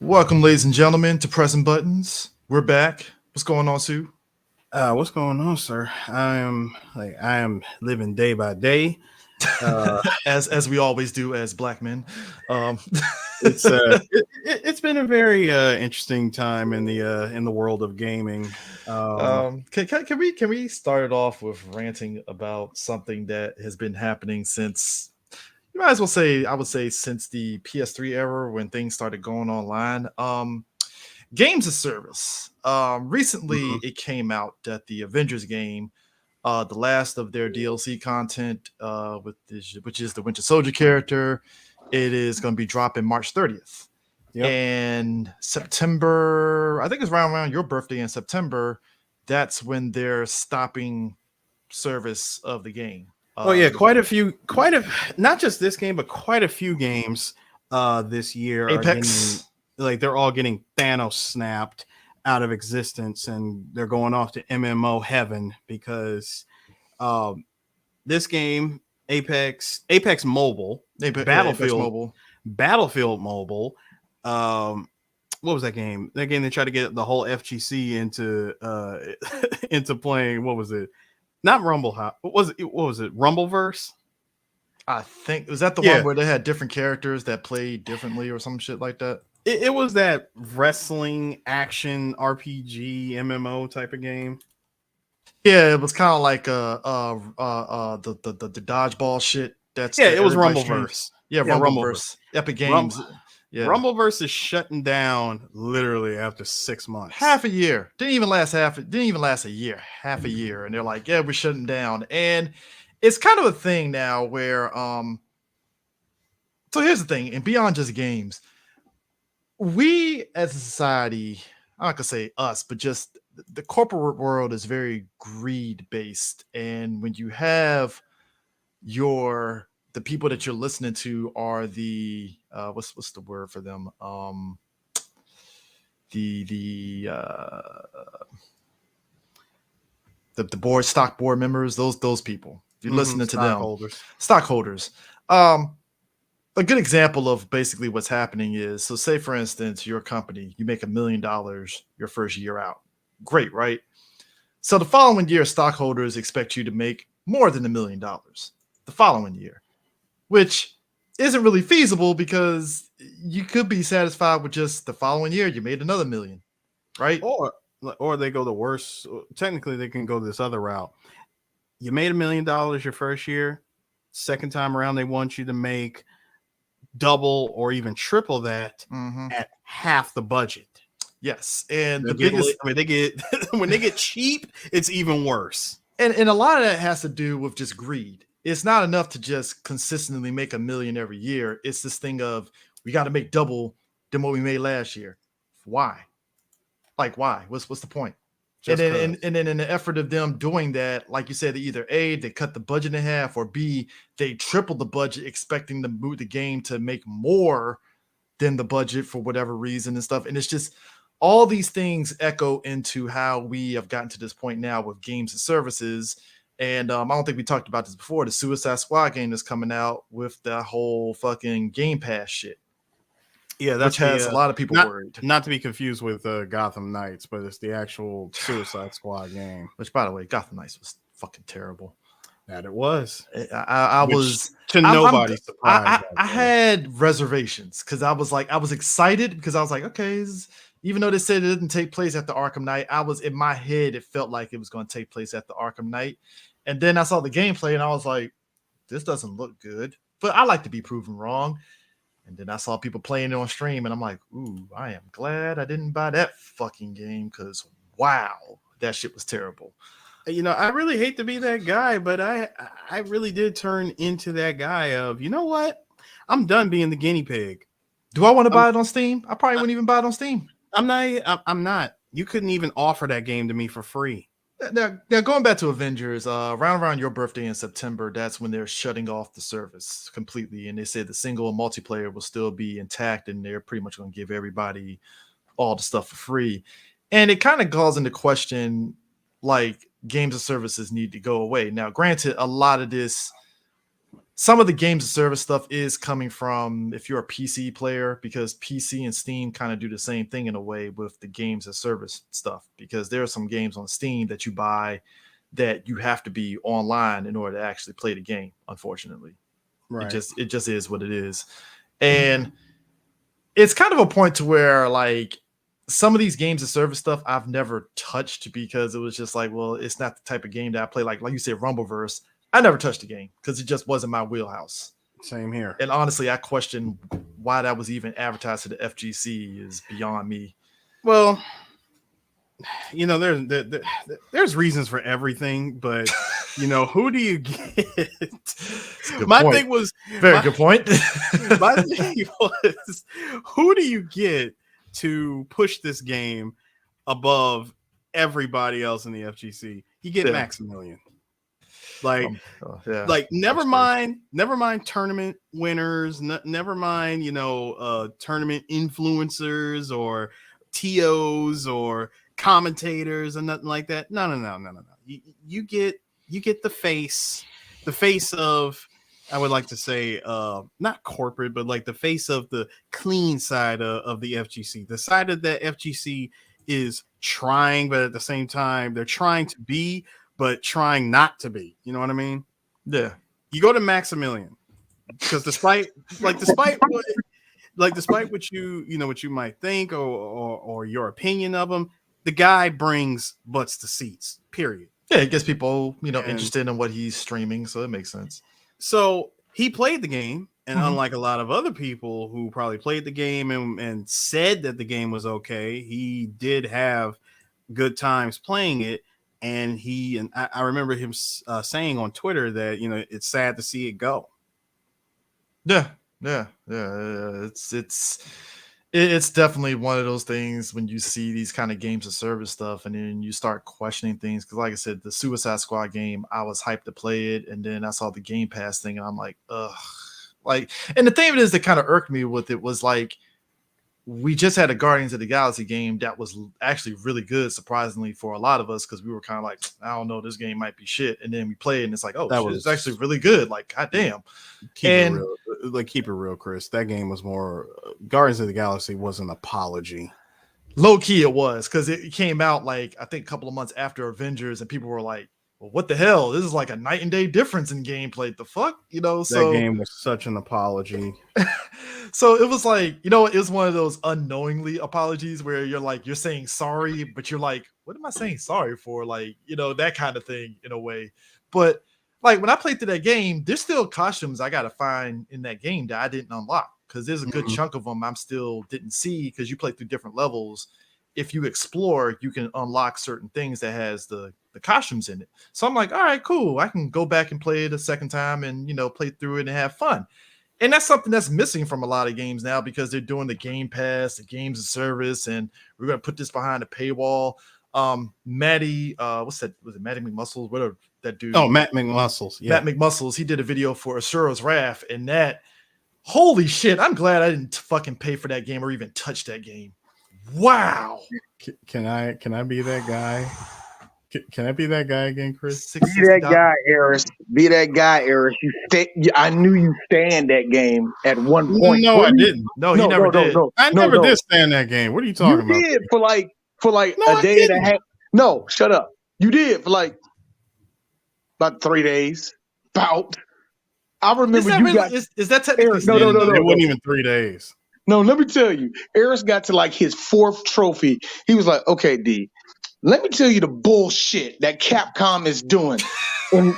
Welcome, ladies and gentlemen, to Pressing Buttons. We're back. What's going on, Sue? What's going on, sir? I am living day by day. Uh, As we always do as black men. Um, it's been a very interesting time in the world of gaming. can we start it off with ranting about something that has been happening since you might as well say I would say since the PS3 era when things started going online. Games of service. Recently Mhm. it came out that the Avengers game, the last of their DLC content, which is the Winter Soldier character. It is going to be dropping March 30th. Yep. And September, I think it's around your birthday in September. That's when they're stopping service of the game. Oh yeah, not just this game, but quite a few games this year are getting Apex. they're all getting Thanos snapped out of existence, and they're going off to MMO heaven because um, this game, Apex Mobile, Apex Battlefield, Mobile. Battlefield Mobile. Um, what was that game? That game they tried to get the whole FGC into into playing. What was it? Not Rumble. What was it? What was it? Rumbleverse. I think was that the one Yeah, where they had different characters that played differently or some shit like that. it was that wrestling action RPG MMO type of game. Yeah, it was kind of like the dodgeball shit. That's Yeah, that it was everybody streams. Rumbleverse. Yeah, Yeah, Rumbleverse. Rumbleverse, Epic Rum- Games. Yeah, Rumbleverse is shutting down literally after 6 months. half a year. Didn't even last half. Didn't even last a year. Half a year, and they're like, yeah, we're shutting down. And it's kind of a thing now where So here's the thing, and beyond just games, we as a society, I'm not gonna say us, but just the corporate world is very greed based, and when you have the people that you're listening to are the what's the word for them, the board stock board members, those people, if you're listening to them, Stockholders. stockholders. um a good example of basically what's happening is, so say for instance your company, you make $1 million your first year out. Great, right? So the following year stockholders expect you to make more than $1 million the following year, which isn't really feasible because you could be satisfied with just the following year you made another million, right? Or they go the worst. Technically, they can go this other route. You made $1 million your first year. Second time around, they want you to make double or even triple that Mm-hmm. at half the budget. Yes, and They'll the get, biggest I mean, they get when they get cheap, it's even worse. and a lot of that has to do with just greed. It's not enough to just consistently make a million every year. It's this thing of we got to make double than what we made last year. Why? Like why? What's the point? And Just then cause. and then in the effort of them doing that, like you said, either A, they cut the budget in half, or B, they triple the budget, expecting the game to make more than the budget for whatever reason and stuff. And it's just all these things echo into how we have gotten to this point now with games and services. And I don't think we talked about this before. The Suicide Squad game is coming out with the whole fucking Game Pass shit, Yeah, which that's has a the lot of people not worried. not to be confused with Gotham Knights, but it's the actual Suicide Squad game. Which, by the way, Gotham Knights was fucking terrible. That it was, I which was to I'm nobody's surprise. I had reservations because I was excited because I was like, okay, even though they said it didn't take place at the Arkham Knight, I was in my head, it felt like it was going to take place at the Arkham Knight. And then I saw the gameplay and I was like, this doesn't look good. But I like to be proven wrong. And then I saw people playing it on stream and I'm like, ooh, I am glad I didn't buy that fucking game because wow, that shit was terrible. I really hate to be that guy, but I really did turn into that guy of, you know what? I'm done being the guinea pig. Do I want to I'm buy it on Steam? I probably wouldn't even buy it on Steam. I'm not. You couldn't even offer that game to me for free. Now going back to Avengers, around your birthday in September, that's when they're shutting off the service completely, and they said the single and multiplayer will still be intact, and they're pretty much going to give everybody all the stuff for free. And it kind of calls into question, like, games and services need to go away. Now, granted, a lot of this some of the games of service stuff is coming from if you're a PC player, because PC and Steam kind of do the same thing in a way with the games of service stuff, because there are some games on Steam that you buy that you have to be online in order to actually play the game, unfortunately. Right. It just is what it is. And it's kind of a point to where like some of these games of service stuff I've never touched, because it was just like, well, it's not the type of game that I play. Like you said, Rumbleverse, I never touched the game because it just wasn't my wheelhouse. Same here. And honestly, I question why that was even advertised to the FGC is beyond me. Well, you know, there's reasons for everything, but you know, who do you get? My point. thing was Very good point. my thing was, who do you get to push this game above everybody else in the FGC? You get Maximilian. Like, like never mind tournament winners, never mind, you know, tournament influencers or TOs or commentators and nothing like that. No. You get the face of, I would like to say, not corporate, but like the face of the clean side of the FGC, the side of the FGC is trying, but at the same time they're trying to be, but trying not to be. You know what I mean? Yeah. You go to Maximilian because despite what you might think or your opinion of him, the guy brings butts to seats. Period. Yeah, it gets people, interested in what he's streaming, so it makes sense. So he played the game, and unlike a lot of other people who probably played the game and said that the game was okay, he did have good times playing it. And I remember him saying on Twitter that, you know, it's sad to see it go. Yeah. It's definitely one of those things when you see these kind of games of service stuff, and then you start questioning things. Because, like I said, the Suicide Squad game, I was hyped to play it, and then I saw the Game Pass thing, and I'm like, ugh. Like, and the thing of it is that kind of irked me with it was like, we just had a Guardians of the Galaxy game that was actually really good, surprisingly for a lot of us, because we were kind of like, I don't know, this game might be shit. And then we play it and it's like, oh, it's actually really good. Like, goddamn. Keep it real, Chris. That game was more Guardians of the Galaxy was an apology. Low key it was, because it came out like I think a couple of months after Avengers, and people were like, well, what the hell? This is like a night and day difference in gameplay. The fuck? That game was such an apology. So it was like, it was one of those unknowingly apologies where you're saying sorry, but you're like, what am I saying sorry for? Like, that kind of thing in a way. But like when I played through that game, there's still costumes I got to find in that game that I didn't unlock, because there's a good chunk of them I'm still didn't see, because you play through different levels. If you explore, you can unlock certain things that has the costumes in it. So I'm like, all right, cool. I can go back and play it a second time and, play through it and have fun. And that's something that's missing from a lot of games now, because they're doing the Game Pass, the games of service, and we're going to put this behind a paywall. Maddie, what's that? Was it Maddie McMuscles? Whatever that dude. Oh, Matt McMuscles. Yeah. Matt McMuscles. He did a video for Asura's Wrath, and that, holy shit, I'm glad I didn't fucking pay for that game or even touch that game. Wow. Can I be that guy? Can I be that guy again, Chris? Be that guy, Eris. Be that guy, Eris. I knew you stand that game at one point. No, I didn't. No, you never did. I never did stand that game. What are you talking about? You did for like a day and a half. No, shut up. You did for like about 3 days. I remember is that technically? No. It wasn't even 3 days. No, let me tell you. Eris got to like his 4th trophy. He was like, okay, D, let me tell you the bullshit that Capcom is doing. And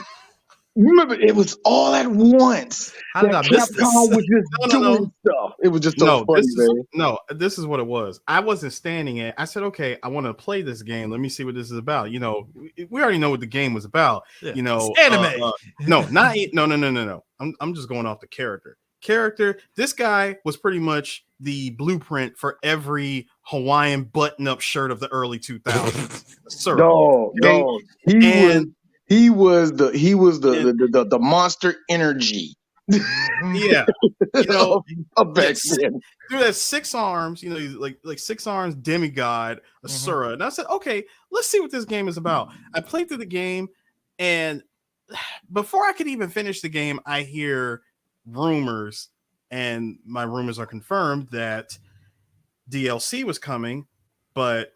remember, it was all at once. How did I miss this? Capcom was just doing stuff. It was just so funny, man. This is what it was. I wasn't standing it. I said, okay, I want to play this game. Let me see what this is about. We already know what the game was about. Yeah. It's anime. No. I'm just going off the character. This guy was pretty much the blueprint for every Hawaiian button-up shirt of the early 2000s. Sir. No. He was the Monster Energy. Yeah. Of back then. Through that 6 arms, like 6 arms demigod, Asura. And I said, okay, let's see what this game is about. I played through the game, and before I could even finish the game, I hear rumors, and my rumors are confirmed that DLC was coming, but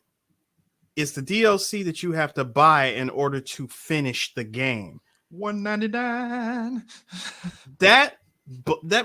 it's the DLC that you have to buy in order to finish the game. $1.99. That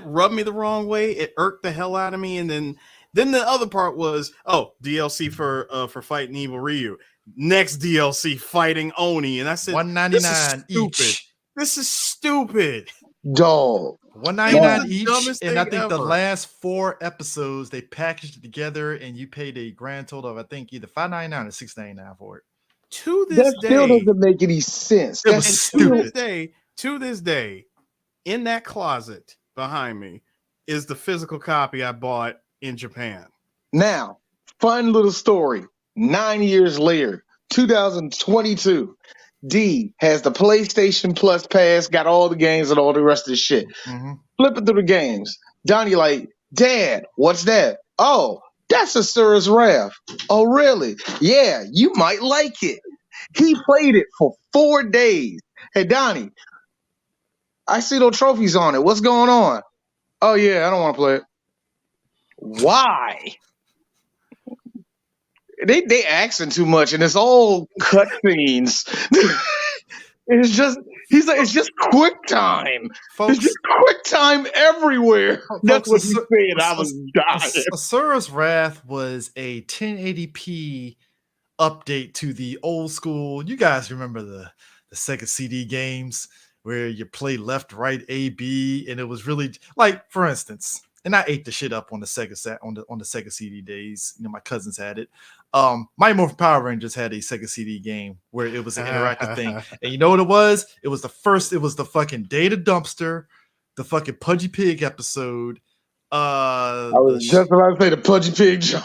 rubbed me the wrong way. It irked the hell out of me. And then the other part was, DLC for fighting Evil Ryu. Next DLC fighting Oni, and I said $1.99 each. This is stupid. Dog. $1.99 each, dumbest and I thing think the ever. last 4 episodes they packaged it together, and you paid a grand total of I think either $5.99 or $6.99 for it. To this That still day, doesn't make any sense. It That's was still stupid. to this day, in that closet behind me is the physical copy I bought in Japan. Now, fun little story. 9 years later, 2022, D has the PlayStation Plus pass, got all the games and all the rest of the shit. Mhm. Flipping through the games. Donnie like, Dad, what's that? Oh, that's Asura's Wrath. Oh, really? Yeah, you might like it. He played it for 4 days. Hey, Donnie, I see no trophies on it. What's going on? Oh, yeah, I don't want to play it. Why? They asking too much, and it's all cutscenes. It's just it's just quick time. It's Folks, just quick time everywhere. That's what folks, he said. I was dying. Asura's Wrath was a 1080p update to the old school. You guys remember the Sega CD games where you play left, right, A, B, and it was really like, for instance, and I ate the shit up on the Sega on the Sega CD days. You know, my cousins had it. Mighty Morphin Power Rangers had a Sega CD game where it was an interactive thing, and you know what it was? It was the fucking Data Dumpster, the fucking Pudgy Pig episode. I was just about to say the Pudgy Pig jump.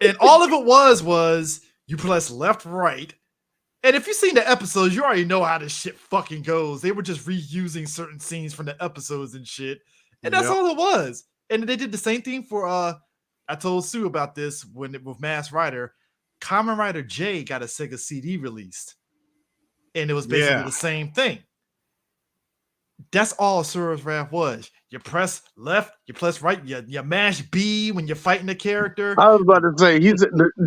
And all of it was you press left, right. And if you've seen the episodes, you already know how this shit fucking goes. They were just reusing certain scenes from the episodes and shit. And that's all it was. And they did the same thing for I told Sue about this with Mass Rider. Kamen Rider J got a Sega CD released. And it was basically the same thing. That's all Asura's Wrath was. You press left, you press right, you mash B when you're fighting the character. I was about to say,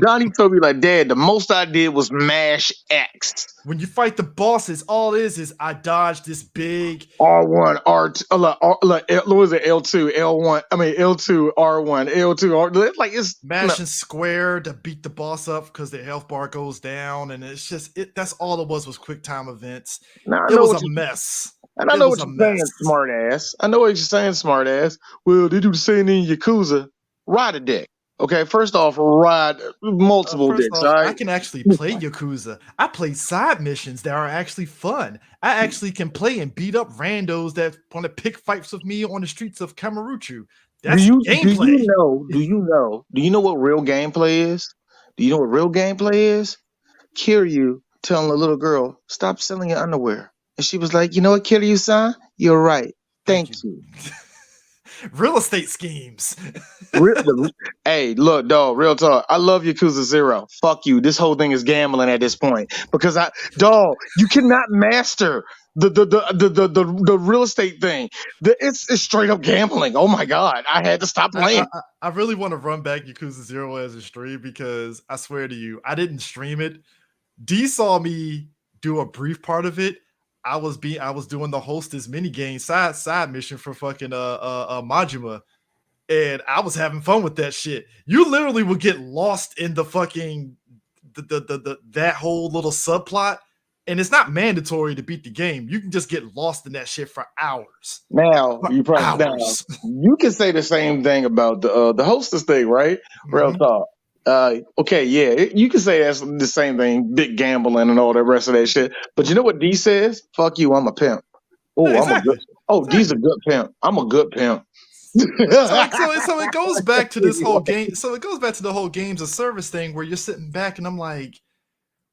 Donnie told me like, Dad, the most I did was mash X. When you fight the bosses, all it is I dodge this big R1, R2, what was it? L2, L1, I mean L2, R1, L2, R. Like it's mashing square to beat the boss up because their health bar goes down, and it's just that's all it was quick time events. It was a mess. And I know what you're saying, smart ass. I know what you're saying, smart ass. Well, they do the same thing in Yakuza. Ride a dick. Okay, first off, ride multiple dicks. All right? I can actually play Yakuza. I play side missions that are actually fun. I actually can play and beat up randos that want to pick fights with me on the streets of Kamurocho. That's gameplay. Do you know what real gameplay is? Do you know what real gameplay is? Kiryu telling a little girl, stop selling your underwear. And she was like, you know what, Kiryu-san? You're right. Thank you. Real estate schemes. Hey, look, dog, real talk. I love Yakuza 0. Fuck you. This whole thing is gambling at this point. Because you cannot master the real estate thing. It's straight up gambling. Oh my God. I had to stop playing. I really want to run back Yakuza 0 as a stream because I swear to you, I didn't stream it. D saw me do a brief part of it. I was doing the hostess mini game side mission for fucking Majima, and I was having fun with that shit. You literally would get lost in the fucking that whole little subplot, and it's not mandatory to beat the game. You can just get lost in that shit for hours. Now you can say the same thing about the hostess thing, right? Real talk. Okay, yeah, you can say that's the same thing, big gambling and all the rest of that shit. But you know what D says? Fuck you, I'm a pimp. Oh, exactly. D's a good pimp. I'm a good pimp. So it goes back to this whole game. So it goes back to the whole games of service thing where you're sitting back and I'm like,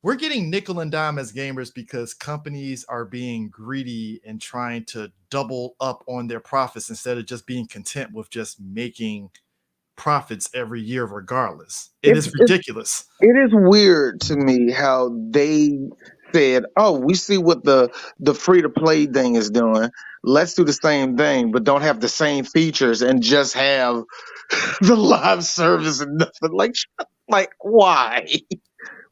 we're getting nickel and dime as gamers because companies are being greedy and trying to double up on their profits instead of just being content with just making profits every year regardless. It is ridiculous. It is weird to me how they said, "Oh, we see what the free to play thing is doing. Let's do the same thing, but don't have the same features and just have the live service and nothing." Like why?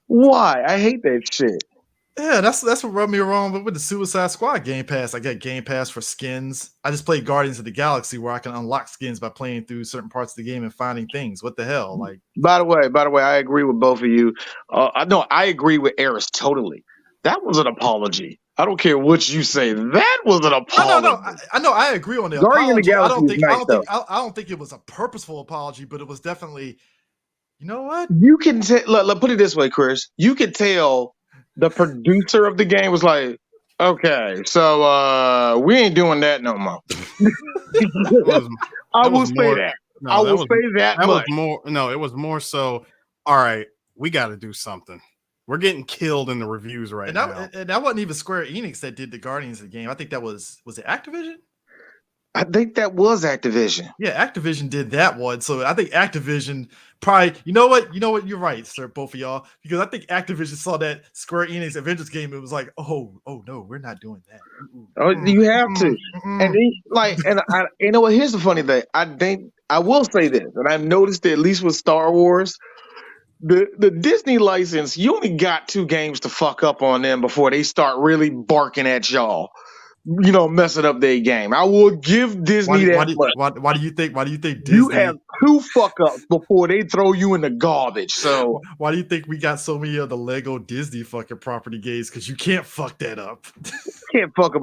Why? I hate that shit. Yeah, that's what rubbed me wrong with the Suicide Squad Game Pass. I get Game Pass for skins. I just played Guardians of the Galaxy where I can unlock skins by playing through certain parts of the game and finding things. What the hell? Like, By the way, I agree with both of you. I agree with Eris totally. That was an apology. I don't care what you say. That was an apology. no. I know. I agree on the Guardian of the apology. Galaxy is nice, I don't think it was a purposeful apology, but it was definitely. You know what? You can tell. Look, put it this way, Chris. You could tell the producer of the game was like, "Okay, so we ain't doing that no more." I will say that. I will say that. That was more. No, it was more so. All right, we got to do something. We're getting killed in the reviews now. And that wasn't even Square Enix that did the Guardians of the game. I think that was it Activision? I think that was Activision. Yeah, Activision did that one. So I think Activision probably, you know what? You're right, sir, both of y'all. Because I think Activision saw that Square Enix Avengers game. It was like, oh no, we're not doing that. Oh, you have to. And you know what? Here's the funny thing. I will say this, and I've noticed that at least with Star Wars, the Disney license, you only got 2 games to fuck up on them before they start really barking at y'all. Messing up their game. I will give Disney why do you think Disney? You have 2 fuck ups before they throw you in the garbage. So why do you think we got so many of the Lego Disney fucking property games? Because you can't fuck that up. Can't fuck up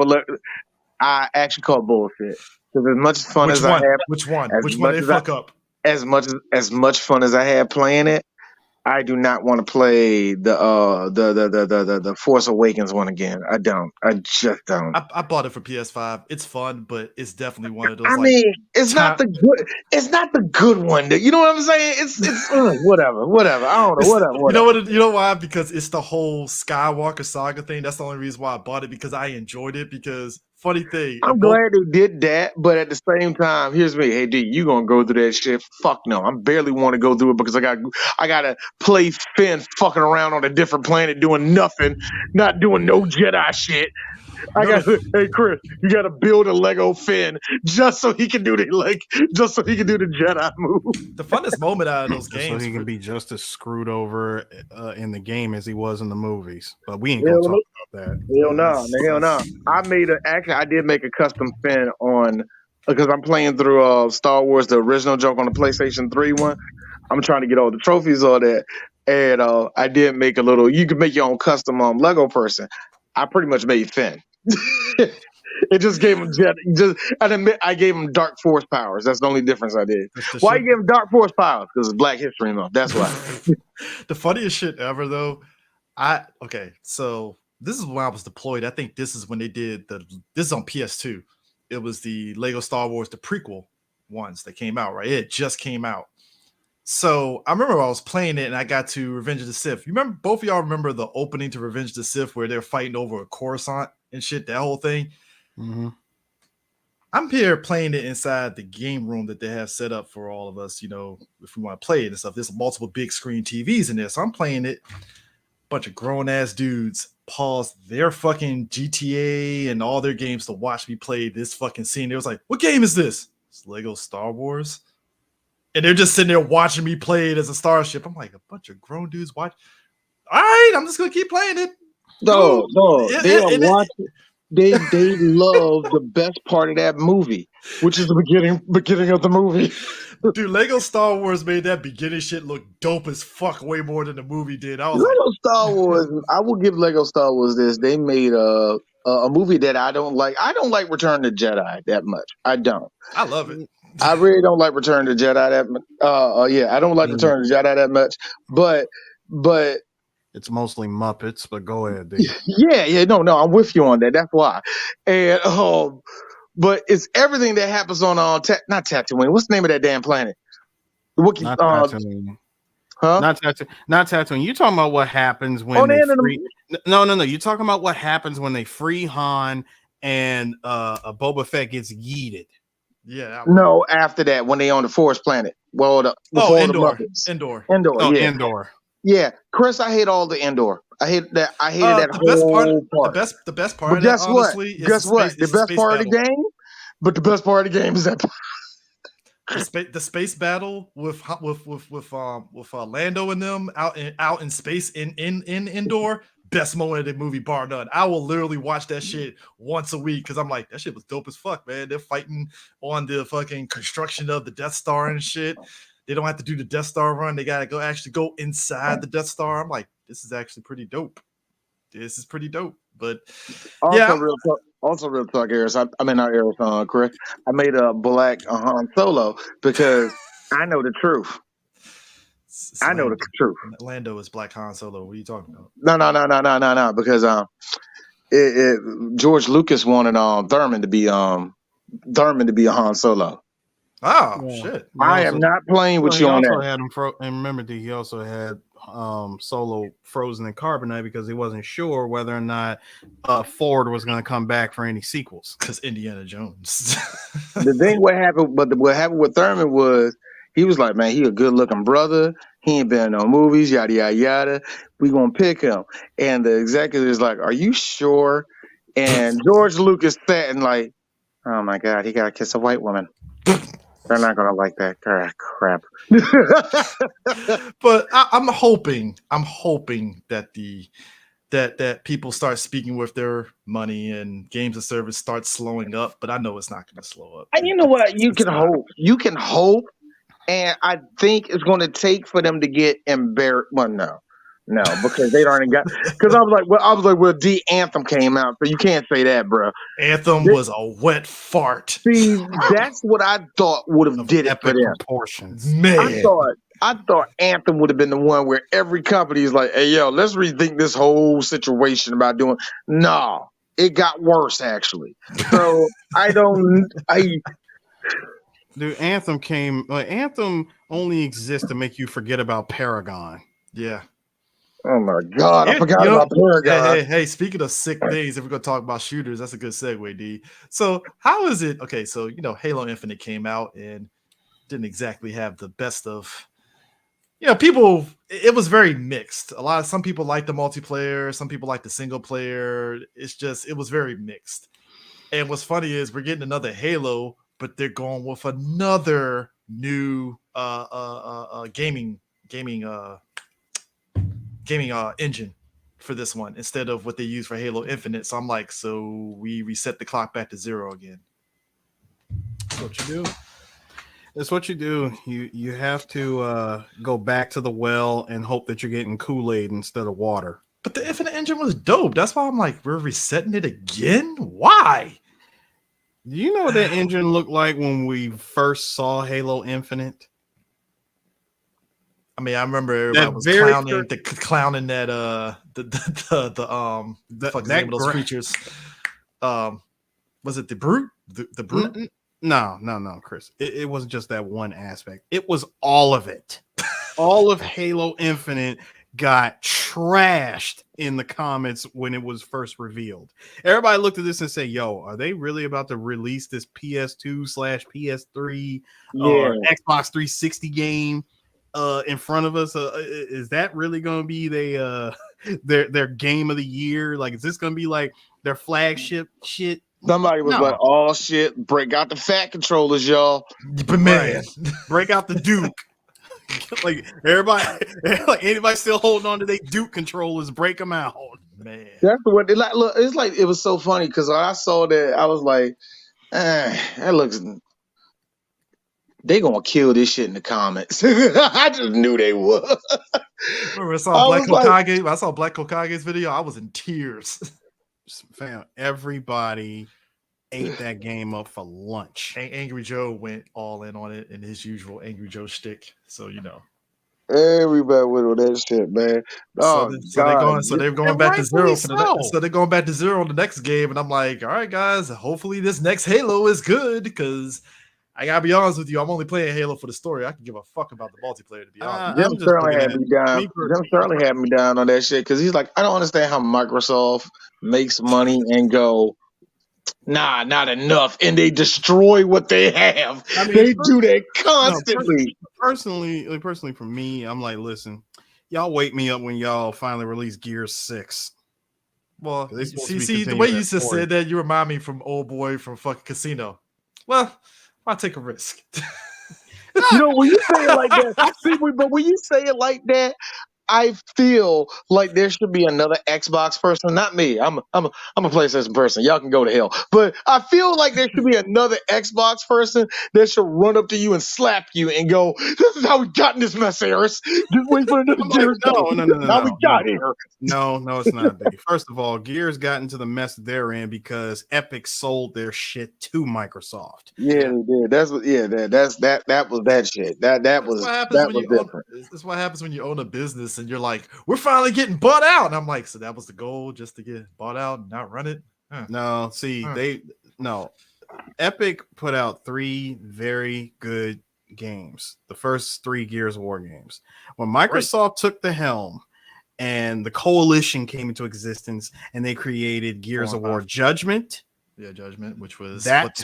I actually call bullshit. Because as much fun as I have, which one they fuck up? As much fun as I had playing it, I do not want to play the Force Awakens one again. I don't. I just don't. I bought it for PS5. It's fun, but it's definitely one of those. It's not the good. It's not the good one. You know what I'm saying? It's whatever. I don't know. Whatever. You know why? Because it's the whole Skywalker saga thing. That's the only reason why I bought it, because I enjoyed it. Because funny thing, I'm glad they did that, but at the same time, here's me. Hey, D, you gonna go through that shit? Fuck no. I barely want to go through it because I gotta play Finn fucking around on a different planet doing nothing, not doing no Jedi shit. Hey Chris, you gotta build a Lego Finn just so he can do the Jedi move. The funnest moment out of those games, so he can be just as screwed over in the game as he was in the movies. But we ain't gonna talk about that. Hell no. I did make a custom Finn on, because I'm playing through Star Wars, the original joke on the PlayStation 3 one. I'm trying to get all the trophies on that, and I did make a little. You can make your own custom Lego person. I pretty much made Finn. It just gave him I gave him dark force powers. That's the only difference I did. Why you give him dark force powers? Because it's Black History Month. That's why. The funniest shit ever, though. So this is when I was deployed. I think this is when they did this is on PS2. It was the Lego Star Wars, the prequel ones that came out, right? It just came out. So I remember I was playing it and I got to Revenge of the Sith. You remember, both of y'all remember the opening to Revenge of the Sith where they're fighting over a Coruscant and shit, that whole thing? Mm-hmm. I'm here playing it inside the game room that they have set up for all of us, if we want to play it and stuff. There's multiple big screen TVs in there. So I'm playing it. Bunch of grown-ass dudes pause their fucking GTA and all their games to watch me play this fucking scene. It was like, what game is this? It's Lego Star Wars. And they're just sitting there watching me play it as a starship. I'm like, a bunch of grown dudes watch. All right, I'm just gonna keep playing it. No, they are watching. They love the best part of that movie, which is the beginning of the movie. Dude, Lego Star Wars made that beginning shit look dope as fuck way more than the movie did. I was Lego Star Wars. I will give Lego Star Wars this. They made a movie that I don't like. I don't like Return of the Jedi that much. I don't. I love it. I really don't like Return of the Jedi that much. I don't like Return of the Jedi that much. But it's mostly Muppets. But go ahead, dude. No, I'm with you on that. That's why. And but it's everything that happens on not Tatooine. What's the name of that damn planet? Not Tatooine. Huh? Not Tatooine. You talking about what happens when No. You're talking about what happens when they free Han and Boba Fett gets yeeted. Yeah. No, after that, when they on the forest planet. Well, Endor. Endor. Endor. Yeah. Endor. Yeah, Chris, I hate all the Endor. I hated that. I hated that The best part, whole part. the best part But of that, guess what? honestly, is Guess what? The is the best space part of the battle. game. But the best part of the game is that The space battle with Lando and them out in space in indoor. Best moment of the movie, bar none. I will literally watch that shit once a week because I'm like, that shit was dope as fuck, man. They're fighting on the fucking construction of the Death Star and shit. They don't have to do the Death Star run. They gotta go inside the Death Star. I'm like, this is actually pretty dope. This is pretty dope. But also yeah, real talk, Harris. I mean not Harris, Chris. I made a black Han Solo because I know the truth. I know the truth. Lando is Black Han Solo. What are you talking about? No. Because George Lucas wanted Thurman to be a Han Solo. Oh Yeah. shit! I am not playing with Well, you he on also that. had him and remember, D, he also had Solo frozen in carbonite because he wasn't sure whether or not Ford was going to come back for any sequels. Because Indiana Jones. The thing what happened with Thurman was he was like, man, he a good looking brother. He ain't been in no movies, yada yada yada. We gonna pick him. And the executive is like, are you sure? And George Lucas sat and like, oh my God, he gotta kiss a white woman. They're not gonna like that. Crap. But I'm hoping that that people start speaking with their money and games of service start slowing up. But I know it's not going to slow up. And you know what? You It's can not. hope. You can hope. And I think it's going to take for them to get embarrassed. Well, no, because they already got. Because I was like, well, D Anthem came out, so you can't say that, bro. Anthem was a wet fart. See, that's what I thought would have Of did it for epic them. proportions. Man, I thought Anthem would have been the one where every company is like, hey, yo, let's rethink this whole situation about doing. No, it got worse actually. So Dude, Anthem only exists to make you forget about Paragon. yeah. oh my God, I Yeah, forgot you know, about Paragon. Hey, speaking of sick things, if we're gonna talk about shooters, that's a good segue, D. So how is it? Okay, so Halo Infinite came out and didn't exactly have the best of people. It was very mixed. Some people like the multiplayer, some people like the single player. It was very mixed. And what's funny is we're getting another Halo, but they're going with another new gaming engine for this one instead of what they use for Halo Infinite. So I'm like, so we reset the clock back to 0 again. That's what you do. It's what you do. You have to go back to the well and hope that you're getting Kool-Aid instead of water. But the Infinite engine was dope. That's why I'm like, we're resetting it again? Why? Do you know what that engine looked like when we first saw Halo Infinite? I mean, I remember everybody was clowning that the fuck name of those creatures. Was it the Brute? The Brute? No, Chris. It wasn't just that one aspect. It was all of it. All of Halo Infinite got trashed in the comments when it was first revealed. Everybody looked at this and said, yo, are they really about to release this PS2/PS3 or Xbox 360 game in front of us? Is that really going to be their game of the year? Like, is this going to be like their flagship shit? Somebody was like, oh shit, break out the fat controllers, y'all. But man, break out the Duke. Like anybody still holding on to their Duke controllers, break them out. Man, that's the way. Look, it's like it was so funny because when I saw that, I was like, that looks. They gonna kill this shit in the comments. I just knew they would. Remember I saw Black Hokage's video. I was in tears. Fam, everybody ate that game up for lunch. Angry Joe went all in on it in his usual Angry Joe shtick. So everybody went on that shit, man. So they're going back to 0 for so they're going back to 0 on the next game, and I'm like, all right, guys, hopefully this next Halo is good because I gotta be honest with you, I'm only playing Halo for the story. I can give a fuck about the multiplayer, to be honest. Jim Sterling had me down. Jim Sterling had me down on that shit because he's like, I don't understand how Microsoft makes money and go, nah, not enough, and they destroy what they have. I mean, they do that constantly. Personally, for me, I'm like, listen, Y'all wake me up when y'all finally release Gears 6. Well, They supposed to see, be the way continuing you that just story. said that, you remind me from old boy from fucking Casino. Well, I'll take a risk. You know, when you say it like that, but when you say it like that, I feel like there should be another Xbox person. Not me. I'm a PlayStation person. Y'all can go to hell. But I feel like there should be another Xbox person that should run up to you and slap you and go, "This is how we got in this mess, Harris. Just wait for another I'm like, Gears game. no, This is how we got here." No, it's not. Dave. First of all, Gears got into the mess they're in because Epic sold their shit to Microsoft. Yeah, they did. That's what. Yeah, that was that shit. That That's what happens when was you own. different. That's what happens when you own a business and you're like, we're finally getting bought out. And I'm like, so that was the goal, just to get bought out and not run it. Huh. No, see, Epic put out 3 very good games. The first 3 Gears of War games. When Microsoft took the helm and the coalition came into existence and they created Gears of War Judgment. Yeah, Judgment, which was that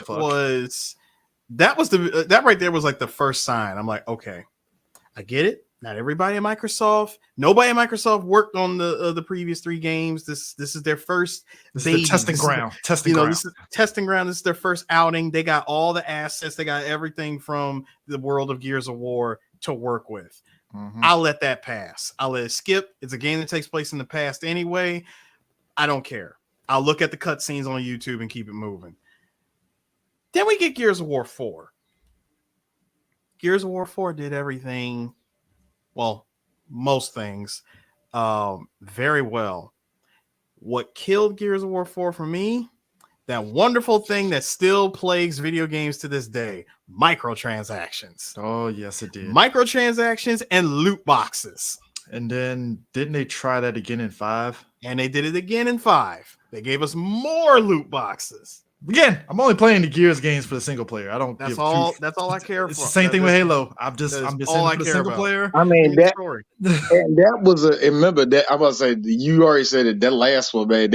was that right there was like the first sign. I'm like, okay, I get it. Not everybody at Microsoft, nobody at Microsoft worked on the previous 3 games. This is their first testing ground. This is testing ground. This is their first outing. They got all the assets. They got everything from the world of Gears of War to work with. Mm-hmm. I'll let that pass. I'll let it skip. It's a game that takes place in the past anyway. I don't care. I'll look at the cutscenes on YouTube and keep it moving. Then we get Gears of War 4. Gears of War 4 did everything, well, most things, very well. What killed Gears of War 4 for me, that wonderful thing that still plagues video games to this day, microtransactions. Oh, yes, it did. Microtransactions and loot boxes. And then didn't they try that again in 5? And they did it again in 5. They gave us more loot boxes. Again, I'm only playing the Gears games for the single player. I don't. That's all I care for. It's the same thing with Halo. I'm just all I the care single about. player. I mean that and that was remember that I was about to say you already said it. That last one, man.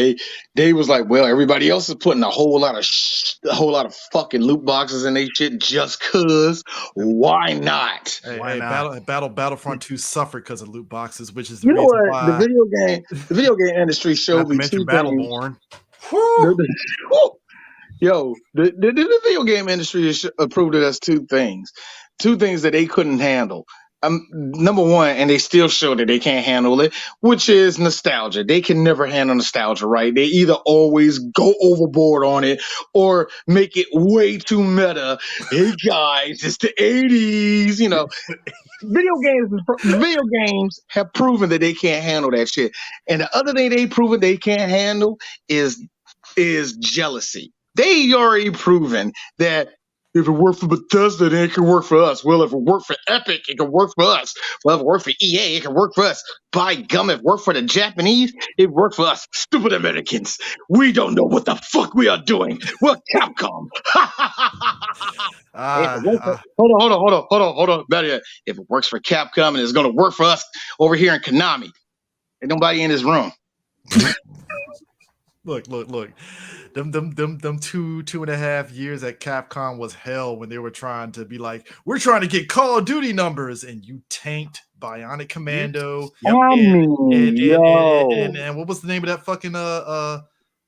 They was like, well, everybody else is putting a whole lot of fucking loot boxes in their shit just cause. Why not? Why not? Battlefront 2 suffered because of loot boxes, which is the You know reason what? why The video game industry showed me two things. Battleborn. Yo, the video game industry has approved of us 2 things. 2 things that they couldn't handle. Number one, and they still show that they can't handle it, which is nostalgia. They can never handle nostalgia, right? They either always go overboard on it or make it way too meta. Hey guys, it's the 80s, you know. Video games have proven that they can't handle that shit. And the other thing they've proven they can't handle is jealousy. They already proven that if it worked for Bethesda, then it can work for us. Well, if it worked for Epic, it can work for us. Well, if it worked for EA, it can work for us. By gum, if it worked for the Japanese, it worked for us. Stupid Americans. We don't know what the fuck we are doing. We're Capcom. Hold on. Better yet, if it works for Capcom and it's going to work for us over here in Konami, ain't nobody in this room. Look. Them 2.5 years at Capcom was hell when they were trying to be like, we're trying to get Call of Duty numbers, and you tanked Bionic Commando. And what was the name of that fucking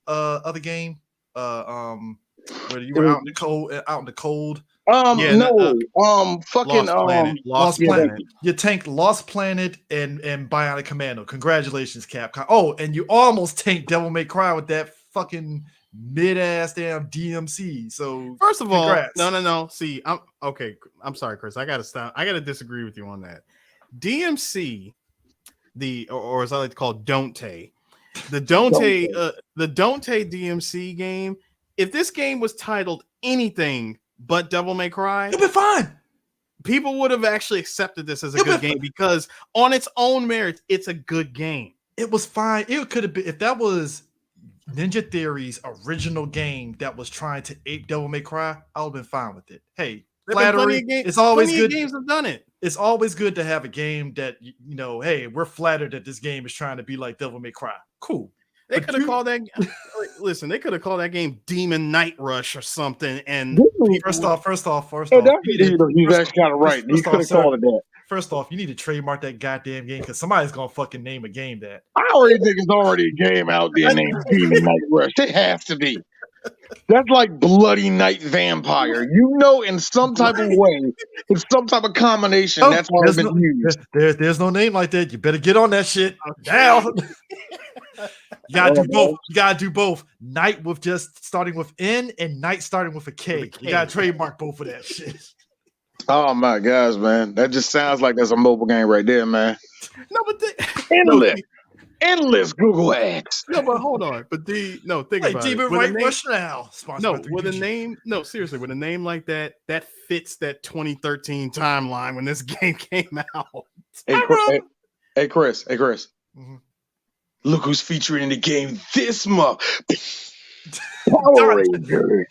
other game? Where you were out in the cold. Lost Planet. Lost Planet. You tanked Lost Planet and Bionic Commando. Congratulations, Capcom. Oh, and you almost tanked Devil May Cry with that fucking mid-ass damn DMC. So first of all, congrats. no. See, I'm okay. I'm sorry, Chris. I gotta stop. I gotta disagree with you on that. DMC, or as I like to call Dante, the Dante DMC game. If this game was titled anything but Devil May Cry, it'd be fine. People would have actually accepted this as a good game because on its own merits, it's a good game. It was fine. It could have been if that was Ninja Theory's original game that was trying to ape Devil May Cry, I would have been fine with it. Hey, flattery. It's always good. Games have done it. It's always good to have a game that hey, we're flattered that this game is trying to be like Devil May Cry. Cool. They But could have you- called that. Listen, they could have called that game Demon Night Rush or something. And First off, And that's you need to- he's first- actually kind of right. He first could off, have sir, called it that. First off, you need to trademark that goddamn game because somebody's gonna fucking name a game that. I already think it's already a game out there named Demon Night Rush. It has to be. That's like Bloody Night Vampire. You know, in some type of way, in some type of combination, that's how it's been used. There's no name like that. You better get on that shit now. You gotta do both. You gotta do both. Night with just starting with N and night starting with a K. With a K. You gotta trademark both of that shit. Oh my gosh, man. That just sounds like that's a mobile game right there, man. no, but Endless Google ads. no, but hold on. But think Like about Demon it. With a Right name- Rush now. Sponsored No, by 3PG. with a name, no, seriously, with a name like that, that fits that 2013 timeline when this game came out. Hey, Chris. Mhm. Look who's featured in the game this month. Power Rangers.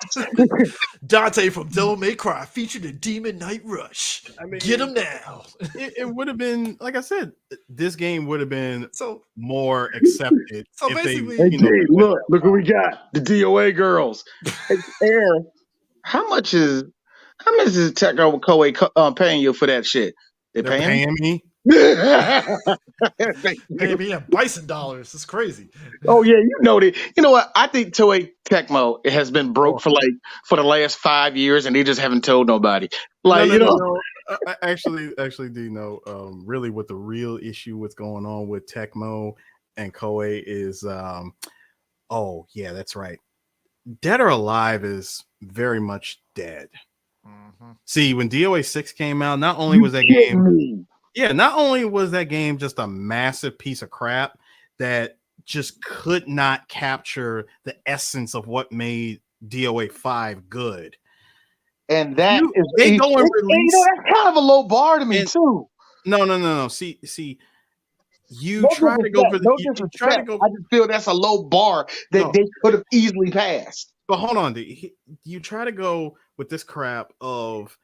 Dante from Devil May Cry featured in Demon Night Rush. I mean, Get him now. It would have been, like I said, this game would have been So more accepted. So if basically- Hey, you know, G, look what we got. The DOA girls. Hey, Aaron, how much is Tecmo Koei paying you for that shit? They they're paying? paying me. baby, yeah, bison dollars. It's crazy. Oh yeah, you know that. You know what? I think Toei Tecmo it has been broke for the last 5 years, and they just haven't told nobody. Like No. Actually, do you know really what the real issue what's going on with Tecmo and Koei is? Oh yeah, that's right. Dead or Alive is very much dead. Mhm. See, when DOA 6 came out, not only was that game, not only was that game just a massive piece of crap that just could not capture the essence of what made DOA 5 good. And that is they go and and, release. that's kind of a low bar to me And- too. No. See, you No try to go for disrespect, no you try to disrespect. go. I just feel that's a low bar that No. they could have easily passed. But hold on, dude. You try to go with this crap of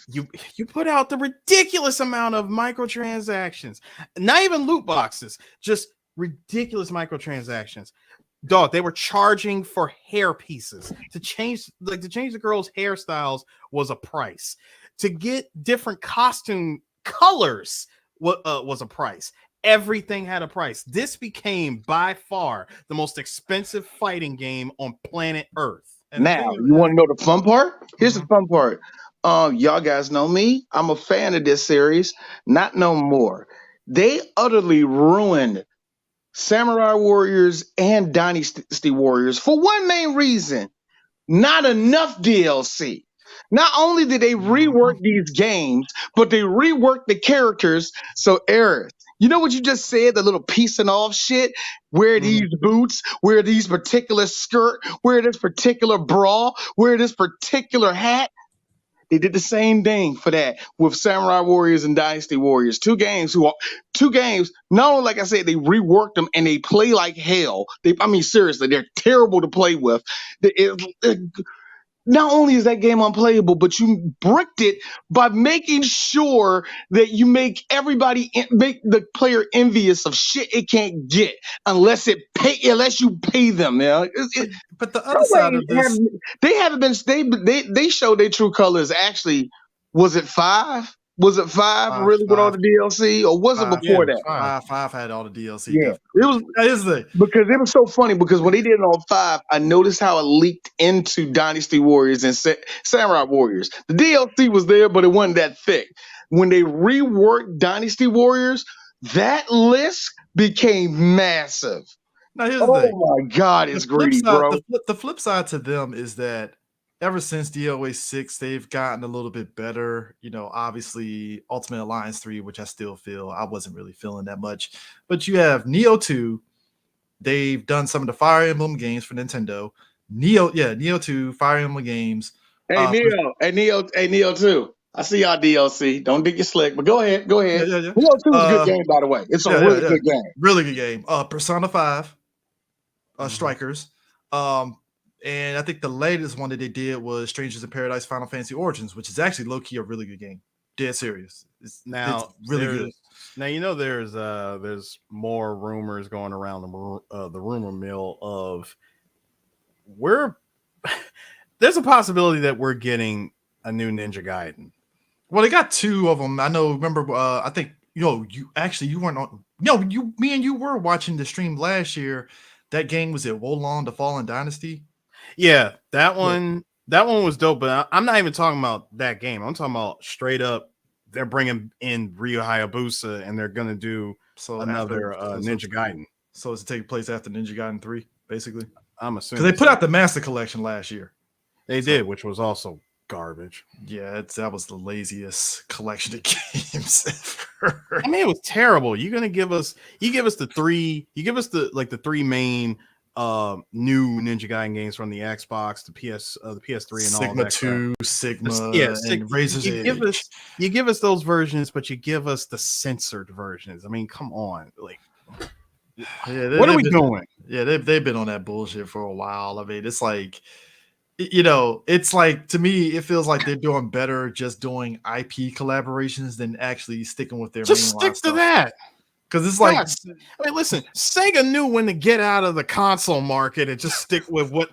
you put out the ridiculous amount of microtransactions, not even loot boxes, just ridiculous microtransactions. Dog, they were charging for hair pieces to change the girls' hairstyles was a price. To get different costume colors was a price. Everything had a price. This became by far the most expensive fighting game on planet Earth. And the Now, thing is- you want to know the fun part? Here's the fun part. Y'all guys know me. I'm a fan of this series. Not no more. They utterly ruined Samurai Warriors and Dynasty Warriors for one main reason. Not enough DLC. Not only did they rework these games, but they reworked the characters. So, Eric, you know what you just said? The little piecing off shit? Wear these boots, wear these particular skirt, wear this particular bra, wear this particular hat. They did the same thing for that with Samurai Warriors and Dynasty Warriors. Two games. Not only, like I said, they reworked them and they play like hell. Seriously, they're terrible to play with. Not only is that game unplayable, but you bricked it by making sure that you make the player envious of shit it can't get unless you pay them. Yeah, But the other side of this, they showed their true colors. Actually, was it 5? Was it 5 really with all the DLC, or was it before that? Five had all the DLC. Yeah, definitely. it was. That is the Because it was so funny because when they did it on 5, I noticed how it leaked into Dynasty Warriors and Samurai Warriors. The DLC was there, but it wasn't that thick. When they reworked Dynasty Warriors, that list became massive. now here's the Oh thing. my God, it's greedy, bro. The flip side to them is that ever since DOA 6, they've gotten a little bit better. You know, obviously Ultimate Alliance 3, which I still feel I wasn't really feeling that much. But you have Neo 2. They've done some of the Fire Emblem games for Nintendo. Neo 2, Fire Emblem games. Hey, Neo 2. I see y'all DLC. Don't dig your slick, but go ahead. Yeah. Neo 2 is a good game, by the way. It's a really good game. Really good game. Persona 5, Mhm. Strikers. And I think the latest one that they did was Strangers in Paradise Final Fantasy Origins, which is actually low-key a really good game. dead serious. It's Now really good. Now you know there's more rumors going around the rumor mill of we're there's a possibility that we're getting a new Ninja Gaiden. Well, they got two of them. I know. Remember, I think you weren't on. No, me and you were watching the stream last year. That game was at Wolong, the Fallen Dynasty. Yeah, that one was dope. But I'm not even talking about that game. I'm talking about straight up. They're bringing in Ryu Hayabusa, and they're gonna do another Ninja Gaiden. So it's to take place after Ninja Gaiden 3, basically. I'm assuming because they put out the Master Collection last year. They did, which was also garbage. Yeah, that was the laziest collection of games ever. I mean, it was terrible. You give us the three main new Ninja Gaiden games from the Xbox, the PS3, and Sigma all that. 2, Sigma, and Razor's Edge. You give us those versions, but you give us the censored versions. I mean, come on, like, what are we doing? Yeah, they've been on that bullshit for a while. I mean, it's like, it's like, to me, it feels like they're doing better just doing IP collaborations than actually sticking with their just main stick to that. Because it's like, I mean, listen, Sega knew when to get out of the console market and just stick with what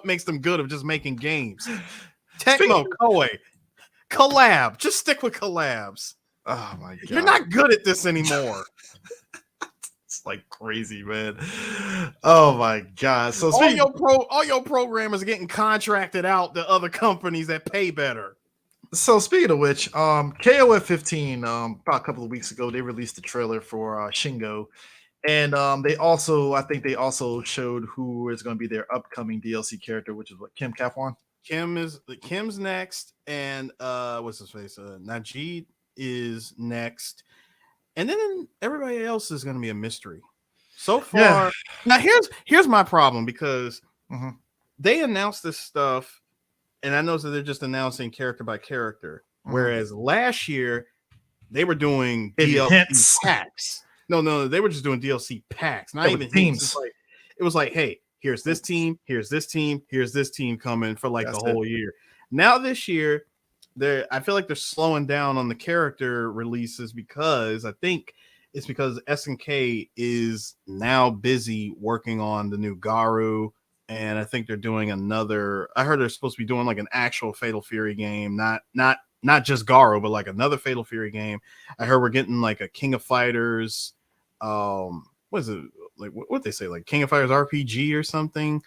makes them good of just making games. Tecmo, Koei, collab. Just stick with collabs. Oh my god, you're not good at this anymore. It's like crazy, man. Oh my god. So all your programmers are getting contracted out to other companies that pay better. So speaking of which, KOF 15, about a couple of weeks ago, they released the trailer for Shingo, and I think they also showed who is going to be their upcoming DLC character, which is Kim Kafwan. Kim's next, and what's his face? Najee is next, and then everybody else is going to be a mystery. So far, yeah. Now here's my problem, because they announced this stuff. And I know that they're just announcing character by character, whereas last year they were doing DLC packs. No, they were just doing DLC packs, not even teams. It was like, hey, here's this team, here's this team, here's this team coming for like the whole year. Now this year, I feel like they're slowing down on the character releases, because I think it's because SNK is now busy working on the new Garou. And I think they're doing another. I heard they're supposed to be doing like an actual Fatal Fury game, not just Garou, but like another Fatal Fury game. I heard we're getting like a King of Fighters. What is it like? What they say, like King of Fighters RPG or something?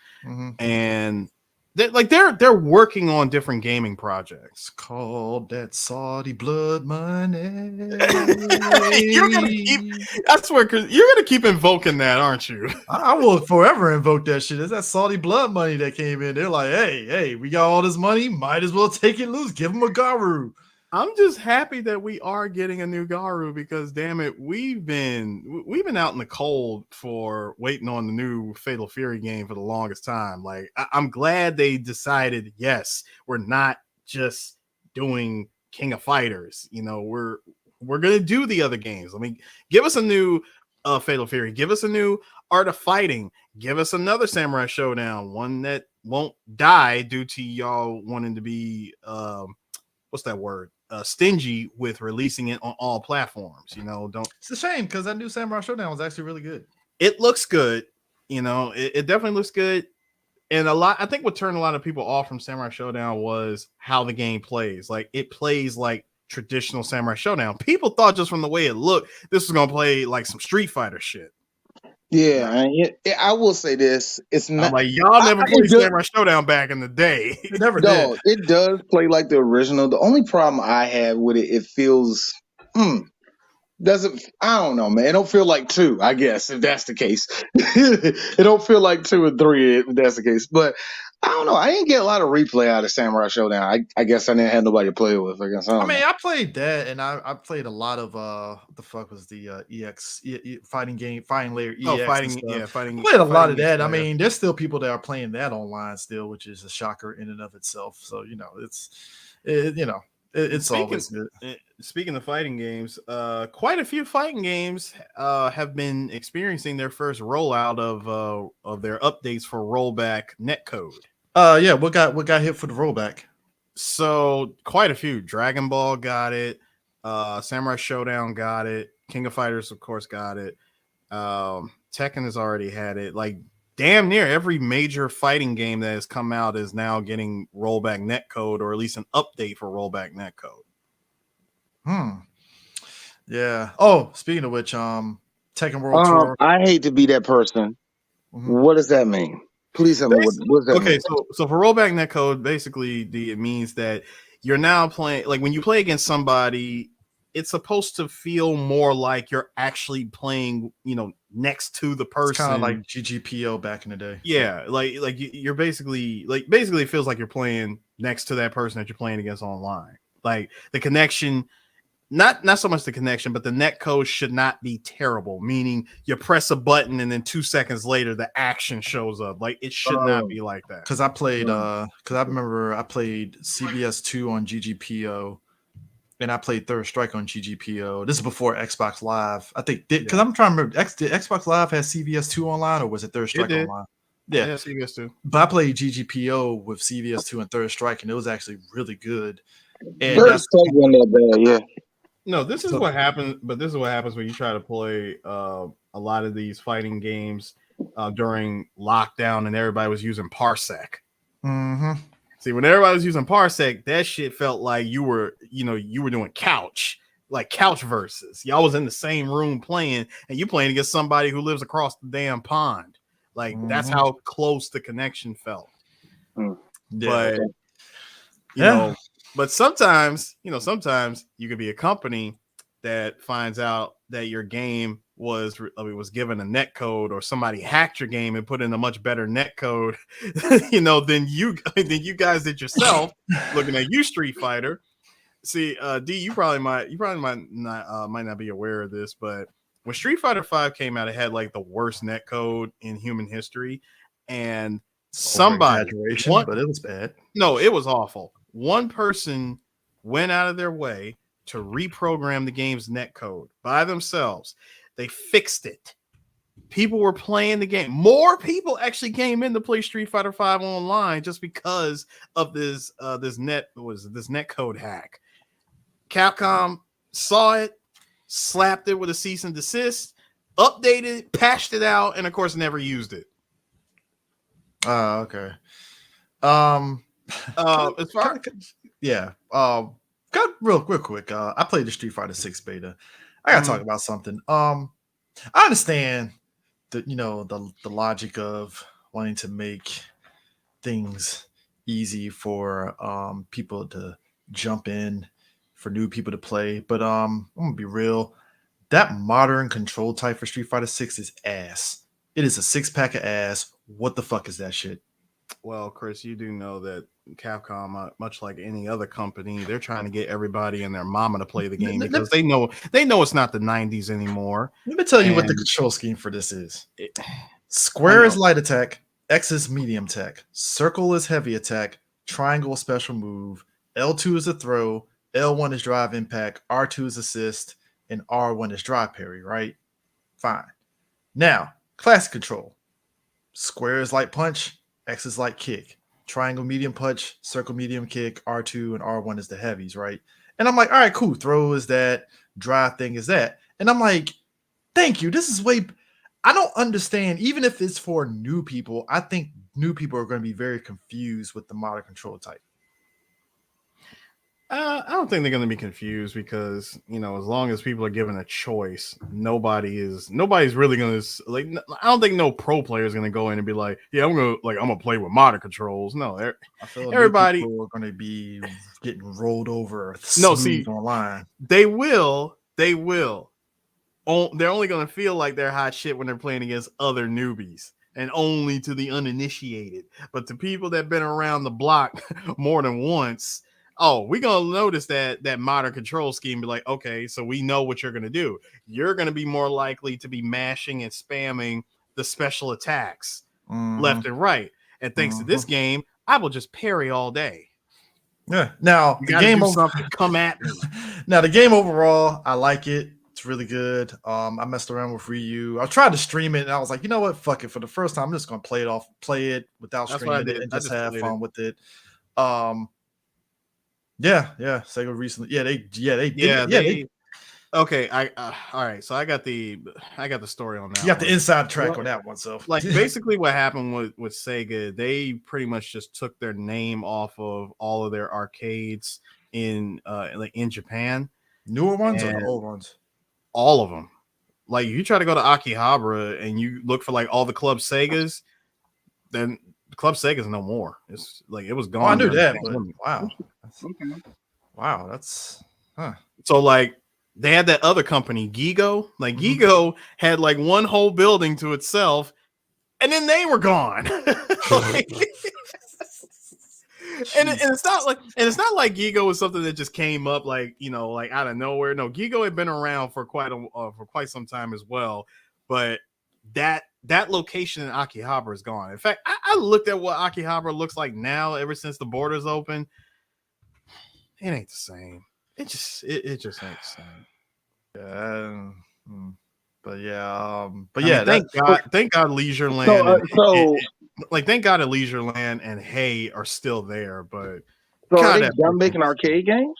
And they're working on different gaming projects. Called that Saudi blood money. I swear, you're gonna keep invoking that, aren't you? I will forever invoke that shit. It's that Saudi blood money that came in. They're like, hey, we got all this money, might as well take it loose. Give them a Garou. I'm just happy that we are getting a new Garou, because damn it, we've been out in the cold for waiting on the new Fatal Fury game for the longest time. Like, I'm glad they decided, yes, we're not just doing King of Fighters. We're gonna do the other games. I mean, give us a new Fatal Fury, give us a new Art of Fighting, give us another Samurai Showdown, one that won't die due to y'all wanting to be what's that word? Stingy with releasing it on all platforms. It's a shame, because that new Samurai Showdown was actually really good. It looks good. It definitely looks good. And I think what turned a lot of people off from Samurai Showdown was how the game plays. Like, it plays like traditional Samurai Showdown. People thought just from the way it looked, this was gonna play like some Street Fighter shit. Yeah, I will say this: it's not I'm like, y'all never played Samurai Showdown back in the day. It never did. It does play like the original. The only problem I have with it feels doesn't. I don't know, man. It don't feel like 2. I guess if that's the case, it don't feel like 2 or 3 if that's the case. But I don't know. I didn't get a lot of replay out of Samurai Showdown. I guess I didn't have nobody to play with. I played that, and I played a lot of what the fuck was the EX fighting game, Fighting Layer EX. Fighting. I played a lot of that. Player. I mean, there's still people that are playing that online still, which is a shocker in and of itself. So it's always good. Speaking of fighting games, quite a few fighting games have been experiencing their first rollout of their updates for rollback netcode. What got hit for the rollback? So quite a few. Dragon Ball got it. Samurai Showdown got it. King of Fighters, of course, got it. Tekken has already had it. Like damn near every major fighting game that has come out is now getting rollback netcode, or at least an update for rollback netcode. Yeah. Oh, speaking of which, Tekken World Tour. I hate to be that person. What does that mean? Please tell me what does that mean? So for rollback netcode, basically it means that you're now playing, like when you play against somebody, it's supposed to feel more like you're actually playing, next to the person. It's kind of like GGPO back in the day. Yeah, like you're basically it feels like you're playing next to that person that you're playing against online. Like the connection, not so much the connection, but the net code should not be terrible. Meaning you press a button and then 2 seconds later the action shows up. Like it should not be like that. Because I played, because I remember I played CBS2 on GGPO, and I played Third Strike on GGPO. This is before Xbox Live. I think because I'm trying to remember, did Xbox Live have CBS2 online, or was it Third Strike online? Yeah, CBS2. But I played GGPO with CBS2 and Third Strike, and it was actually really good. And Third Strike wasn't that bad, yeah. No, this is what happens. But this is what happens when you try to play a lot of these fighting games during lockdown, and everybody was using Parsec. Mm-hmm. See, when everybody was using Parsec, that shit felt like you were doing couch versus. Y'all was in the same room playing, and you playing against somebody who lives across the damn pond. Like that's how close the connection felt. Yeah. But but sometimes you could be a company that finds out that your game was given a net code, or somebody hacked your game and put in a much better net code, than you guys did yourself. Looking at you, Street Fighter. See, D, you probably might not be aware of this, but when Street Fighter 5 came out, it had like the worst net code in human history, and somebody, but it was bad. No, it was awful. One person went out of their way to reprogram the game's netcode by themselves. They fixed it. People were playing the game. More people actually came in to play Street Fighter 5 online just because of this netcode hack. Capcom saw it, slapped it with a cease and desist, updated it, patched it out, and of course never used it. Okay. As far got real quick. I played the Street Fighter 6 beta. I gotta talk about something. I understand the logic of wanting to make things easy for people to jump in, for new people to play. But I'm gonna be real. That modern control type for Street Fighter 6 is ass. It is a 6-pack of ass. What the fuck is that shit? Well, Chris, you do know that Capcom, much like any other company, they're trying to get everybody and their mama to play the game because they know it's not the 90s anymore. Let me tell you what the control scheme for this is. Square is light attack, X is medium attack, circle is heavy attack, triangle is special move, L2 is a throw, L1 is drive impact, R2 is assist, and R1 is drive parry, right? Fine. Now, classic control. Square is light punch, X is light kick, triangle medium punch, circle medium kick, R2 and R1 is the heavies, right? And I'm like, all right, cool. Throw is that, drive thing is that. And I'm like, thank you. This is I don't understand. Even if it's for new people, I think new people are going to be very confused with the modern control type. I don't think they're going to be confused because, as long as people are given a choice, nobody's really going to I don't think no pro player is going to go in and be like, yeah, I'm going to play with modern controls. No, I feel everybody are going to be getting rolled over. No, see, online. They will. They're only going to feel like they're hot shit when they're playing against other newbies. And only to the uninitiated. But to people that have been around the block more than once, we're going to notice that modern control scheme, be like, okay, so we know what you're going to do. You're going to be more likely to be mashing and spamming the special attacks left and right. And thanks to this game, I will just parry all day. Yeah. Now, the game come at me. Now, the game overall, I like it. It's really good. I messed around with Ryu. I tried to stream it, and I was like, you know what? Fuck it. For the first time, I'm just going to play it without streaming it and just have fun with it. Yeah, Sega recently. They okay. All right. So I got the story on that. You got one. the inside track Well, on that one. So Like basically what happened with Sega, they pretty much just took their name off of all of their arcades in Japan, newer ones or the and old ones? all of them. Like you try to go to Akihabara and you look for like all the Club Segas, then Club Sega's no more. It's like it was gone. Oh, I knew during that, the but pandemic. wow, Okay. wow, that's So like they had that other company, Gigo. Like Gigo had like one whole building to itself, and then they were gone. Like, and it's not like Gigo was something that just came up like like out of nowhere. No, Gigo had been around for quite some time as well, but that location in Akihabara is gone. In fact, I looked at what Akihabara looks like now ever since the borders open. It ain't the same. It just ain't the same. yeah. But yeah, thank God Leisureland thank God Leisureland and Hay are still there, but So God, are they done making arcade games?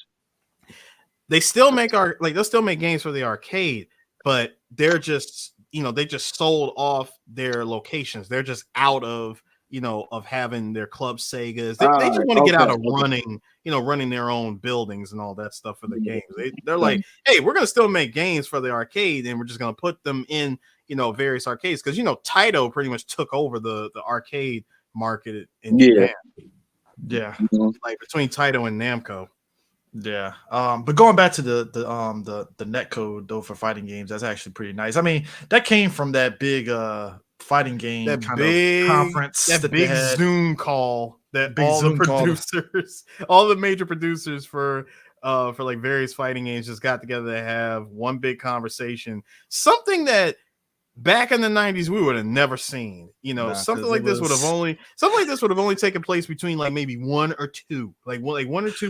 they still make they'll still make games for the arcade, but they're just they just sold off their locations. They're just out of of having their Club Segas. They just want to get out of running their own buildings and all that stuff for the games. They're like, hey, we're gonna still make games for the arcade, and we're just gonna put them in various arcades because Taito pretty much took over the arcade market in Japan. Yeah, like between Taito and Namco. Yeah. But going back to the netcode though for fighting games, that's actually pretty nice. I mean, that came from that big fighting game That kind big of conference, that big Zoom call that Big all Zoom the call. producers, all the major producers for like various fighting games just got together to have one big conversation. Something that back in the 90s we would have never seen. Something like this would have only taken place between like maybe one or two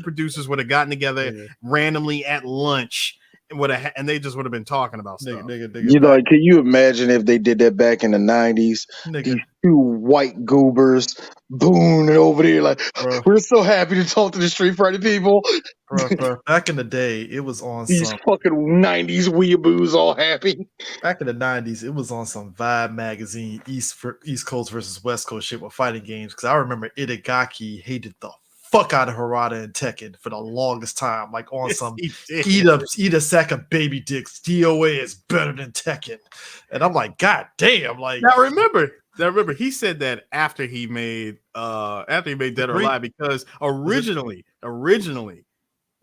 producers would have gotten together randomly at lunch and they just would have been talking about stuff. Can you imagine if they did that back in the 90s? These two white goobers booning over there like, we're so happy to talk to the Street Fighter people. Bro, back in the day, it was on These some fucking 90s weeaboos all happy. back in the 90s, it was on some Vibe magazine, East Coast versus West Coast shit with fighting games. Because I remember Itagaki hated the fuck out of Harada and Tekken for the longest time. Like on some eat a sack of baby dicks. DOA is better than Tekken. And I'm like, God damn. Like now remember he said that after he made Dead or Alive, because originally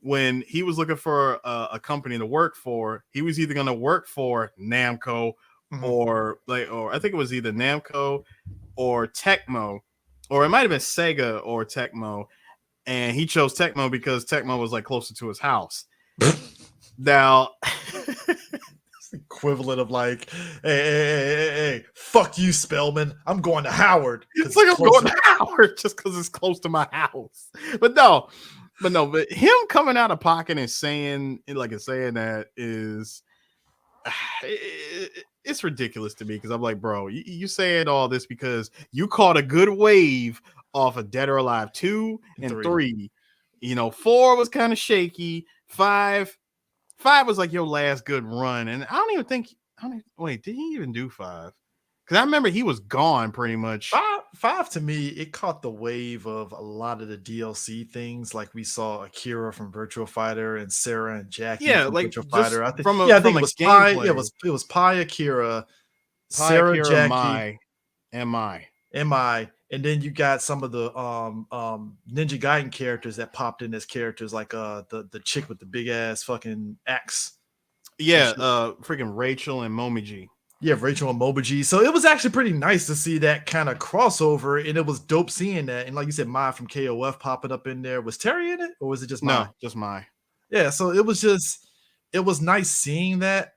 when he was looking for a company to work for, he was either going to work for Namco or I think it was either Namco or Tecmo, or it might have been Sega or Tecmo, and he chose Tecmo because Tecmo was like closer to his house. Now, equivalent of like, hey, fuck you, Spellman. I'm going to Howard. It's like I'm going to Howard just because it's close to my house. But him coming out of pocket and saying that is, it's ridiculous to me because I'm like, bro, you saying all this because you caught a good wave off of Dead or Alive 2 and 3. 4 was kind of shaky. 5 was like your last good run, and wait, did he even do 5? Because I remember he was gone pretty much. 5 to me, it caught the wave of a lot of the DLC things, like we saw Akira from Virtua Fighter and Sarah and Jackie from Virtua Fighter. I think it was Pi. Yeah, it was Pi, Akira, Sarah, Akira, Jackie, MI, and then you got some of the Ninja Gaiden characters that popped in as characters, like the chick with the big ass fucking axe. Yeah, freaking Rachel and Momiji. Yeah, Rachel and Mobaji. So it was actually pretty nice to see that kind of crossover, and it was dope seeing that. And like you said, Mai from KOF popping up in there. Was Terry in it, or was it just Mai? No, just Mai. Yeah, so it was nice seeing that,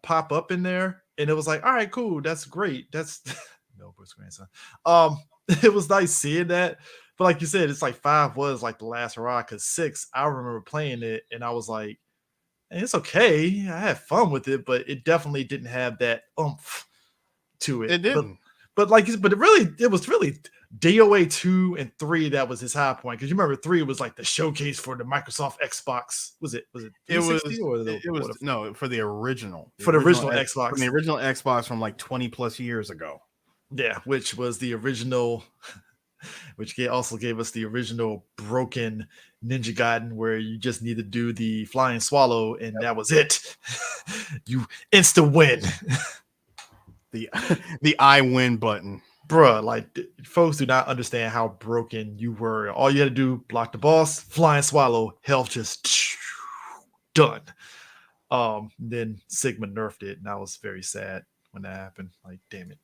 pop up in there, and it was like, all right, cool, that's great. That's no Bruce grandson. It was nice seeing that, but like you said, it's like 5 was like the last hurrah. Because 6, I remember playing it, and I was like, it's okay. I had fun with it, but it definitely didn't have that oomph to it. It didn't. But it was really DOA 2 and 3, that was his high point. Because you remember 3 was like the showcase for the Microsoft Xbox. Was it It was 360 or it was no for the original for the original X- Xbox? from the original Xbox from like 20 plus years ago. Yeah, which was the original, which also gave us the original broken Ninja Gaiden, where you just need to do the flying swallow and that was it. You insta win. The I win button. Bruh, like folks do not understand how broken you were. All you had to do, block the boss, flying swallow, health just done. Then Sigma nerfed it, and I was very sad when that happened. Like, damn it.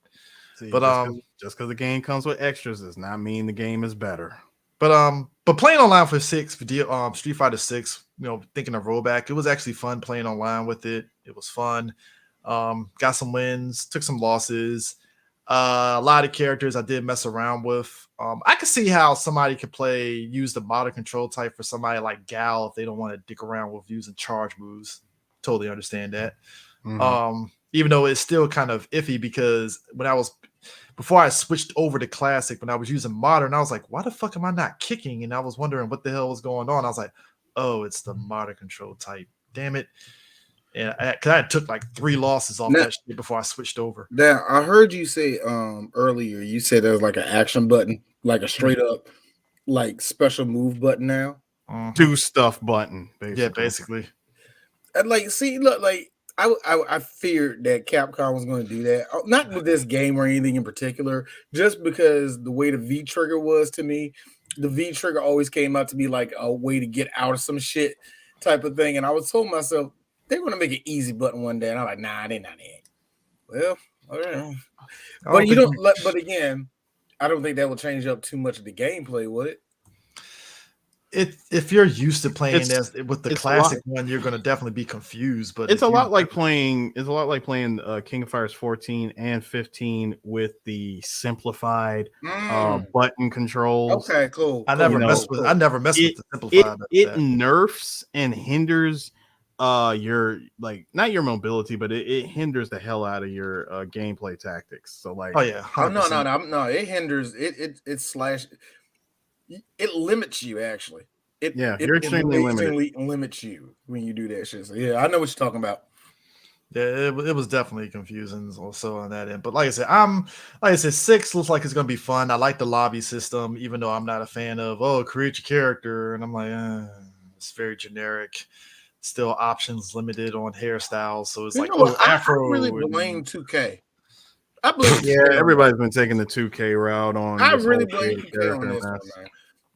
See, But just because the game comes with extras does not mean the game is better. But playing online for Street Fighter 6, thinking of rollback, it was actually fun playing online with it. It was fun. Got some wins, took some losses. A lot of characters I did mess around with. I could see how somebody could use the modern control type for somebody like Gal if they don't want to dick around with using charge moves. Totally understand that. Mhm. Even though it's still kind of iffy because before I switched over to classic, when I was using modern, I was like, why the fuck am I not kicking? And I was wondering what the hell was going on. I was like, oh, it's the modern control type. Damn it. And I took like 3 losses off that shit before I switched over. Now I heard you say earlier, you said there's like an action button, like a straight up like special move button now. Do stuff button, basically. Yeah, basically. And like, see, look, like I feared that Capcom was going to do that. Not with this game or anything in particular, just because the way the V trigger was to me, the V trigger always came out to be like a way to get out of some shit type of thing. And I was told myself they're going to make an easy button one day, and I'm like, nah, they're not it. Well, all right. But again, I don't think that will change up too much of the gameplay, would it? If you're used to playing with the classic one, you're going to definitely be confused. But it's a lot like playing King of Fighters 14 and 15 with the simplified button controls. Okay, cool. I never messed with the simplified. It nerfs and hinders your not your mobility, but it hinders the hell out of your gameplay tactics. So like, no, it hinders it limits you actually. You're extremely limited. Limits you when you do that shit. So yeah, I know what you're talking about. Yeah, it was definitely confusing also on that end. But like I said, 6 looks like it's gonna be fun. I like the lobby system, even though I'm not a fan of create your character, and I'm like, it's very generic. Still options limited on hairstyles, so it's Afro. I really blame 2K. Everybody's been taking the 2K route on. I really blame 2K on this one, man.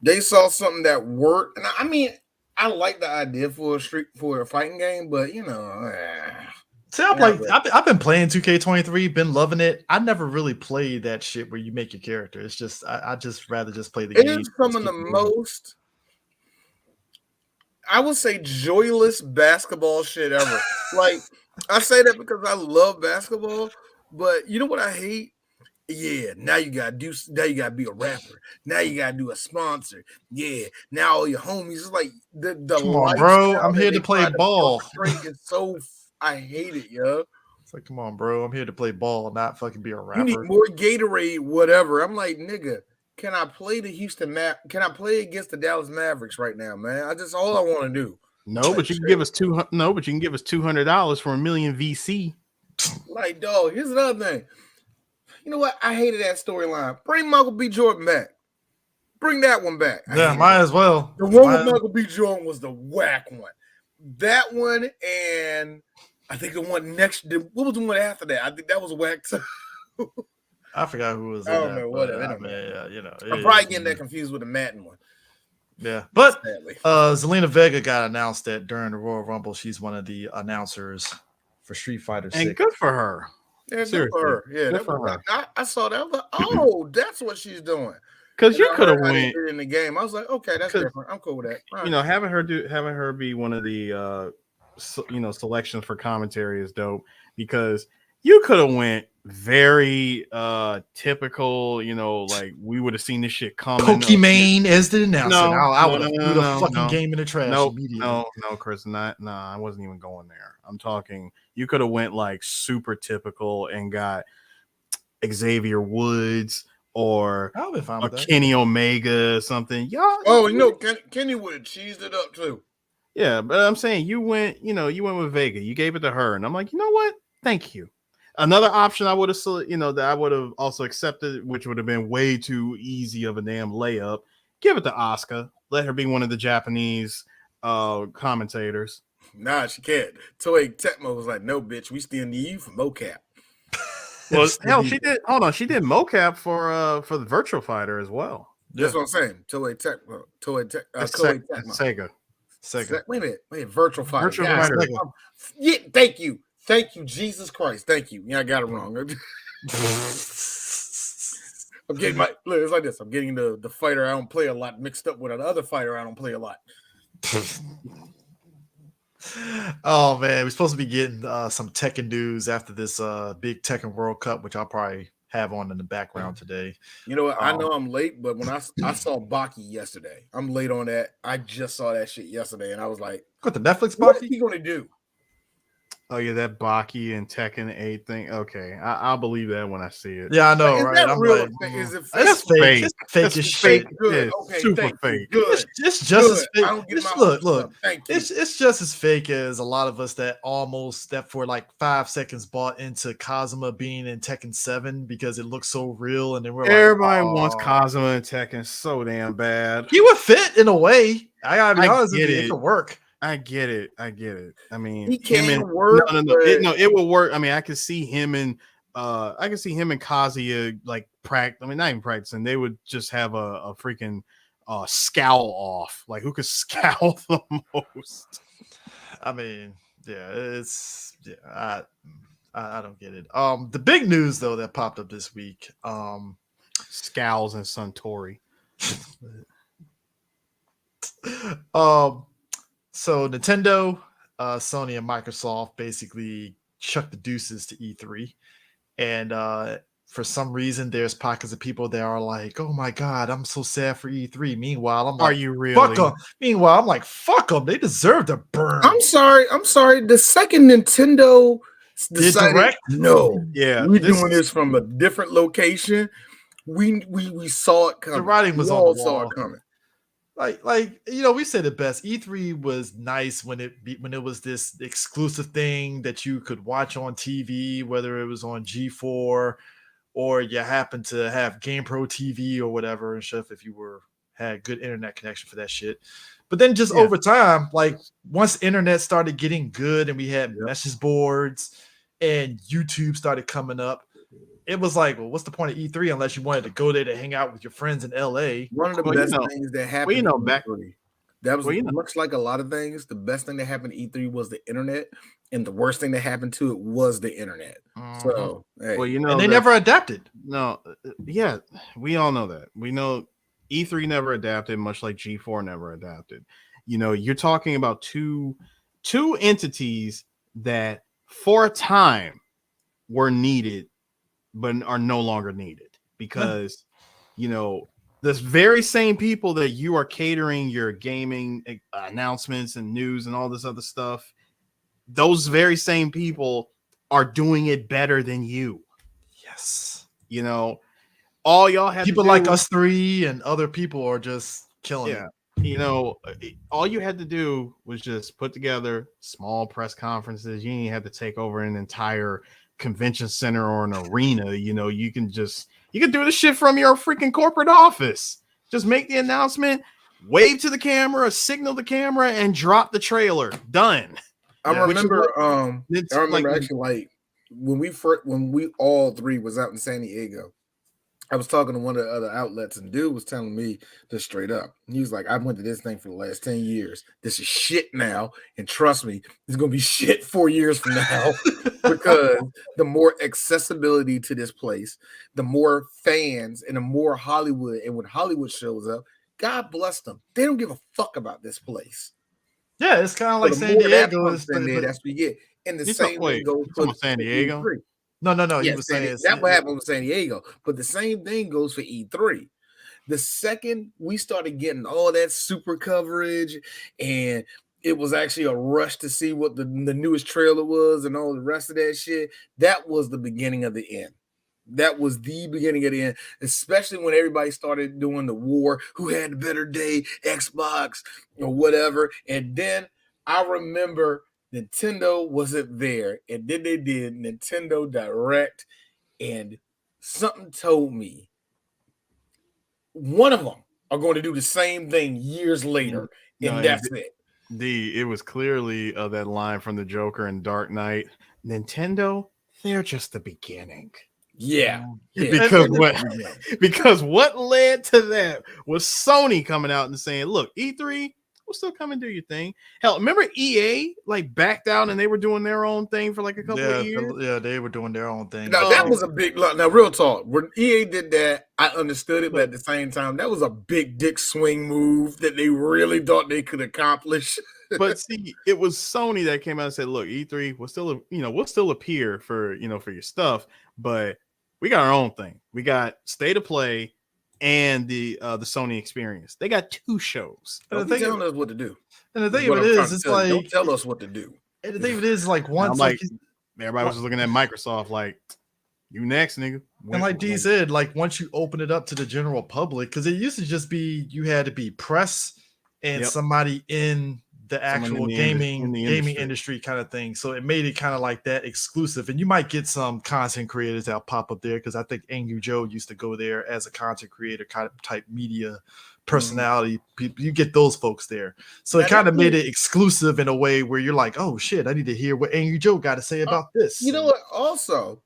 They saw something that worked, and I mean, I like the idea for a fighting game, but See, I've been playing 2K23, been loving it. I never really played that shit where you make your character. It's just I just rather just play the game. It's some of the most, I would say, joyless basketball shit ever. Like, I say that because I love basketball, but you know what I hate? Yeah, now you gotta be a rapper. Now you gotta do a sponsor. Yeah, now all your homies is like the come on, bro. I'm here to play ball. It's so I hate it, yo. It's like, come on, bro. I'm here to play ball, not fucking be a rapper. You need more Gatorade, whatever. I'm like, nigga, can I play Can I play against the Dallas Mavericks right now, man? All I want to do. No, but you can give us $200 for $1 million VC. Like, dog. Here's another thing. You know what? I hated that storyline. Bring Michael B. Jordan back. Bring that one back. Yeah, might as well. The one with Michael B. Jordan was the whack one. That one, and I think the one next. What was the one after that? I think that was whack too. I forgot who was. I don't know. Whatever. I'm probably getting that confused with the Madden one. Yeah, but Zelina Vega got announced that during the Royal Rumble, she's one of the announcers for Street Fighter 6. And good for her. Yeah, good for her. Yeah, I saw that. I was like, oh, that's what she's doing. Because you could have went in the game. I was like, okay, that's different. I'm cool with that. Right. Having her be one of the selections for commentary is dope, because you could have went very typical, like we would have seen this shit coming. Pokimane as the announcer. I would have threw the fucking game in the trash immediately. No, Chris, I wasn't even going there. I'm talking, you could have went like super typical and got Xavier Woods or I'll be fine a with that. Kenny Omega or something. Y'all, Oh, you know, Kenny would have cheesed it up too. yeah, but I'm saying you went with Vega. You gave it to her, and I'm like, you know what? Thank you. Another option I would have, that I would have also accepted, which would have been way too easy of a damn layup. Give it to Asuka. Let her be one of the Japanese commentators. Nah, she can't. Toei Tecmo was like, no, bitch, we still need you for mocap. Well, hell, she did. Hold on, she did mocap for the Virtual Fighter as well. That's what I'm saying. Toei Tecmo. It's Toei Tecmo. Sega. Wait a minute. Virtual Fighter. Virtual Fighter. Yeah, thank you. Thank you, Jesus Christ. Thank you. Yeah, I got it wrong. I'm getting look, it's like this. I'm getting the fighter I don't play a lot mixed up with another fighter I don't play a lot. Oh man, we're supposed to be getting some Tekken news after this big Tekken World Cup, which I'll probably have on in the background today. You know what? I know I'm late, but when I saw Baki yesterday, I'm late on that. I just saw that shit yesterday, and I was like, Got the Netflix what is Baki? he going to do? Oh yeah, that Baki and Tekken 8 thing. Okay, I'll believe that when I see it. Yeah, I know, Is right? that I'm real? like, Is it that's fake? fake. It's fake That's as fake. shit. Good. Yeah, Okay, super thank you. fake. Good. It's just as fake. I don't get my Look. stuff. Thank you. It's just as fake as a lot of us that for like 5 seconds bought into Kazuma being in Tekken 7 because it looks so real, and then we're Everybody like, wants "Aw." Kazuma and Tekken so damn bad. He would fit in a way. I gotta be honest with get you, it. it could work. I get it. I mean, He can work. It will work. I mean, I can see him and Kazuya like practice. I mean, not even practicing. They would just have a freaking scowl off. Like, who could scowl the most? I mean, yeah, I don't get it. The big news though that popped up this week. Scowls and Suntory. So Nintendo, Sony, and Microsoft basically chucked the deuces to E3, and for some reason, there's pockets of people that are like, "Oh my god, I'm so sad for E3." Meanwhile, I'm like, Are you really? "Fuck them." Meanwhile, I'm like, "Fuck them. They deserve to burn." I'm sorry. The second Nintendo decided, Direct? no, Yeah, we're doing this from a different location. We saw it coming. The writing was we on all the saw wall. it coming. Like we said it best. E3 was nice when it was this exclusive thing that you could watch on TV, whether it was on G4 or you happened to have GamePro TV or whatever and stuff if you had good internet connection for that shit. But then just over time, like once internet started getting good and we had message boards and YouTube started coming up, it was like, well, what's the point of E3 unless you wanted to go there to hang out with your friends in LA? One of the best things that happened back E3. That was much like a lot of things. The best thing that happened to E3 was the internet, and the worst thing that happened to it was the internet. So, hey. And they never adapted. No, yeah, we all know that. We know E3 never adapted, much like G4 never adapted. You're talking about two entities that for a time were needed but are no longer needed because this very same people that you are catering your gaming announcements and news and all this other stuff, those very same people are doing it better than you. Yes. All y'all have people like us three and other people are just killing it. All you had to do was just put together small press conferences. You didn't have to take over an entire convention center or an arena. You can do the shit from your freaking corporate office. Just make the announcement, wave to the camera, signal the camera, and drop the trailer. Done. I remember actually, like when we all three was out in San Diego, I was talking to one of the other outlets, and dude was telling me this straight up. He was like, I went to this thing for the last 10 years. This is shit now. And trust me, it's going to be shit 4 years from now because the more accessibility to this place, the more fans and the more Hollywood. And when Hollywood shows up, God bless them. They don't give a fuck about this place. Yeah, it's kind of like San Diego. That's what you get. And the same thing goes for San Diego. E3. No. He was saying that's what happened with San Diego. But the same thing goes for E3. The second we started getting all that super coverage, and it was actually a rush to see what the newest trailer was and all the rest of that shit, that was the beginning of the end. That was the beginning of the end, especially when everybody started doing the war, who had the better day, Xbox or whatever. And then I remember Nintendo wasn't there. And then they did Nintendo Direct, and something told me one of them are going to do the same thing years later. No, And that's it. It was clearly that line from the Joker and Dark Knight. Nintendo, they're just the beginning. Yeah. Because what led to that was Sony coming out and saying, look, E3, we'll still come and do your thing. Hell, remember EA like backed out and they were doing their own thing for like a couple of years? Yeah, they were doing their own thing. Now, that was a big – now, real talk. When EA did that, I understood it, but at the same time, that was a big dick swing move that they really thought they could accomplish. But see, it was Sony that came out and said, look, E3, we'll still appear for your stuff, but we got our own thing. We got State of Play and the Sony Experience. They got 2 shows. Don't be telling us what to do. And the thing of it is, it's like, don't tell us what to do. And the thing of it is, like, once everybody was just looking at Microsoft like, you next, nigga. And like D said, like once you open it up to the general public, because it used to just be you had to be press and somebody in the actual gaming industry kind of thing. So it made it kind of like that exclusive. And you might get some content creators that pop up there, because I think Angry Joe used to go there as a content creator kind of type media personality. You get those folks there. So it kind of made it exclusive in a way where you're like, oh shit, I need to hear what Angry Joe got to say about this. You know what? Also,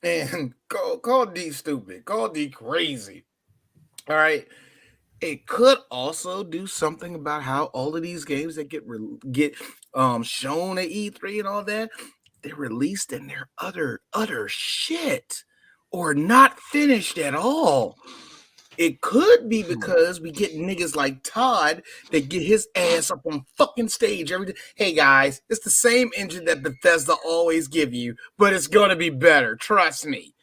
and call D stupid, call D crazy. All right. It could also do something about how all of these games that get shown at E3 and all that, they're released in their utter shit or not finished at all. It could be because we get niggas like Todd that get his ass up on fucking stage every day. Hey guys, it's the same engine that Bethesda always give you, but it's gonna be better. Trust me.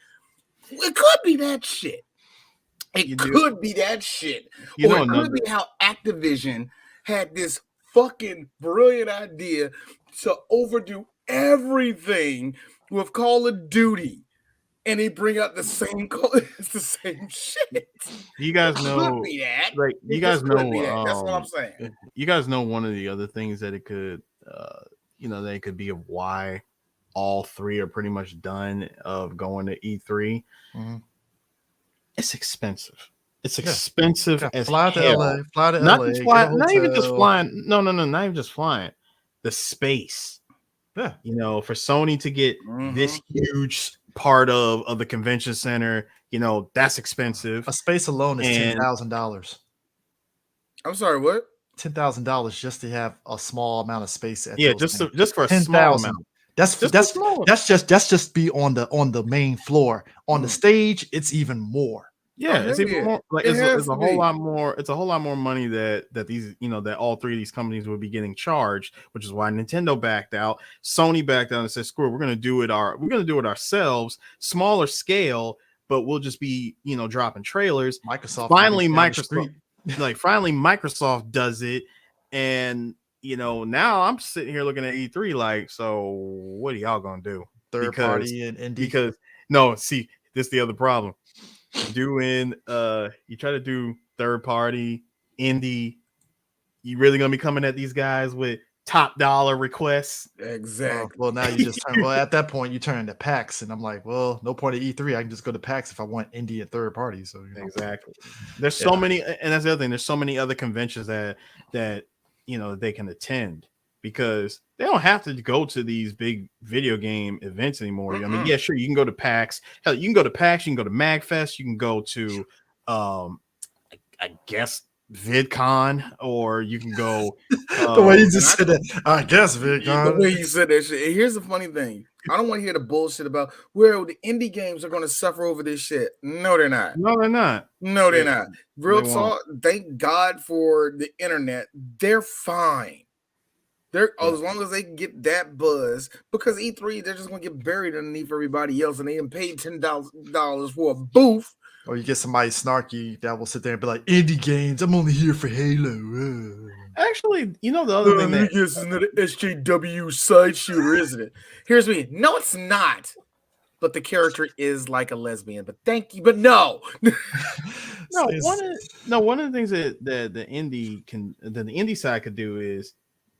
It could be that shit. It could be that shit. Or it could be how Activision had this fucking brilliant idea to overdo everything with Call of Duty. And they bring out the same it's the same shit. You guys know, could be that. Like you guys know, that's what I'm saying. You guys know one of the other things that it could, that it could be of why all 3 are pretty much done of going to E3. Mm-hmm. It's expensive. It's expensive as fly to hell. LA, fly to not LA, just fly, not even just flying. No, not even just flying. The space. Yeah, for Sony to get this huge part of the convention center, that's expensive. A space alone is $10,000. I'm sorry, what? $10,000 just to have a small amount of space. Just for a small amount. That's just be on the main floor. On the stage, it's even more. Yeah, it's even more. Like it's a whole lot more. It's a whole lot more money that these that all 3 of these companies would be getting charged, which is why Nintendo backed out. Sony backed out and said, "Screw it, we're gonna do it ourselves, smaller scale, but we'll just be dropping trailers." Finally Microsoft does it, and now I'm sitting here looking at E3 like, so what are y'all gonna do? Third party and indie? Because no, see, this is the other problem. You try to do third party indie, you really gonna be coming at these guys with top dollar requests? Exactly. Well, now you just turn. Well, at that point, you turn to PAX, and I'm like, well, no point at E3. I can just go to PAX if I want indie and third party. So exactly. There's so many, and that's the other thing. There's so many other conventions that they can attend, because they don't have to go to these big video game events anymore. I mean, yeah, sure, you can go to PAX. Hell, you can go to PAX, you can go to MagFest, you can go to I guess VidCon, or you can go the way you just said that. I guess VidCon. The way you said that shit. And here's the funny thing. I don't want to hear the bullshit about where the indie games are going to suffer over this shit. No, they're not. No, they're not. No, they're not. Real talk. Thank God for the internet. They're fine. As long as they can get that buzz, because E3, they're just going to get buried underneath everybody else, and they didn't pay $10 for a booth. Or you get somebody snarky that will sit there and be like, indie games, I'm only here for Halo. Actually, the other thing that is another SJW side shooter, isn't it? Here's me. No, it's not. but the character is like a lesbian. But thank you, but no. No, It's- one of the things that the indie side could do is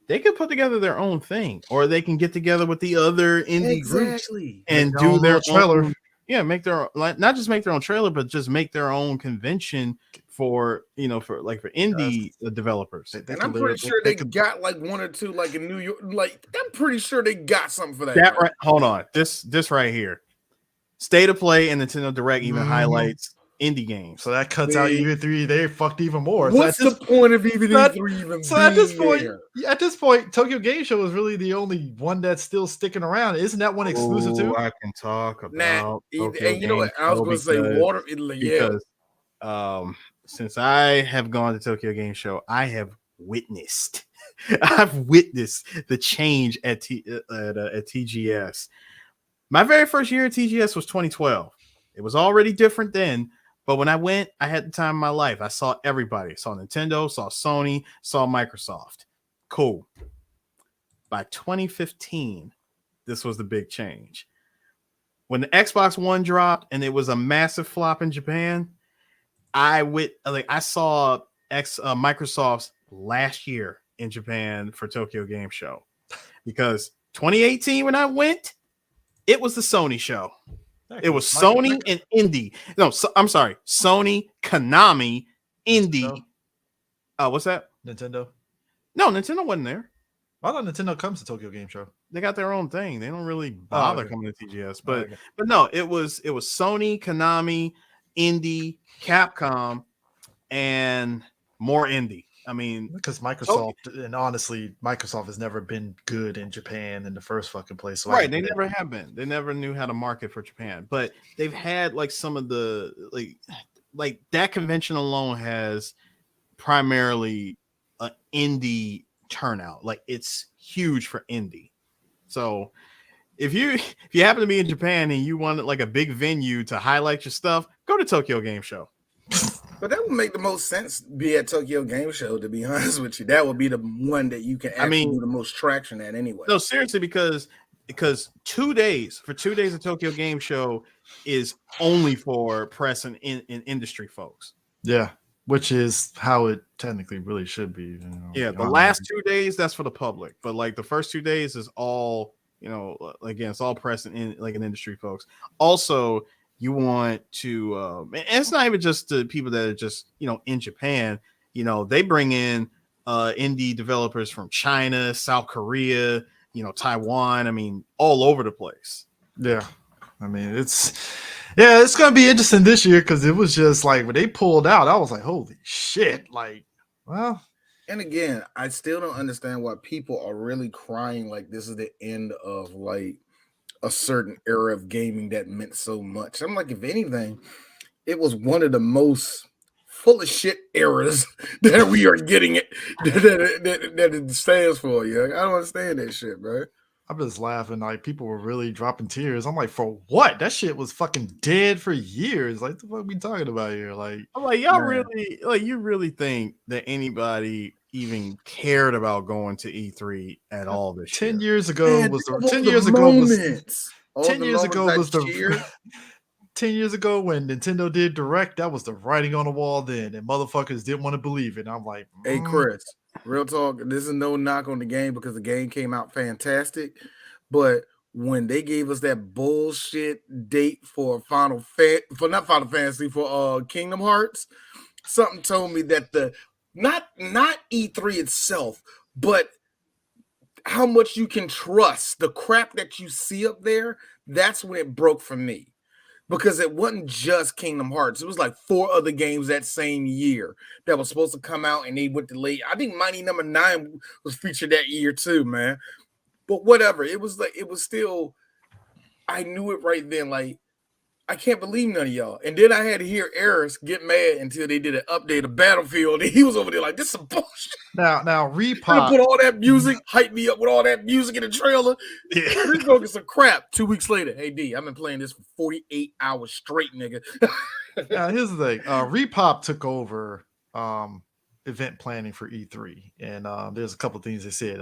they could put together their own thing, or they can get together with the other indie groups Exactly. and Make their do own their little trailer. own, make their like not just make their own trailer, but just make their own convention for for indie developers. they And could I'm pretty literally- sure they could- got like one or two, like in New York. Like I'm pretty sure they got something for that. That man. right, hold on, this right here, State of Play and Nintendo Direct even Mhm. highlights indie games. So that cuts out See? E3. They fucked even more. What's so the point of even that- E3 even so at this being point, there? at this point, Tokyo Game Show is really the only one that's still sticking around. Isn't that one exclusive too? I can talk about Nah, Tokyo and you know Game what? I was Show going to say because- water. Yeah, because since I have gone to Tokyo Game Show, I have witnessed I've witnessed the change at TGS. My very first year at TGS was 2012. It was already different then, but when I went, I had the time of my life. I saw everybody. I saw Nintendo, saw Sony, saw Microsoft. Cool. By 2015, this was the big change. When the Xbox One dropped and it was a massive flop in Japan, I saw Microsoft's last year in Japan for Tokyo Game Show, because 2018 when I went, it was the Sony show. It was Sony and Indie. No, I'm sorry, Sony, Konami, Indie. What's that? Nintendo. No, Nintendo wasn't there. I thought Nintendo comes to Tokyo Game Show. They got their own thing. They don't really bother okay. coming to TGS. But Okay. but no, it was Sony, Konami, Indie, Capcom, and more Indie. I mean, Because Microsoft, and honestly, Microsoft has never been good in Japan in the first fucking place. So right, they never have been. They never knew how to market for Japan. But they've had like some of the like that convention alone has primarily an indie turnout. Like it's huge for indie. So if you happen to be in Japan and you want like a big venue to highlight your stuff, go to Tokyo Game Show. but that would make the most sense. Be at Tokyo Game Show, to be honest with you. That would be the one that you can actually do the most traction at anyway. No, seriously, because 2 days of Tokyo Game Show is only for press and industry folks. Yeah, which is how it technically really should be. Yeah, the last 2 days that's for the public, but like the first 2 days is all again, it's all press and an industry folks. Also, you want to, and it's not even just the people that are just in Japan. They bring in indie developers from China, South Korea, Taiwan. I mean, all over the place. Yeah, I mean it's gonna be interesting this year because it was just like when they pulled out, I was like, holy shit! Like, well, and again, I still don't understand why people are really crying like this is the end of like a certain era of gaming that meant so much. I'm like, if anything, it was one of the most full of shit eras that we are getting it that it stands for. Yeah, I don't understand that shit, bro. I'm just laughing. Like people were really dropping tears. I'm like, for what? That shit was fucking dead for years. Like, the fuck we talking about here? Like, I'm like, y'all Man. really you really think that anybody even cared about going to E3 at all this 10 year? years ago Man, was the all 10 the years ago was moments. All 10 the years ago moments was I the cheered. 10 years ago when Nintendo did Direct, that was the writing on the wall then, and motherfuckers didn't want to believe it. I'm like, Hey Chris, real talk. This is no knock on the game because the game came out fantastic, but when they gave us that bullshit date for not Final Fantasy for Kingdom Hearts, something told me that the not E3 itself, but how much you can trust the crap that you see up there. That's when it broke for me. Because it wasn't just Kingdom Hearts. It was like 4 other games that same year that was supposed to come out and they went delayed. I think Mighty Number 9 was featured that year too, man. But whatever. It was still, I knew it right then. Like, I can't believe none of y'all. And then I had to hear Eris get mad until they did an update of Battlefield. And he was over there like, this is some bullshit. now They Repop. put all that music, hype me up with all that music in the trailer. Yeah. This joke is some crap. 2 weeks later, hey D, I've been playing this for 48 hours straight, nigga. Now here's the thing. Repop took over event planning for E3, and there's a couple of things they said.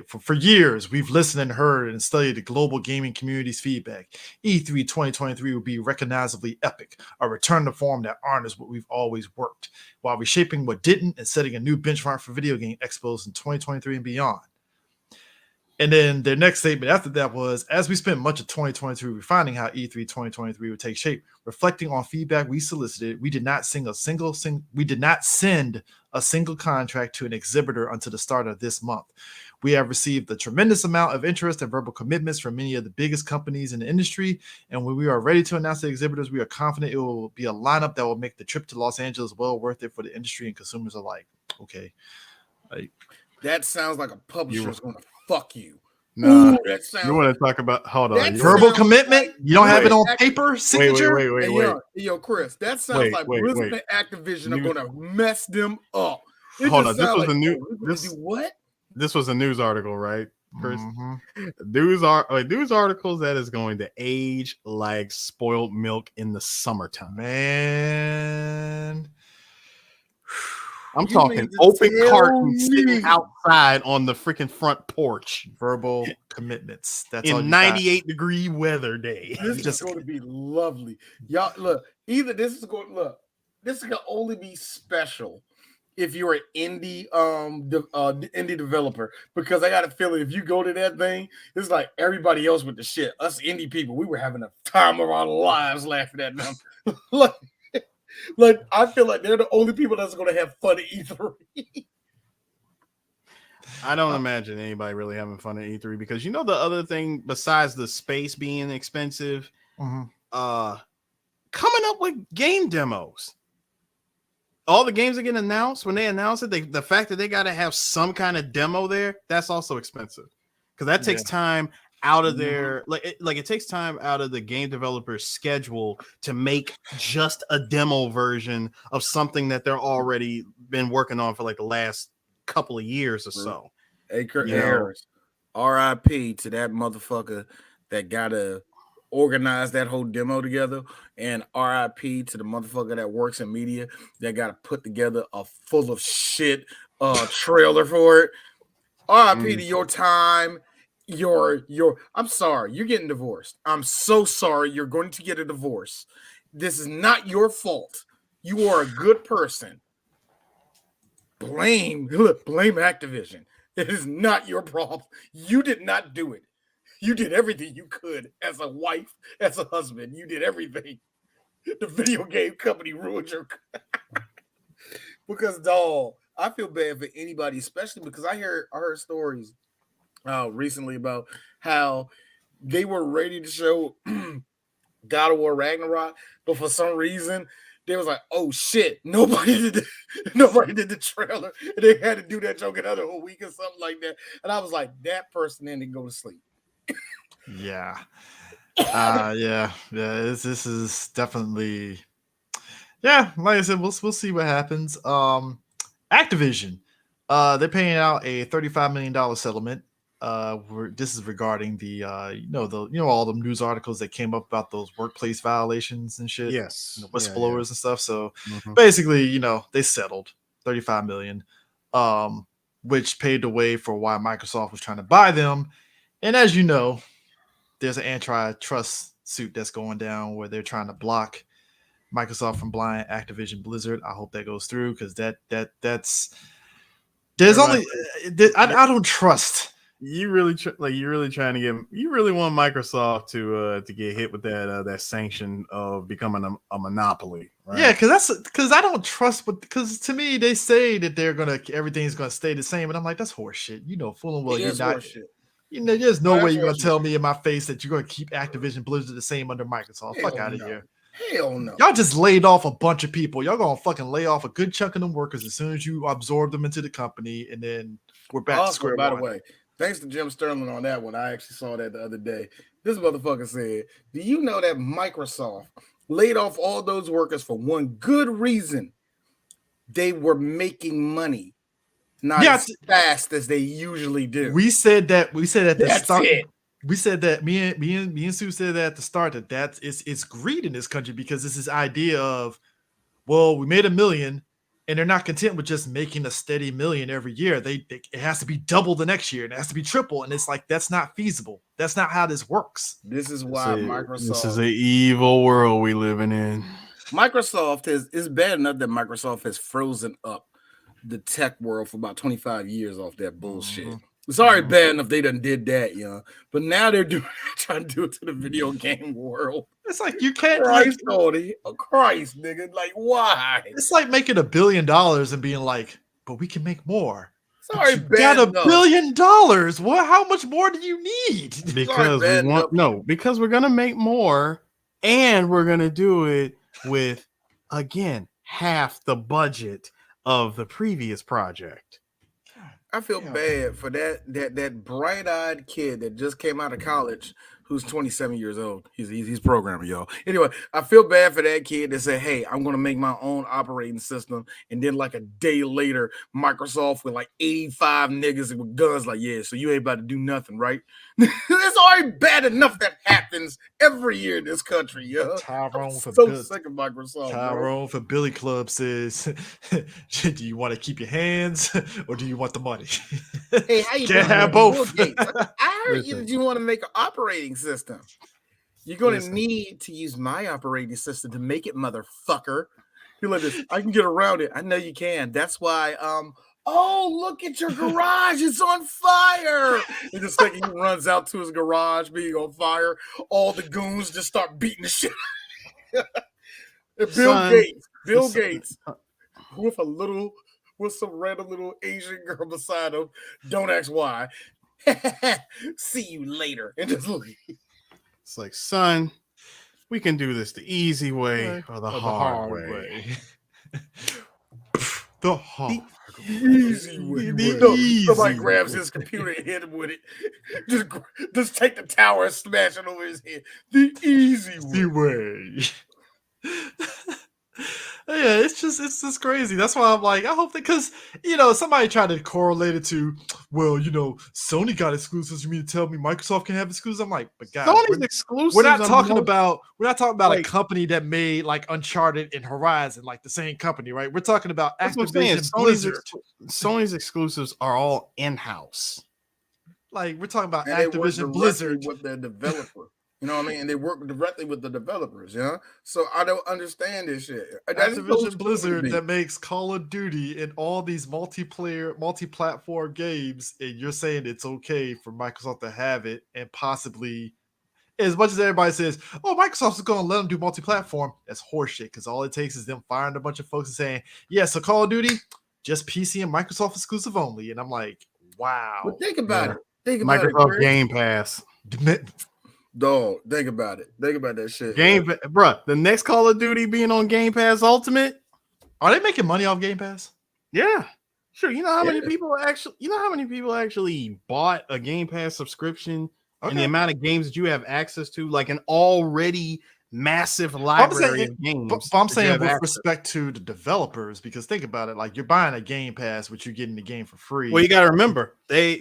For years, we've listened and heard and studied the global gaming community's feedback. E3 2023 will be recognizably epic, a return to form that honors what we've always worked, while reshaping what didn't and setting a new benchmark for video game expos in 2023 and beyond. And then their next statement after that was, as we spent much of 2023 refining how E3 2023 would take shape, reflecting on feedback we solicited, we did not send a single contract to an exhibitor until the start of this month. We have received a tremendous amount of interest and verbal commitments from many of the biggest companies in the industry, and when we are ready to announce the exhibitors, we are confident it will be a lineup that will make the trip to Los Angeles well worth it for the industry and consumers alike. Okay. That sounds like a publisher's going to fuck you. Nah, that sounds you want to talk about? Hold on. That verbal sounds commitment? like- You don't have it Wait, on paper signature? Wait. Yo, Chris, that sounds like Blizzard and Activision are going to mess them up. It Hold just on, this sounds was a new- we're gonna this- do what? This was a news article, right, Chris? Mhm. News articles that is going to age like spoiled milk in the summertime. Man. I'm You talking mean to open tell carton sitting me- outside on the freaking front porch Verbal commitments. That's all in you got. 98-degree weather day. This is going to be lovely. Y'all, look, this is going to only be special if you're an indie indie developer, because I got a feeling if you go to that thing, it's like everybody else with the shit. Us indie people, we were having a time of our lives laughing at them. like I feel like they're the only people that's going to have fun at E3. I don't imagine anybody really having fun at E3 because the other thing besides the space being expensive, Mhm. coming up with game demos. All the games that get announced, when they announce it, the fact that they got to have some kind of demo there, that's also expensive because that takes time out of their it takes time out of the game developer's schedule to make just a demo version of something that they're already been working on for like the last couple of years or so. Hey, Kurt You know. Harris, RIP to that motherfucker that gotta organize that whole demo together, and RIP to the motherfucker that works in media that gotta put together a full of shit trailer for it. RIP to your time. I'm sorry, you're getting divorced. I'm so sorry you're going to get a divorce. This is not your fault. You are a good person. Blame Activision. It is not your problem. You did not do it. You did everything you could as a wife, as a husband. You did everything. The video game company ruined your because dog, I feel bad for anybody, especially because I heard stories recently about how they were ready to show God of War Ragnarok, but for some reason they was like, "Oh shit, nobody did the trailer." And they had to do that joke another whole week or something like that. And I was like, that person then didn't go to sleep. Yeah. This is definitely, like I said, we'll see what happens. Activision, they're paying out a $35 million settlement. This is regarding the all the news articles that came up about those workplace violations and shit. Yes, whistleblowers and stuff. So Mhm. basically, they settled $35 million, which paved the way for why Microsoft was trying to buy them. And as you know, there's an antitrust suit that's going down where they're trying to block Microsoft from buying Activision Blizzard. I hope that goes through because that's there's only I don't trust. You really trying to you really want Microsoft to get hit with that sanction of becoming a monopoly, right? Yeah, because I don't trust, because to me they say that everything's gonna stay the same, and I'm like, that's horseshit. Full and well you're not. Horseshit. There's no way you're gonna horseshit. tell me in my face that you're gonna keep Activision Blizzard the same under Microsoft. Hell Fuck out of no. here. Hell no. Y'all just laid off a bunch of people. Y'all gonna fucking lay off a good chunk of them workers as soon as you absorb them into the company, and then we're back to Also, square by one. the way, thanks to Jim Sterling on that one. I actually saw that the other day. This motherfucker said, "Do you know that Microsoft laid off all those workers for one good reason? They were making money, not as fast as they usually do." We said that at the That's start. it. We said that me and Sue said that at the start that it's greed in this country because it's this idea of, well, we made $1 million, and they're not content with just making a steady million every year. It has to be double the next year, and it has to be triple. And it's like that's not feasible. That's not how this works. This is why This is Microsoft. an evil world we living in. Microsoft is bad enough that Microsoft has frozen up the tech world for about 25 years off that bullshit. Mhm. It's already bad enough they done did that, but now they're trying to do it to the video game world. It's like you can't. Like, Christ, Tony. Oh, Christ, nigga. Like, why? it's like making $1 billion and being like, but we can make more. It's already You got bad $1 enough. billion. What? How much more do you need? Because bad enough. because we're gonna make more, and we're gonna do it with again half the budget of the previous project. I feel Yeah. bad for that bright-eyed kid that just came out of college who's 27 years old. He's programming, y'all. Anyway, I feel bad for that kid that said, hey, I'm going to make my own operating system. And then like a day later, Microsoft with like 85 niggas with guns like, yeah, so you ain't about to do nothing, right? It's already bad enough that happens every year in this country, yo. Tyrone I'm for so Bill- sick of Microsoft, bro. Tyrone for Billy Club says, do you want to keep your hands or do you want the money? Hey, how you Can't doing? have Bill both. Gates? I heard you Listen. that you want to make an operating system. You're going to Listen. need to use my operating system to make it, motherfucker. You're like this. I can get around it. I know you can. That's why. Oh, look at your garage. It's on fire. And just like he runs out to his garage being on fire. All the goons just start beating the shit. And Bill Son. Gates, with some random little Asian girl beside him. Don't ask why. See you later. And just leave. It's like, son, we can do this the easy way or the Or hard way. The hard Easy way. The No, easy somebody grabs way. his computer and hit him with it. Just take the tower and smash it over his head. The easy the way. way. Yeah, it's just crazy. That's why I'm like, I hope that because somebody tried to correlate it to, well, Sony got exclusives. You mean to tell me Microsoft can have exclusives? I'm like, but guys, Sony's we're exclusive. not talking about a like- company that made like Uncharted and Horizon, like the same company, right? We're talking about That's what I'm saying. Activision Blizzard. Sony's exclusives are all in-house. Like we're talking about And they work Activision directly Blizzard. with their developer. You know what I mean? And they work directly with the developers, So I don't understand this shit. That is so Activision stupid to Blizzard me. that makes Call of Duty and all these multi-platform games, and you're saying it's okay for Microsoft to have it and possibly, as much as everybody says, oh, Microsoft's going to let them do multi-platform, that's horseshit because all it takes is them firing a bunch of folks and saying, yeah, so Call of Duty, just PC and Microsoft exclusive only. And I'm like, wow. But think about Yeah. it. Think about it. Microsoft Chris. Game Pass. Dog, think about it. Think about that shit. Bruh, the next Call of Duty being on Game Pass Ultimate. Are they making money off Game Pass? Yeah. Sure. You know how many Yeah. people actually bought a Game Pass subscription and the Okay. amount of games that you have access to, like an already massive I'm library saying, of games. but I'm that you saying have with access- respect to the developers, because think about it, like you're buying a Game Pass, which you're getting the game for free. Well, you got to remember, the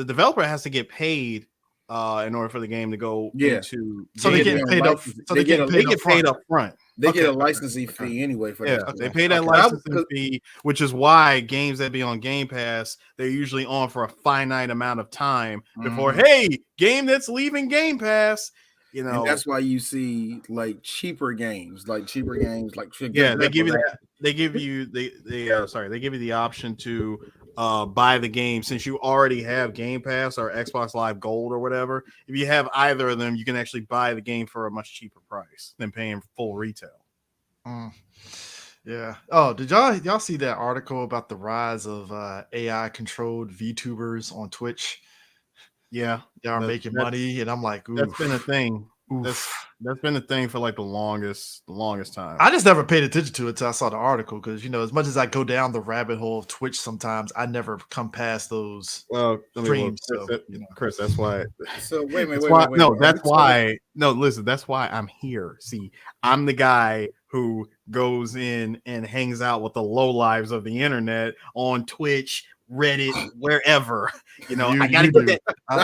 developer has to get paid in order for the game to go Yeah. into. So they Game get Pass. paid up. So they get They paid get paid up front. They get a Okay. licensing fee anyway for Yeah, that. they shit. pay that Okay. licensing fee, which is why games that be on Game Pass, they're usually on for a finite amount of time before, Mhm. hey, game that's leaving Game Pass, And that's why you see like cheaper games, like yeah, they give you that. They give you they give you the option to buy the game since you already have Game Pass or Xbox Live Gold or whatever. If you have either of them, you can actually buy the game for a much cheaper price than paying full retail. Mm. Yeah. Oh, did y'all see that article about the rise of AI controlled VTubers on Twitch? Yeah, Y'all are That- making that- money, and I'm like, ooh, that's been a thing. oof. That's been a thing for like the longest time. I just never paid attention to it until I saw the article because as much as I go down the rabbit hole of Twitch sometimes, I never come past those. Well, Streams, Chris, so, Chris, that's why. So wait. That's why. No, that's why. No, listen, that's why I'm here. See, I'm the guy who goes in and hangs out with the lowlives of the internet on Twitch, Reddit, wherever. I gotta you get do. that.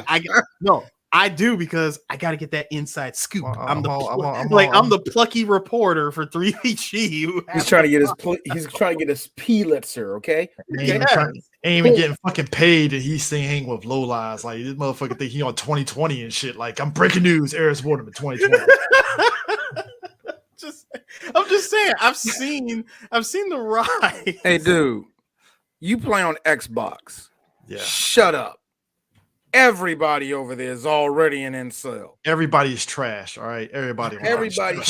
I no. I do because I got to get that inside scoop. Well, I'm I'm the plucky reporter for 3VG. He's trying to get his Pulitzer, okay? Ain't even getting fucking paid, and he's saying hang with low lies. Like this motherfucker think he on 2020 and shit. Like I'm breaking news, Aris Waterman 2020. I'm just saying, I've seen the rise. Hey, dude, you play on Xbox. Yeah, Shut up. Everybody over there is already an incel. everybody is trash. All right, everybody's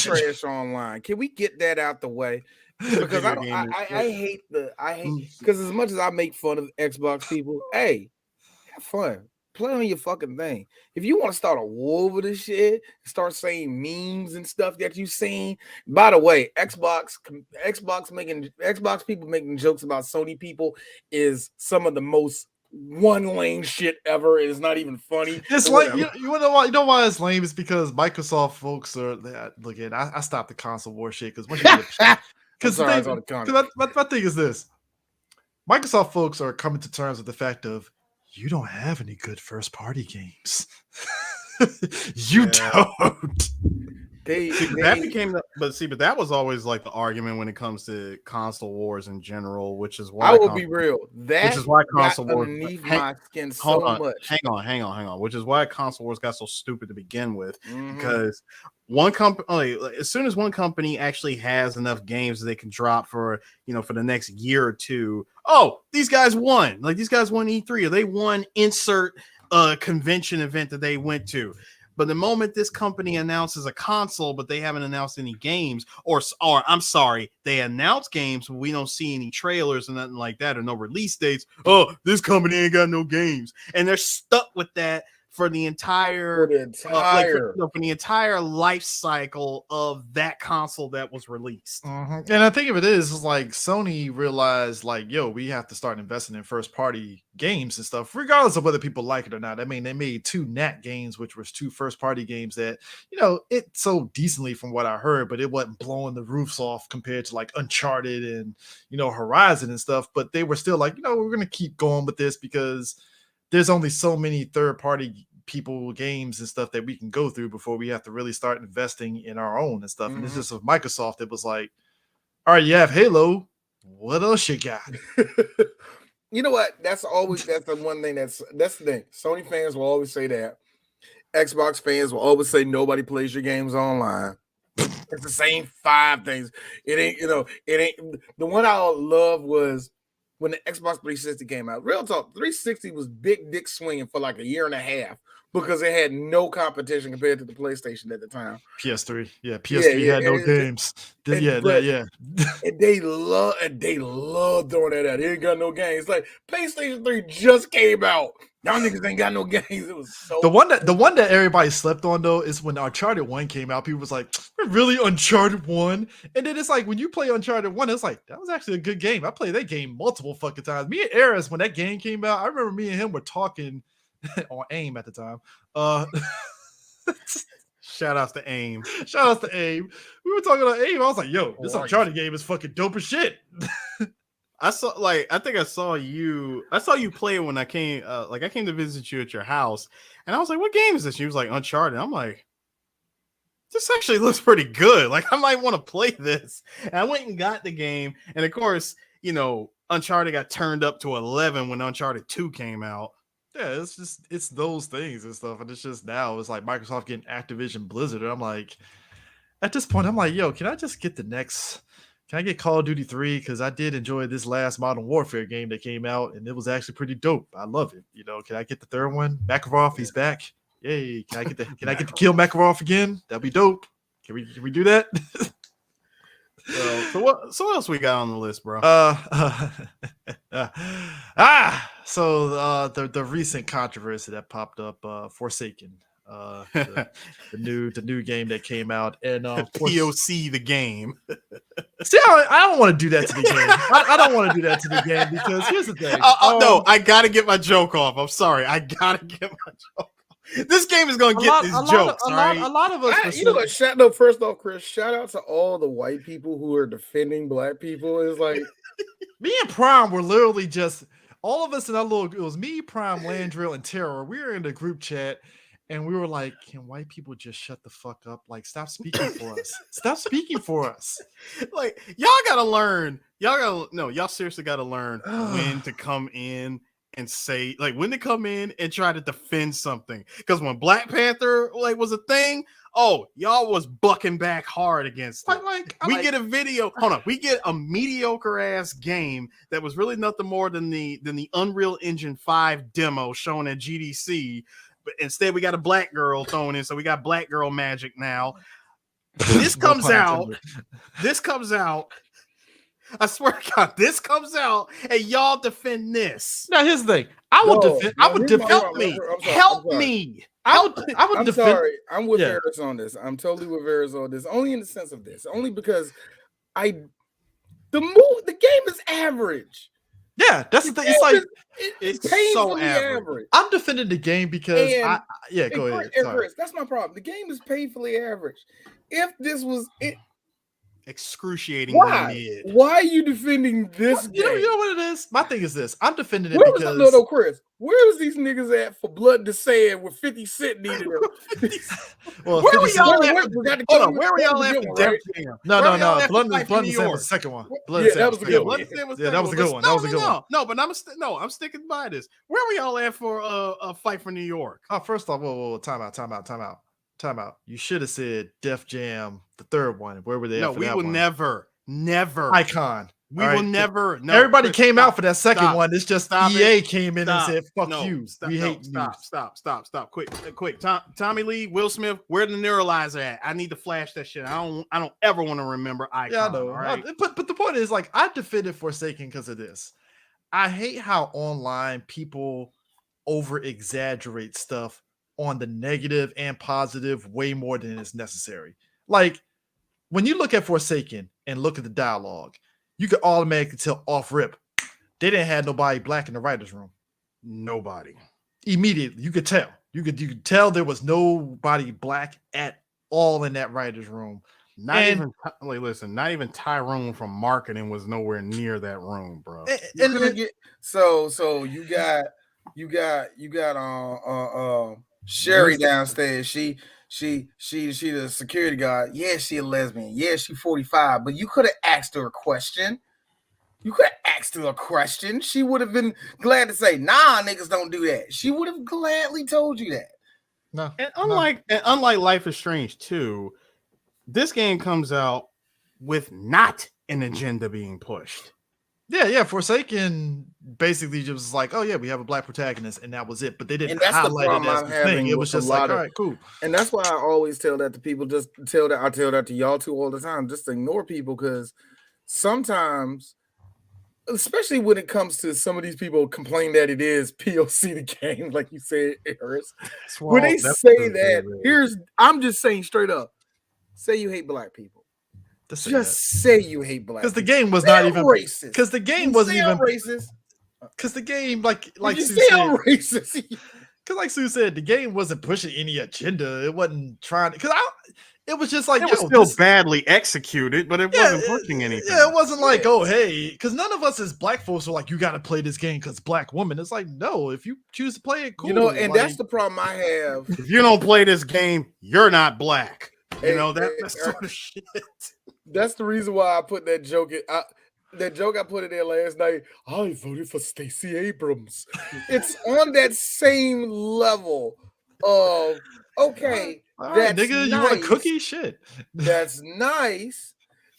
Trash online. Can we get that out the way? Because I hate because as much as I make fun of Xbox people, hey, have fun. Play on your fucking thing. If you want to start a war over this shit, start saying memes and stuff that you've seen. By the way, Xbox people making jokes about Sony people is some of the most one lane shit ever. It is not even funny. It's like you know why it's lame is because Microsoft folks are look at I stopped the console war shit because my thing is this: Microsoft folks are coming to terms with the fact of you don't have any good first party games. You don't. But that was always like the argument when it comes to console wars in general, which is why I will be real. Which is why console wars underneath my skin so much. Hang on. Which is why console wars got so stupid to begin with, because one company, as soon as one company actually has enough games that they can drop for the next year or two, these guys won. Like these guys won E3 or they won insert convention event that they went to. But the moment this company announces a console, but they haven't announced any games, or I'm sorry, they announce games, but we don't see any trailers and nothing like that, or no release dates. Oh, this company ain't got no games, and they're stuck with that for the entire life cycle of that console that was released. And I think if it is like Sony realized like, yo, we have to start investing in first party games and stuff, regardless of whether people like it or not. I mean, they made 2 Nat games, which was 2 first party games that, it sold decently from what I heard, but it wasn't blowing the roofs off compared to like Uncharted and, Horizon and stuff. But they were still like, we're going to keep going with this because there's only so many third-party people games and stuff that we can go through before we have to really start investing in our own and stuff. And it's just with Microsoft, it was like, all right, you have Halo. What else you got? You know what? That's the one thing that's the thing. Sony fans will always say that. Xbox fans will always say nobody plays your games online. It's the same 5 things. It ain't the one I love was when the Xbox 360 came out. Real talk, 360 was big dick swinging for like a year and a half because it had no competition compared to the PlayStation at the time. PS3, PS3 had no games. And they love throwing that out. They ain't got no games. Like PlayStation 3 just came out. Y'all niggas ain't got no games. It was so the one that everybody slept on though is when Uncharted 1 came out. People was like, really, Uncharted 1? And then it's like when you play Uncharted 1, it's like that was actually a good game. I played that game multiple fucking times. Me and Aris, when that game came out, I remember me and him were talking on AIM at the time. Shout outs to AIM. Shout outs to AIM. We were talking on AIM. I was like, yo, this Uncharted game is fucking dope as shit. I think I saw you play when I came I came to visit you at your house, and I was like, what game is this? She was like, Uncharted. I'm like, this actually looks pretty good. Like I might want to play this. And I went and got the game, and of course, Uncharted got turned up to 11 when Uncharted 2 came out. Yeah, it's those things and stuff, and it's just now it's like Microsoft getting Activision Blizzard, and I'm like, at this point, I'm like, yo, can I just get Can I get Call of Duty 3? Because I did enjoy this last Modern Warfare game that came out, and it was actually pretty dope. I love it. Can I get the 3rd one? Makarov, he's back. Yay! Can I get the kill Makarov again? That'd be dope. Can we do that? So what else we got on the list, bro? So the recent controversy that popped up, Forsaken. The new game that came out, and POC the game. See, I don't want to do that to the game. I don't want to do that to the game because here's the thing. No, I gotta get my joke off. I'm sorry, I gotta get my joke off. This game is gonna get these jokes. A lot of us. You know what? First off, Chris, shout out to all the white people who are defending black people. It's like me and Prime were literally just all of us in that little. It was me, Prime, Landrill, and Terror. We were in the group chat. and we were like, can white people just shut the fuck up? Like, stop speaking for us. Stop speaking for us. Like, y'all gotta learn. Y'all seriously gotta learn when to come in and say, like, when to come in and try to defend something. Because when Black Panther was a thing, y'all was bucking back hard against it. We get a video. Hold on, we get a mediocre ass game that was really nothing more than the Unreal Engine 5 demo shown at GDC. But instead, we got a black girl thrown in, so we got black girl magic now. This comes out. I swear to God, this comes out, and y'all defend this. Now here's the thing. I would defend. Help me. Help me. I would I'm defend. sorry. I'm with Harris on this. I'm totally with Harris on this. Only in the sense of this. Only because the game is average. Yeah, that's the thing. It's like it's painfully so average. I'm defending the game because go ahead. Chris, that's my problem. The game is painfully average. If this was it, excruciating. Why are you defending this game? You know what it is? My thing is this. I'm defending it Where because was Chris? Where was these niggas at for Blood to Sand with 50 Cent needed them? Well, where were y'all at? Hold on, where were y'all at? No. Blood and Sand was the second one. That was a good one. Yeah, that was a good one. That was a good one. No, but I'm sticking by this. Where were y'all at for a fight for New York? Oh, first off, whoa, time out. You should have said Def Jam, the third one. Where were they? No, we will never. Icon. We will never. No, everybody came out for that second one. It's just EA came in and said, "Fuck you." We hate you. Stop. Quick. Tommy Lee, Will Smith, where the neuralizer at? I need to flash that shit. I don't ever want to remember Icon. Yeah, I know. Right? But the point is, like, I defended Forsaken because of this. I hate how online people over exaggerate stuff on the negative and positive way more than is necessary. Like, when you look at Forsaken and look at the dialogue, you could automatically tell off rip they didn't have nobody black in the writer's room. Nobody. Immediately, you could tell. You could tell there was nobody black at all in that writer's room. Not even Tyrone from marketing was nowhere near that room, bro. So you got Sherry downstairs. She the security guard. Yeah, she a lesbian. Yeah, she 45. But you could have asked her a question. She would have been glad to say, nah, niggas don't do that. She would have gladly told you that. No. And unlike Life is Strange 2, this game comes out with not an agenda being pushed. Yeah. Forsaken basically just was like, oh yeah, we have a black protagonist, and that was it. But they didn't highlight it as the thing. It was just like, all right, cool. And that's why I always tell that to people. I tell that to y'all too all the time. Just ignore people, because sometimes, especially when it comes to some of these people complain that it is POC the game, like you said, Harris. When they say that, I'm just saying straight up, say you hate black people. Just say you hate black because the game was not even racist. Because the game wasn't even racist. Because the game, like you Sue say said, racist. Because like Sue said, the game wasn't pushing any agenda. It wasn't trying to. Because it was just like it was still badly executed, but it wasn't pushing anything. Yeah, it wasn't like, oh hey, because none of us as black folks are like, you got to play this game because black woman. It's like, no, if you choose to play it, cool. You know, and that's the problem I have. If you don't play this game, you're not black. You know that sort of shit. That's the reason why I put that joke in. That joke I put in there last night. I voted for Stacey Abrams. It's on that same level of okay. Right, nigga, nice. You want a cookie? Shit. That's nice.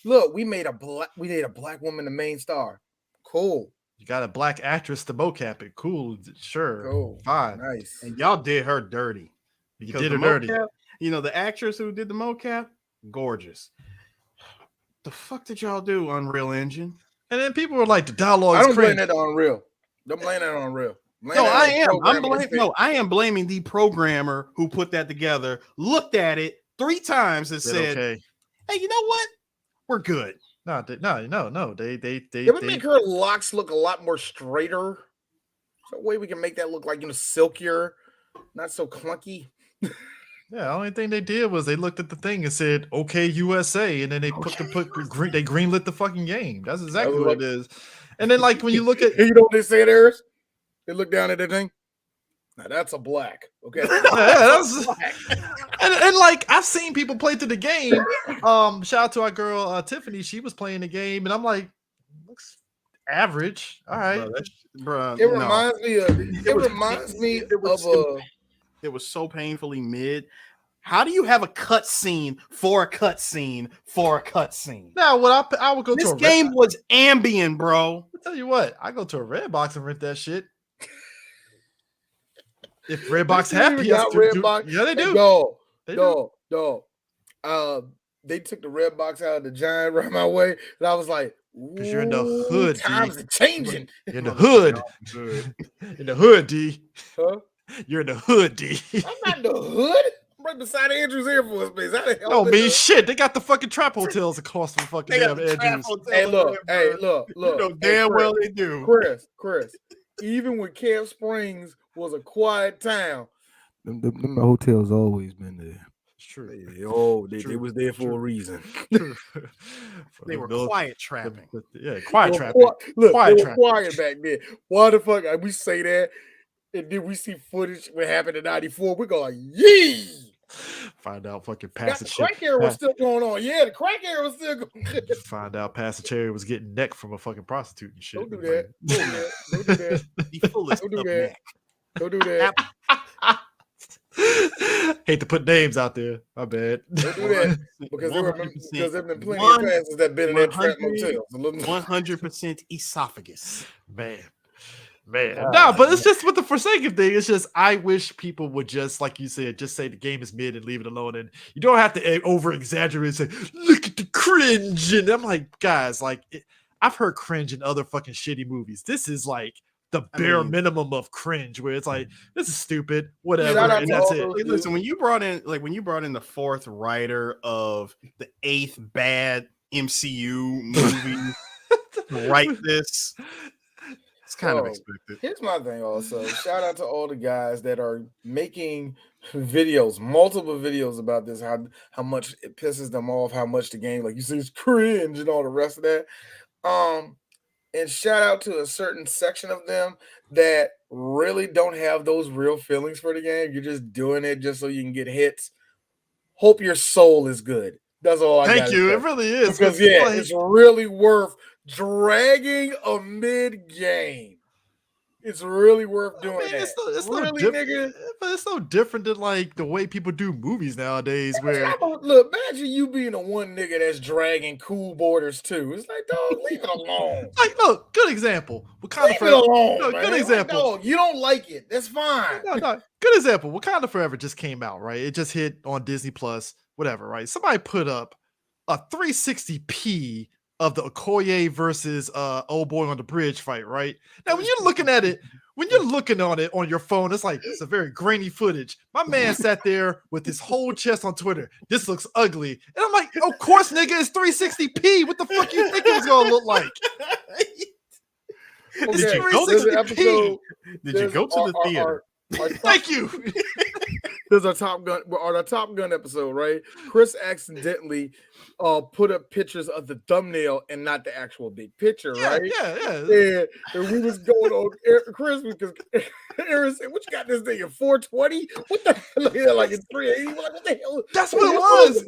Look, we made a black woman the main star. Cool. You got a black actress to mocap it. Cool. Sure. Cool. Fine. Nice. And y'all did her dirty. You did her dirty. You know, the actress who did the mocap, gorgeous. The fuck did y'all do, Unreal Engine? And then people were like, the dialogue is I don't crazy. blame that on Unreal. Don't blame that on Unreal. I am blaming the programmer who put that together, looked at it 3 times and said, okay. Hey, you know what? We're good. No. They would make her locks look a lot more straighter. So way we can make that look like, silkier, not so clunky. Yeah, the only thing they did was they looked at the thing and said, "Okay, USA," and then they they greenlit the fucking game. That's exactly what it is. And then, like, when you look at, you know what they said, Harris? They look down at the thing. Now that's a black. Okay. Yeah, that's, and like I've seen people play through the game. Shout out to our girl Tiffany. She was playing the game, and I'm like, looks average. All right. Bro, It reminds me of. It reminds me of It was so painfully mid. How do you have a cut scene for a cut scene for a cut scene? Now, what I would go This to a game was Ambien, bro. I'll tell you what, I go to a Redbox and rent that shit. If Redbox have PS2, yeah, they do. No. They took the Redbox out of the Giant right my way, and I was like, because you're in the hood. Times are changing. You're in the hood. In the hood, D. Huh? You're in the hood, D. I'm not in the hood. I'm right beside Andrews Air Force Base. No, mean shit. They got the fucking trap hotels across from fucking damn Andrews. Hey, look. You know damn well they do. Chris. Even when Camp Springs was a quiet town, them hotels always been there. It's true. They was there for a reason. They were quiet trapping. Yeah, quiet trapping. Quiet trapping. Quiet back then. Why the fuck we say that? And then we see footage what happened in '94. We go like, yee. Find out fucking Pastor The crack era was still going on. Yeah, the crack era was still going on. Find out Pastor Cherry was getting neck from a fucking prostitute and shit. Don't do that. Don't do that. The fullest Don't do of that. neck. Don't do that. Hate to put names out there. My bad. Don't do that. Because there have been plenty of passes that been in that trap motel. 100% esophagus. Man. No, but it's just with the Forsaken thing. It's just I wish people would just, like you said, just say the game is mid and leave it alone. And you don't have to over exaggerate and say, look at the cringe. And I'm like, guys, I've heard cringe in other fucking shitty movies. This is like the bare minimum of cringe, where it's like, this is stupid, whatever, and that's it. Hey, listen, when you brought in the fourth writer of the 8th bad MCU movie to write this. It's kind of expected. Here's my thing also. Shout out to all the guys that are making videos, multiple videos about this, how much it pisses them off, how much the game, like you said, is cringe and all the rest of that. And shout out to a certain section of them that really don't have those real feelings for the game. You're just doing it just so you can get hits. Hope your soul is good. That's all I got. Thank you. It really is. Because it's really worth dragging a mid game. It's really worth doing that. It's really, no different, but it's no different than like the way people do movies nowadays. Where look, imagine you being a one nigga that's dragging Cool Borders too. It's like, dog, leave it alone. Like, look, good example. Leave it alone. No, good example. Like, dog, you don't like it. That's fine. No. Good example. Wakanda Forever just came out, right? It just hit on Disney Plus, whatever, right? Somebody put up a 360p of the Okoye versus Old Boy on the Bridge fight, right? Now, when you're looking at it, when you're looking on it on your phone, it's like, it's a very grainy footage. My man sat there with his whole chest on Twitter. This looks ugly. And I'm like, of course, nigga, it's 360p. What the fuck you think it was going to look like? Okay, Did you go to the theater? Thank you. There's our Top Gun, on our Top Gun episode, right? Chris accidentally put up pictures of the thumbnail and not the actual big picture, right? Yeah. And we was going on Chris because Aaron said, "What you got this thing at 420? What the hell? Like it's 380? What the hell?" That's what it was.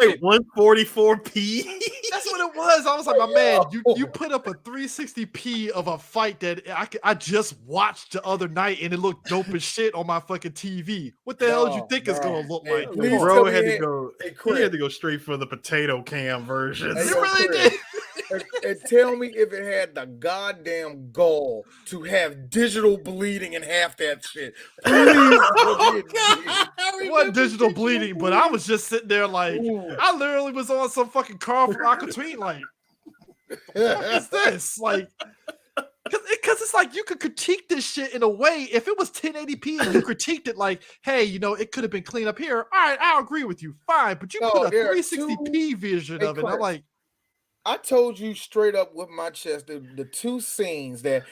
Wait, 144p. That's what it was. I was like, my man, you put up a 360p of a fight that I just watched the other night and it looked dope as shit on my fucking TV. What the hell did you think it's gonna look like? Bro had to go. He had to go straight for the potato cam version. Hey, you really did. And tell me if it had the goddamn goal to have digital bleeding in half that shit. It wasn't digital bleeding, but I was just sitting there like, I literally was on some fucking Carl from Aquatine, like, what is this? Like, because it's like you could critique this shit in a way. If it was 1080p and you critiqued it like, hey, it could have been cleaned up here. All right, I'll agree with you. Fine, but you put a 360p vision of it. I'm like, I told you straight up with my chest the two scenes that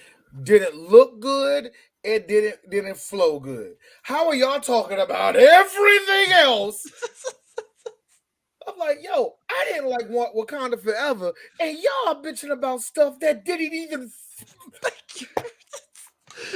didn't look good and didn't flow good. How are y'all talking about everything else? I'm like, yo, I didn't like Wakanda Forever, and y'all bitching about stuff that didn't even.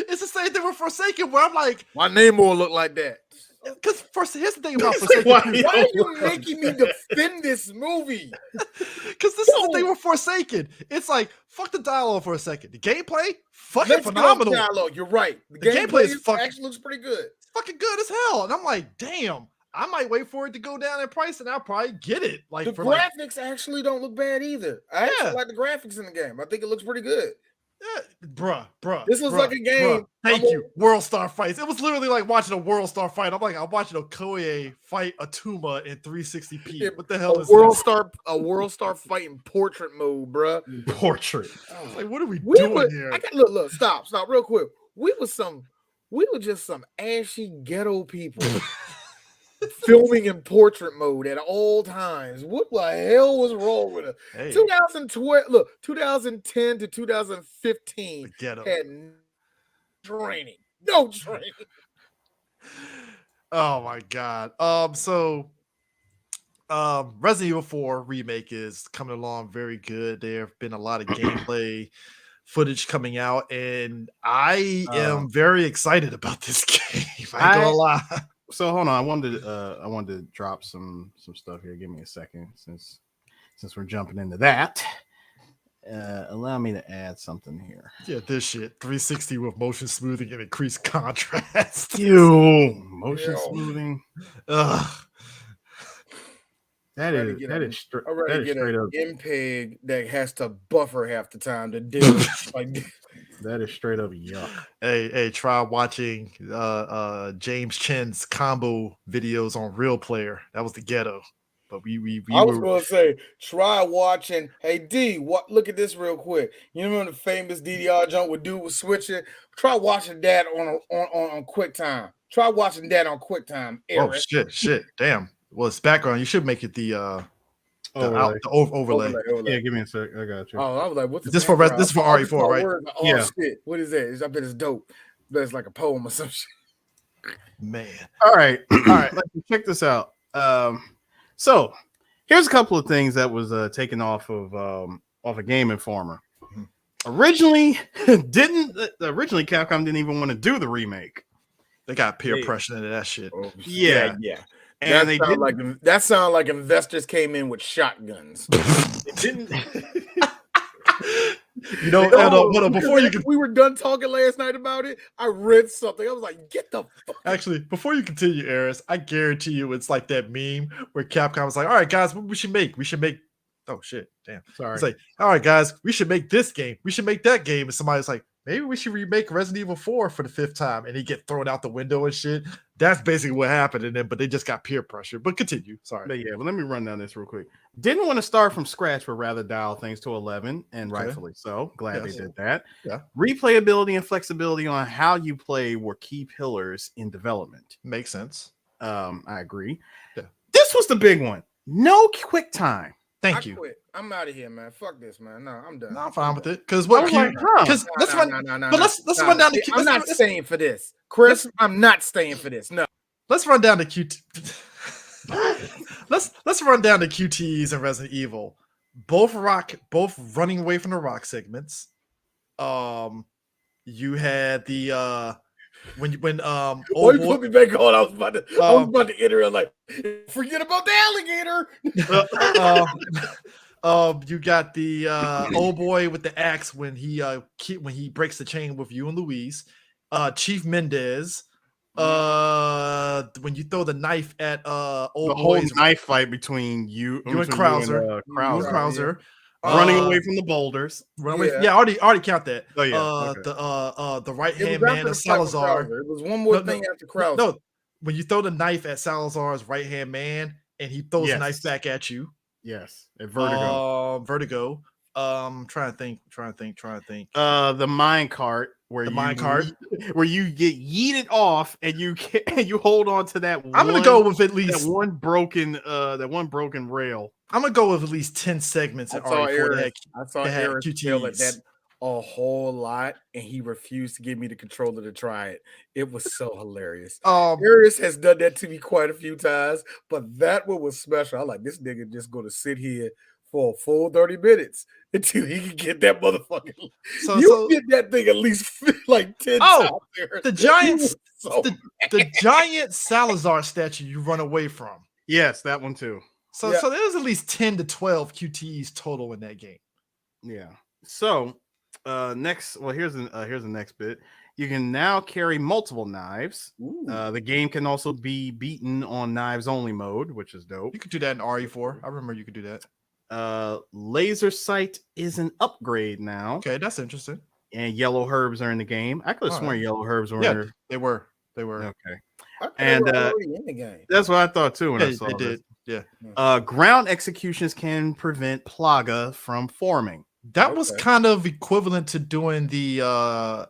It's the same thing with Forsaken, where I'm like, My name will look like that. because here's the thing about He's like, Forsaken. why too. Why are you making me defend this movie? Because this is the thing with Forsaken. It's like, fuck the dialogue for a second. The gameplay, fucking Let's phenomenal. get off dialogue. You're right. The gameplay is actually looks pretty good. It's fucking good as hell. And I'm like, damn, I might wait for it to go down in price and I'll probably get it. Like The for graphics actually don't look bad either. I Yeah. actually like the graphics in the game. I think it looks pretty good. bruh. This looks like a game. Thank you. World Star fights. It was literally like watching a World Star fight. I'm like, I'm watching Okoye fight Atuma in 360p. Yeah, What the hell is a World Star fighting portrait mode, bruh. Portrait. this? Like, what are we We doing were, here? look, stop, real quick. We were just some ashy ghetto people filming in portrait mode at all times. What the hell was wrong with us? Hey, 2012, look, 2010 to 2015 the ghetto. had no training. Oh my god. Resident Evil 4 remake is coming along very good. There have been a lot of gameplay footage coming out, and I am very excited about this game. I ain't gonna lie. So hold on, I wanted to drop some stuff here. Give me a second, since we're jumping into that. Allow me to add something here. Yeah, this shit 360 with motion smoothing and increased contrast. Motion Ew. smoothing. Ugh. That Ready is to get that a- is str- I'm that ready to is get straight an up MPEG that has to buffer half the time to deal with like that is straight up yuck. Hey, try watching James Chen's combo videos on Real Player. That was the ghetto. But we I was were gonna say, try watching. Hey D, look at this real quick. You remember the famous DDR jump with dude was switching? Try watching that on QuickTime. Try watching that on QuickTime. oh Eric. shit, damn. Well, it's background. You should make it the Overlay. overlay. Yeah, give me a sec. I got you. Oh, I was like, what's This for this for RE4, right? Oh Yeah. shit, what is that? I bet it's dope. But it's like a poem or some shit. Man. All right. Check this out. So here's a couple of things that was taken off of Game Informer. Originally, Capcom didn't even want to do the remake. They got peer They- pressure into that shit. Oh, Yeah. And they didn't. That sound like investors came in with shotguns. It didn't. You know, hold on, before you can we were done talking last night about it, I read something. I was like, get the fuck. actually before you continue, Eris, I guarantee you it's like that meme where Capcom was like, all right, guys, what we should make? Oh shit, damn. Sorry. It's like, all right, guys, we should make this game. We should make that game. And somebody's like, maybe we should remake Resident Evil 4 for the 5th time. And he get thrown out the window and shit. That's basically what happened. And then, but they just got peer pressure. But continue. Sorry. But yeah, well, let me run down this real quick. Didn't want to start from scratch, but rather dial things to 11, and Okay. rightfully so. Glad Yes. they did that. Yeah. Replayability and flexibility on how you play were key pillars in development. Makes sense. I agree. Yeah. This was the big one. No quick time. Thank I you. quit. I'm out of here, man. Fuck this, man. No, I'm done. No, I'm fine with it. Because I what was Q? like, huh. Because let's run. But let's run down the. I'm not staying for this, Chris. I'm not staying for this. No. Let's run down the QT. let's run down the QTEs in Resident Evil. Both running away from the rock segments. You had the when Why old you boy, put me back on? I was about to enter and like, forget about the alligator. you got the old boy with the axe when he breaks the chain with you and Louise. Chief Mendez. When you throw the knife at old The whole boy's knife fight between you and Krauser. and, you and Krauser. running away from the boulders. Run away. Yeah. Yeah, I already count that. Oh yeah. Okay. The right It was hand after man the of fight with Salazar. Krauser. It was one more No, thing after Krauser. No, when you throw the knife at Salazar's right hand man and he throws the Yes. knife back at you. Yes. At Vertigo. Vertigo. Trying to think. The mine cart where The you mine cart. where you get yeeted off and you hold on to that. I'm gonna go with at least. that one broken rail. I'm gonna go with at least 10 segments in I saw RE4 that I saw they had Aaron yell at QTEs. that a whole lot, and he refused to give me the controller to try it. It was so hilarious. Arius has done that to me quite a few times, but that one was special. I like this nigga just going to sit here for a full 30 minutes until he can get that motherfucker. So, You get that thing at least like 10 Oh, times. There. the Giants, So the giant Salazar statue you run away from. Yes, that one too. So, Yeah. so there's at least 10 to 12 QTEs total in that game. Yeah. So here's the next bit. You can now carry multiple knives. The game can also be beaten on knives only mode, which is dope. You could do that in RE4. I remember you could do that. Laser sight is an upgrade now. Okay, that's interesting. And yellow herbs are in the game. I could have sworn yellow herbs were Yeah, they were. okay. and already in the game. That's what I thought too when I Yeah, saw they this. did. Yeah. Ground executions can prevent Plaga from forming. That was Okay. kind of equivalent to doing the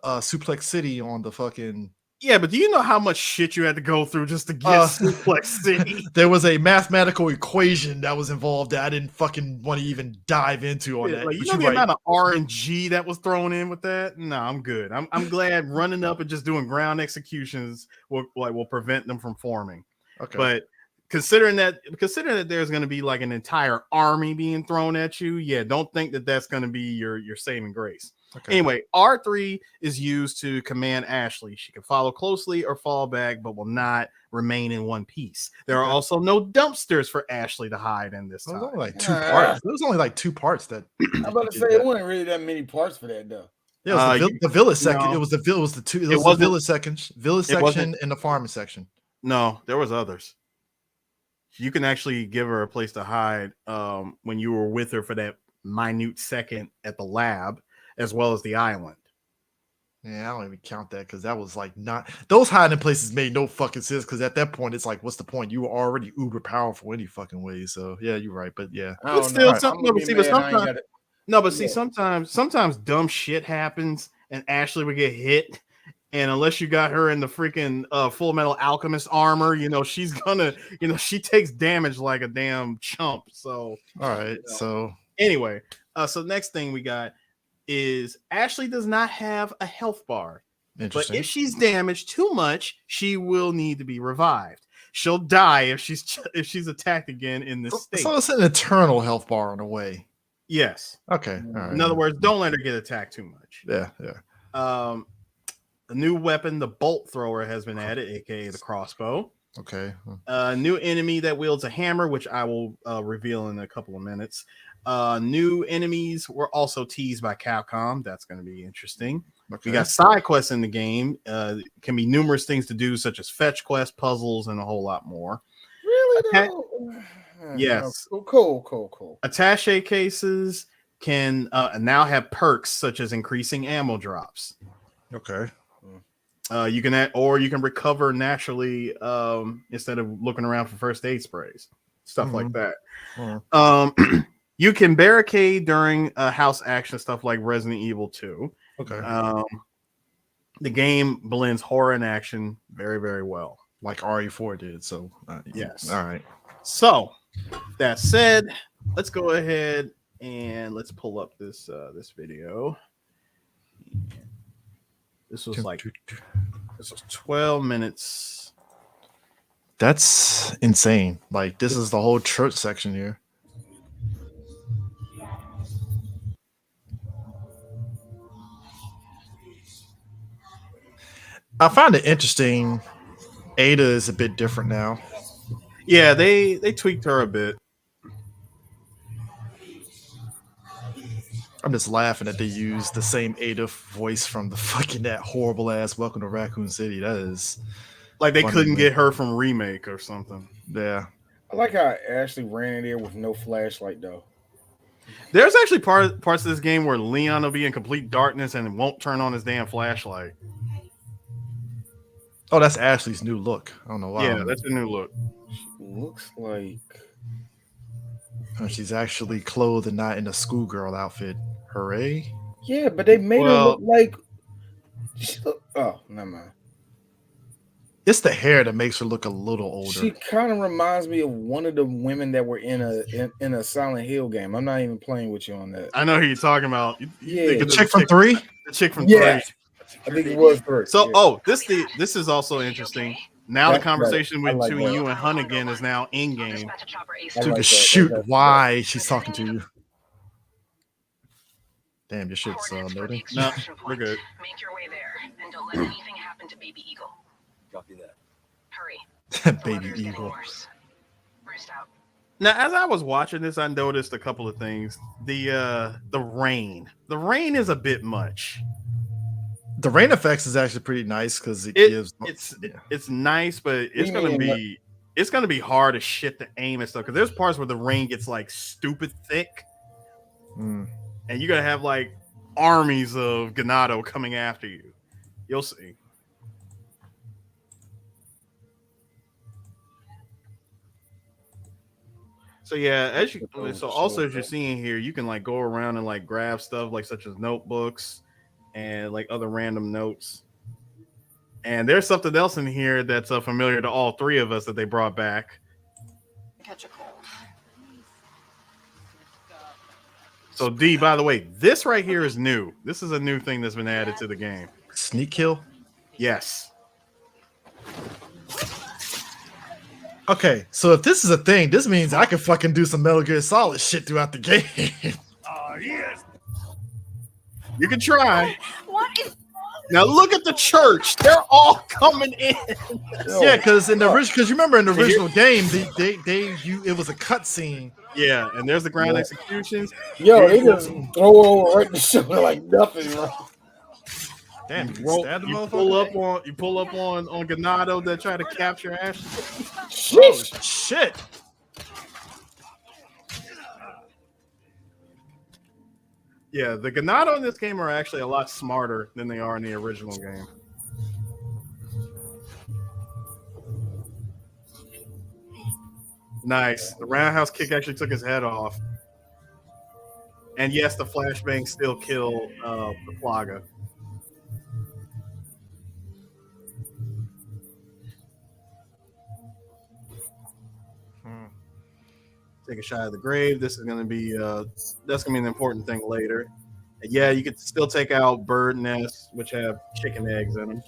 Suplex City on the fucking. Yeah, but do you know how much shit you had to go through just to get Suplex City? There was a mathematical equation that was involved that I didn't fucking want to even dive into on that. Like, you But know you're the right. amount of RNG that was thrown in with that? No, I'm good. I'm glad running up and just doing ground executions will prevent them from forming. Okay. But considering that there's going to be like an entire army being thrown at you, yeah, don't think that that's going to be your saving grace. Okay. Anyway, R3 is used to command Ashley. She can follow closely or fall back, but will not remain in one piece. There are Okay. also no dumpsters for Ashley to hide in this There was time. only like two parts. There was only like two parts that. I'm about to say it wasn't really that many parts for that though. Yeah, it was the village section. no. It was the two. It It was the wasn't- village section, wasn't- and the farming section. No, there was others. You can actually give her a place to hide when you were with her for that minute second at the lab, as well as the island. Yeah, I don't even count that because that was like not those hiding places made no fucking sense because at that point it's like, what's the point? You were already uber powerful any fucking way. So yeah, you're right. But yeah, I But don't still, know. some- I'm no, gonna but be see, but mad I ain't sometimes- got it. No, but see, Yeah. sometimes dumb shit happens, and Ashley would get hit. And unless you got her in the freaking Full Metal Alchemist armor, she's gonna, she takes damage like a damn chump. So all right. So anyway, so next thing we got is Ashley does not have a health bar. But interesting. if she's damaged too much, she will need to be revived. She'll die if she's attacked again in this state. So it's an eternal health bar in a way. Yes. Okay. All right. In other words, don't let her get attacked too much. Yeah. A new weapon, the bolt thrower, has been added, aka the crossbow. Okay. A new enemy that wields a hammer, which I will reveal in a couple of minutes. New enemies were also teased by Capcom. That's going to be interesting. Okay. We got side quests in the game. Can be numerous things to do, such as fetch quests, puzzles, and a whole lot more. Really Okay. though? Yes. Cool. Attaché cases can now have perks such as increasing ammo drops. Okay. You can recover naturally instead of looking around for first aid sprays, stuff like that. You can barricade during house action, stuff like Resident Evil 2. Okay. The game blends horror and action very, very well. Like RE4 did. So Yes. All right. So that said, let's go ahead and let's pull up this video. This was 12 minutes. That's insane. Like this is the whole church section here. I find it interesting. Ada is a bit different now. Yeah, they tweaked her a bit. I'm just laughing that they used the same Ada voice from the fucking that horrible ass Welcome to Raccoon City. That is Like they funny, couldn't man. get her from Remake or something. Yeah. I like how Ashley ran in there with no flashlight though. There's actually parts of this game where Leon will be in complete darkness and won't turn on his damn flashlight. Oh, that's Ashley's new look. I don't know why. Yeah, that's a new look. Looks like She's actually clothed and not in a schoolgirl outfit. Hooray. yeah, but they made her look like oh, never mind. It's the hair that makes her look a little older. She kind of reminds me of one of the women that were in a Silent Hill game. I'm not even playing with you on that. I know who you're talking about. Yeah. think the of chick from 3? The chick from Yeah. 3. I think it was first. So, yeah. this is also interesting. Now That's the conversation right. I like between that. you and Hunnigan is now in game. I To like that. shoot That's- why she's talking to you. Damn, your shit's loading. No, we're good. Make your way there and don't let anything happen to Baby Eagle. Copy that. Hurry. The Baby weather's getting Eagle. worse. Roost out. Now, as I was watching this, I noticed a couple of things. The rain. The rain is a bit much. The rain effects is actually pretty nice because it It- gives. It's nice, but it's gonna be hard as shit to aim and stuff. Because there's parts where the rain gets like stupid thick, Mm. and you're gonna have like armies of Ganado coming after you. You'll see. So yeah, as you also as you're seeing here, you can like go around and like grab stuff like such as notebooks and like other random notes. And there's something else in here that's familiar to all three of us that they brought back. Catch a cold. So D, by the way, this right here is new. This is a new thing that's been added to the game. Sneak kill. Yes. Okay, so if this is a thing, this means I can fucking do some Metal Gear Solid shit throughout the game. You can try. What is Now look at the church. They're all coming in. Yeah, because in the original, because you remember in the original game, it was a cutscene. Yeah, and there's the ground executions. Yo, they just throw over right in the shoulder like nothing. Bro. Damn, You, roll, stabbed the you motherfucker? pull up on Ganado that try to capture Ashley. Oh, Sheesh. shit. Yeah, the Ganado in this game are actually a lot smarter than they are in the original game. Nice. The roundhouse kick actually took his head off. And yes, the flashbang still kill the Plaga. Take a shot at the grave. This is going to be that's going to be an important thing later. And yeah, you could still take out bird nests, which have chicken eggs in them.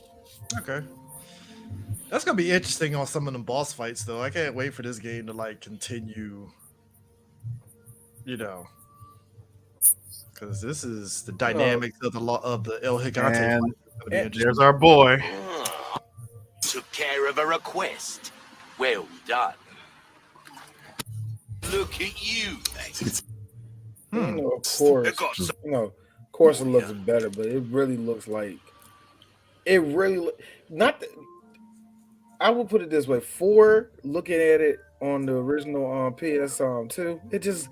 Okay. That's gonna be interesting on some of them boss fights, though. I can't wait for this game to like continue. You know, because this is the dynamics of the El Gigante. fight. And It's gonna be interesting. there's our boy. Took care of a request. Well done. Look at you, mate. Hmm. You know, of course, I got some- of course, it looks better, but it really looks like not. I will put it this way: looking at it on the original PS2,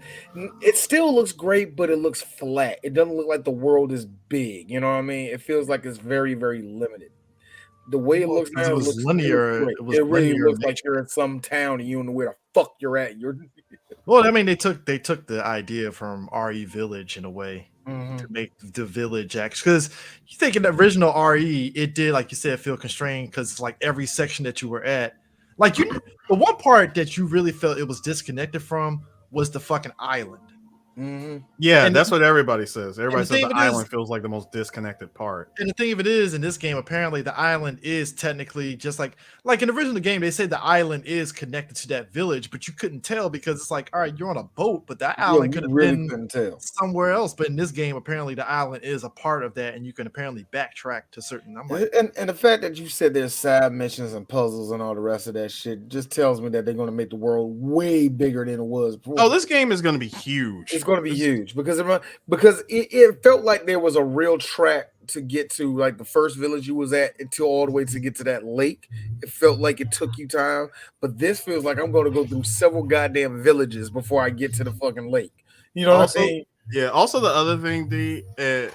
it still looks great, but it looks flat. It doesn't look like the world is big. You know what I mean? It feels like it's very, very limited. The way it Well, looks because now, it was looks linear. great. It was It really linear looks like you're in some town and you don't know where the fuck you're at. You're Well, I mean, they took the idea from RE Village in a way Mhm. to make the village actually. Because you think in the original RE, it did, like you said, feel constrained because it's like every section that you were at, like the one part that you really felt it was disconnected from was the fucking island. Mhm. Yeah, And- that's what everybody says. Everybody the says thing the of it is- island feels like the most disconnected part. And the thing of it is, in this game, apparently the island is technically just like in the original game, they say the island is connected to that village, but you couldn't tell because it's like, all right, you're on a boat, but that island Yeah, could we have really been couldn't tell. somewhere else. But in this game, apparently the island is a part of that, and you can apparently backtrack to certain. I'm like, And the fact that you said there's side missions and puzzles and all the rest of that shit just tells me that they're going to make the world way bigger than it was before. Oh, this game is going to be huge. It's going to be huge because it felt like there was a real track to get to like the first village you was at until all the way to get to that lake. It felt like it took you time, but this feels like I'm going to go through several goddamn villages before I get to the fucking lake. You know Also- what I mean? Yeah. Also, the other thing, D, and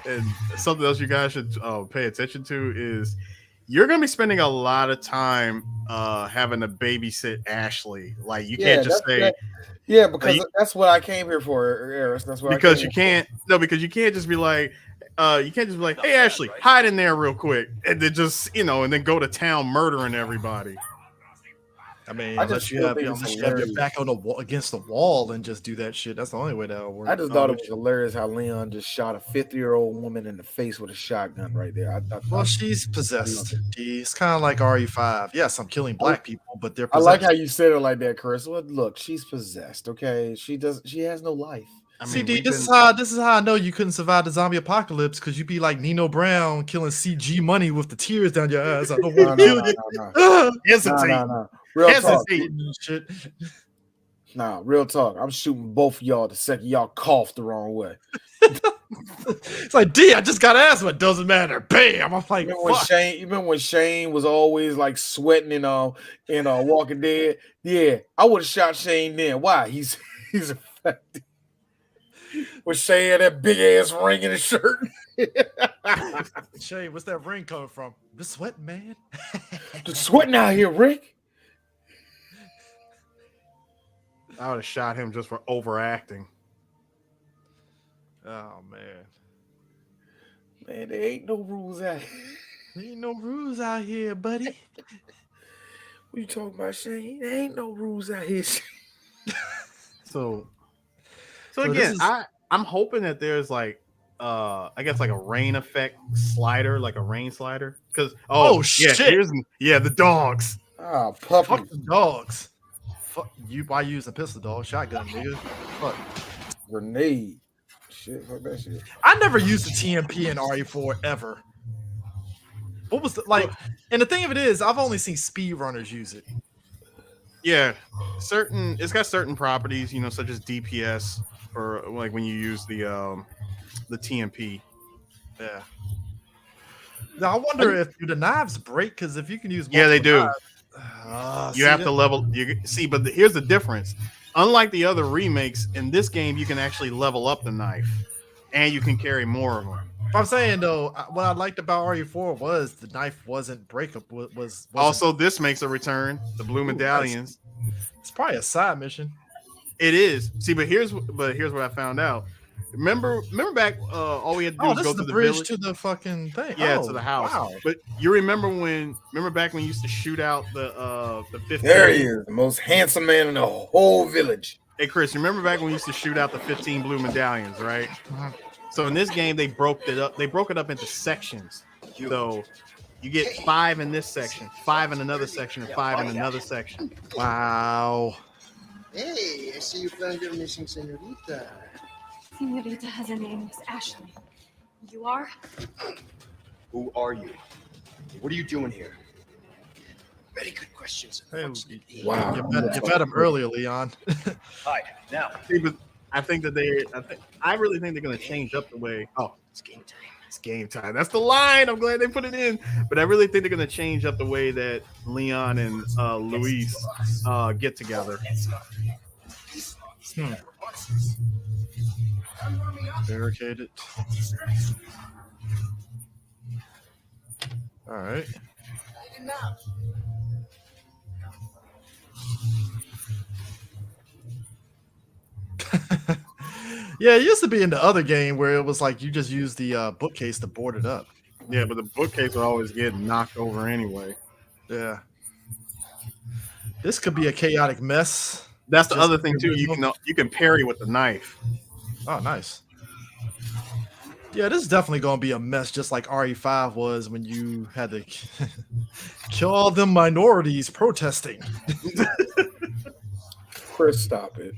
something else you guys should pay attention to is you're going to be spending a lot of time having to babysit Ashley. Like you can't just say because that's what I came here for, Eris. That's what because I you came can't because you can't just be like hey Ashley, hide in there real quick and then just and then go to town murdering everybody. I mean, I just still think it's unless you have your hilarious. back on the wall against the wall and just do that shit. That's the only way that'll work. I just thought it was hilarious how Leon just shot a 50-year-old woman in the face with a shotgun right there. Well, she's possessed. It's kind of like RE5. Yes, I'm killing black people, but they're I possessed. like how you said it like that, Chris. Well, look, she's possessed. Okay, she has no life. I See, mean, D, we've this been- is how I know you couldn't survive the zombie apocalypse because you'd be like Nino Brown killing CG money with the tears down your eyes. I don't No, want to kill you. no. hesitate. No. Real talk. Hesitate. Shit. Nah, real talk. I'm shooting both of y'all the second y'all cough the wrong way. It's like D, I just got asthma. It doesn't matter. Bam. I'm like, Remember when Shane was always like sweating in Walking Dead? Yeah, I would have shot Shane then. Why? He's effective. With Shane had that big ass ring in his shirt. Shane, what's that ring coming from? The sweating, man. Just sweating out here, Rick. I would have shot him just for overacting. Oh man. Man, there ain't no rules out here. There ain't no rules out here, buddy. What you talking about, Shane? There ain't no rules out here. So So this again, is- I'm hoping that there's like I guess like a rain effect slider, like a rain slider. Because shit. The dogs. Ah, puppy. Fuck the dogs. Fuck you by using pistol dog shotgun, nigga. Fuck. Grenade. Shit, fuck that shit. I never used the TMP in RE4 ever. What was the like? And the thing of it is, I've only seen speedrunners use it. Yeah, it's got certain properties, such as DPS or like when you use the TMP. Yeah. Now I wonder if do the knives break because if you can use Yeah, they do. You You have to level. But here's the difference. Unlike the other remakes, in this game you can actually level up the knife, and you can carry more of them. I'm saying though, what I liked about RE4 was the knife wasn't breakable. Was Also, this makes a return. The blue medallions. it's probably a side mission. It is. See, but here's what I found out. Remember back? All we had to do Oh, was this go is to the the bridge village. to the fucking thing. Yeah, Oh, to the house. Wow. But you remember back when you used to shoot out the 15? There he is, the most handsome man in the whole village. Hey Chris, remember back when we used to shoot out the 15 blue medallions, right? So in this game they broke it up. They broke it up into sections. So you get 5 in this section, 5 in another section, and 5 in another section. Wow. Hey, I see you found your missing senorita. Senorita has a name. It's Ashley. You are? Who are you? What are you doing here? Very good questions. Hey, Wow. You met him earlier, Leon. Hi. Now, See, but I think that I really think they're going to change up the way. Oh, it's game time. it's game time. That's the line. I'm glad they put it in. But I really think they're going to change up the way that Leon and Luis get together. Barricaded. All right. Yeah, it used to be in the other game where it was like you just use the bookcase to board it up. Yeah, but the bookcase will always get knocked over anyway. Yeah. This could be a chaotic mess. That's the Just other thing too. You can parry with the knife. Oh, nice. Yeah, this is definitely going to be a mess, just like RE5 was when you had to kill all them minorities protesting. Chris, stop it.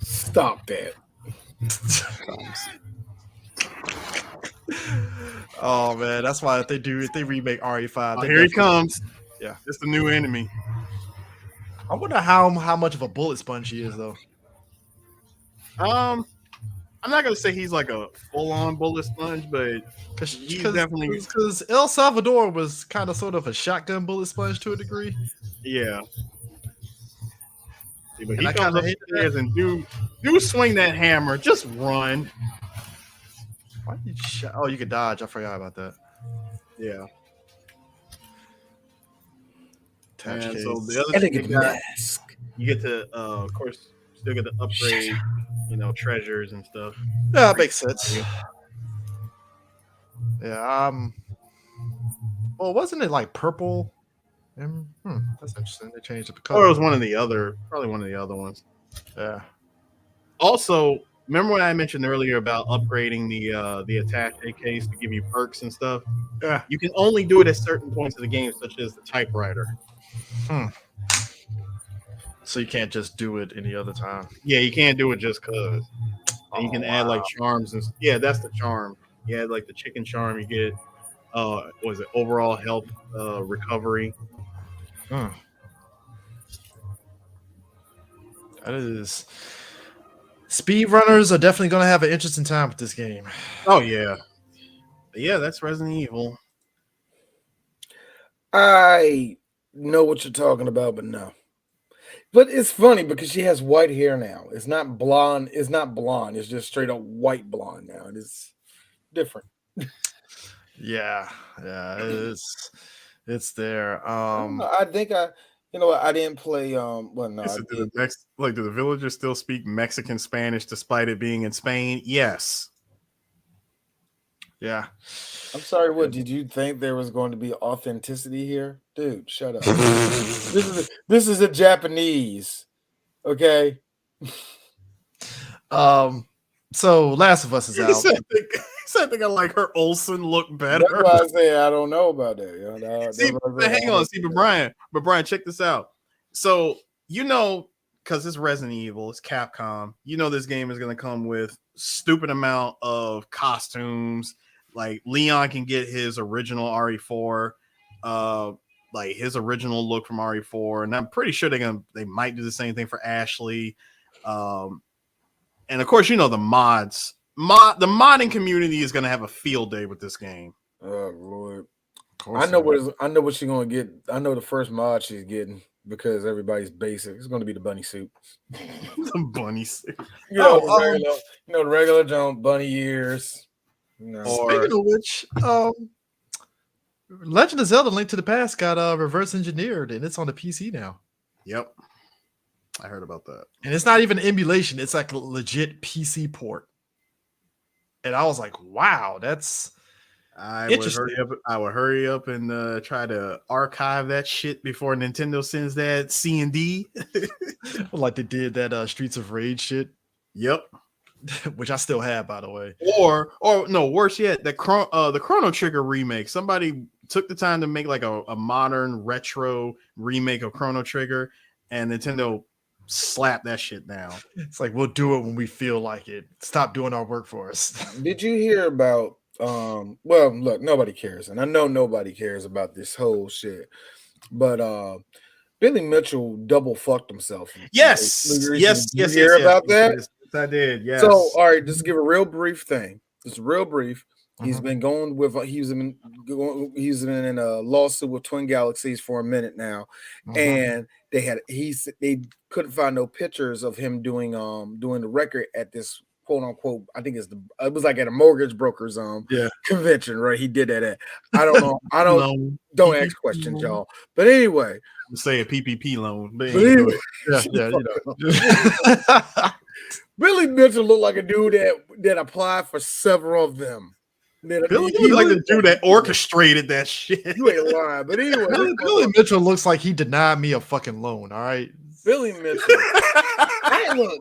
Stop that. Oh man, that's why if they remake RE5, Oh, they here he definitely- comes. Yeah. It's the new enemy. I wonder how much of a bullet sponge he is though. I'm not gonna say he's like a full-on bullet sponge, but he's definitely because El Salvador was kind of sort of a shotgun bullet sponge to a degree. yeah. See, but And he I comes kinda hated upstairs and do swing that hammer. Just run. Why did you shot? Oh, you could dodge. I forgot about that. Yeah. Attach And case. so the other thing Elegant you got, mask. you get to, of course, still get to upgrade, treasures and stuff. Yeah, that makes sense. Yeah. Well, wasn't it like purple That's interesting. They changed the Or it color. was probably one of the other ones. Yeah. Also, remember when I mentioned earlier about upgrading the attaché case to give you perks and stuff? Yeah. You can only do it at certain points of the game, such as the typewriter. So you can't just do it any other time. Yeah, you can't do it just because. And you can add like charms and yeah, that's the charm. You add like the chicken charm, you get was it overall health recovery. That is. Speedrunners are definitely going to have an interesting time with this game. Oh yeah. Yeah, that's Resident Evil. I know what you're talking about, but no. But it's funny because she has white hair now. It's not blonde. It's not blonde. It's just straight up white blonde now. It is different. Yeah, it's there. I think you know what? I didn't play. Well, no. Do the villagers still speak Mexican Spanish despite it being in Spain? Yes. Yeah. I'm sorry. What did you think there was going to be authenticity here, dude? Shut up. This is a Japanese. Okay. So Last of Us is out. I think I like her Olsen look better. That's why I say I don't know about that. You know, hang on, but Brian, check this out. So because it's Resident Evil, it's Capcom. This game is going to come with stupid amount of costumes. Like Leon can get his original RE4, like his original look from RE4, and I'm pretty sure they might do the same thing for Ashley. And of course, the mods. The modding community is going to have a field day with this game. Oh Lord! I know what she's going to get. I know the first mod she's getting because everybody's basic. It's going to be the bunny suit. The bunny suit. The regular jump, bunny ears. Speaking of which, Legend of Zelda: Link to the Past got reverse engineered, and it's on the PC now. Yep, I heard about that. And it's not even an emulation; it's like a legit PC port. And I was like, "Wow, that's." I would hurry up and try to archive that shit before Nintendo sends that C&D. Like they did that Streets of Rage shit. Yep. Which I still have, by the way. Or no, worse yet, the Chrono Trigger remake. Somebody took the time to make like a modern retro remake of Chrono Trigger, and Nintendo slapped that shit down. It's like, we'll do it when we feel like it. Stop doing our work for us. Did you hear about well, look, nobody cares, and I know nobody cares about this whole shit, but Billy Mitchell double fucked himself. Yes. You hear about that? Yes, I did. Yes. So, all right, just give a real brief thing. Just real brief. He's been going with he's been in a lawsuit with Twin Galaxies for a minute now, and they couldn't find no pictures of him doing the record at this quote unquote, I think it was like at a mortgage broker's convention, right? He did that at. I don't know. I don't ask questions, y'all. But anyway, say a PPP loan. But anyway, Billy Mitchell looked like a dude that applied for several of them. Billy looked like the dude that orchestrated that shit. You ain't lying, but anyway, Billy Mitchell looks like he denied me a fucking loan. All right, Billy Mitchell.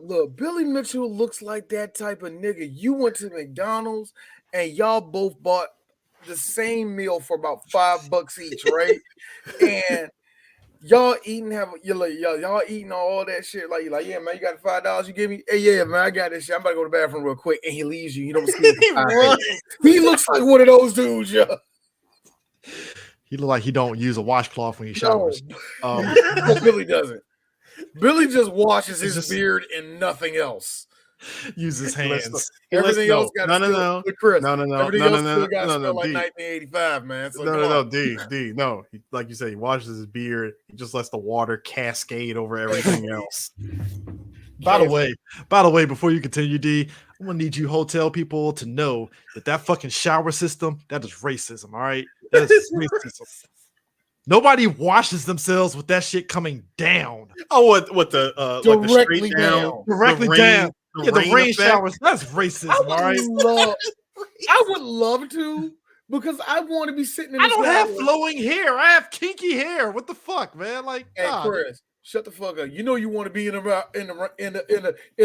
Look, Billy Mitchell looks like that type of nigga. You went to McDonald's and y'all both bought the same meal for about $5 each, right? And y'all eating y'all eating all that shit. Like, you're like, yeah, man, you got $5 you give me? Hey, yeah, man, I got this shit. I'm about to go to the bathroom real quick. And he leaves you. You don't see him. He looks like one of those dudes, yo. He look like he don't use a washcloth when he showers. No. Billy doesn't. Billy just washes his beard and nothing else. Use his hands. Everything else got no, Chris. no, Everything else got to smell like 1985, man. So no, D. No, like you said, he washes his beard. He just lets the water cascade over everything else. By the way, before you continue, D, I'm gonna need you hotel people to know that fucking shower system, that is racism. All right, that is racism. Nobody washes themselves with that shit coming down. Oh, what the directly down, directly down. The rain showers. That's racism. All right. I would love to, because I want to be sitting in I this don't have house. flowing hair. I have kinky hair. What the fuck, man? Like, Hey, nah, Chris, shut the fuck up. You know you want to be in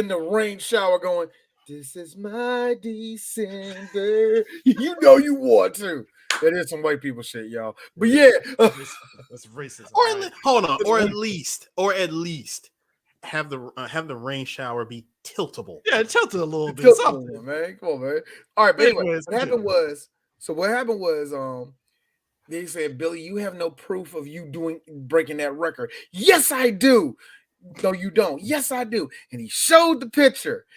the rain shower going, "This is my December." You know you want to. That is some white people shit, y'all. But yeah, that's racism. Or right? hold on, It's or weak. at least have the rain shower be tiltable. Yeah, tilt it a little bit. Come Something. on, man. Come on, man. All right, but anyway, Anyways, what happened was they said, Billy, you have no proof of you breaking that record. Yes, I do. No, you don't. Yes, I do. And he showed the picture.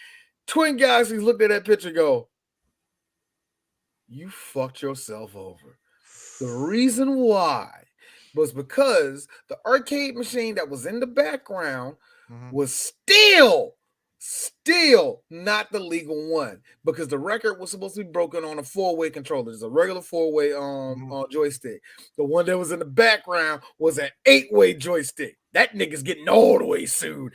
Twin Galaxies looked at that picture and go, you fucked yourself over. The reason why was because the arcade machine that was in the background was still not the legal one, because the record was supposed to be broken on a 4-way controller. It's a regular 4-way joystick. The one that was in the background was an 8-way joystick. That nigga's getting all the way sued.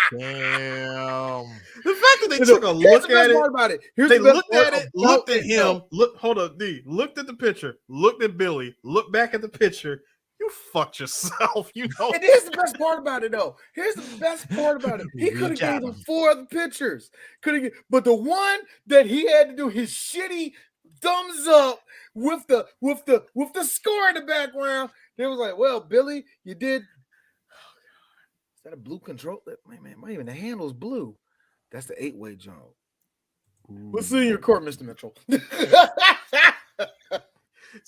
Damn. The fact that they took a look at it, about it. they looked at it, looked at him, hold up, D, looked at the picture, looked at Billy, looked back at the picture. You fucked yourself, you know. And here's the best part about it, though. Here's the best part about it. He could have gave them 4 other pictures. But the one that he had to do his shitty thumbs up with the score in the background, they was like, well, Billy, you did. Is that a blue control? Man, even the handle's blue. That's the 8-way jump. We'll see you in your court, Mr. Mitchell. It's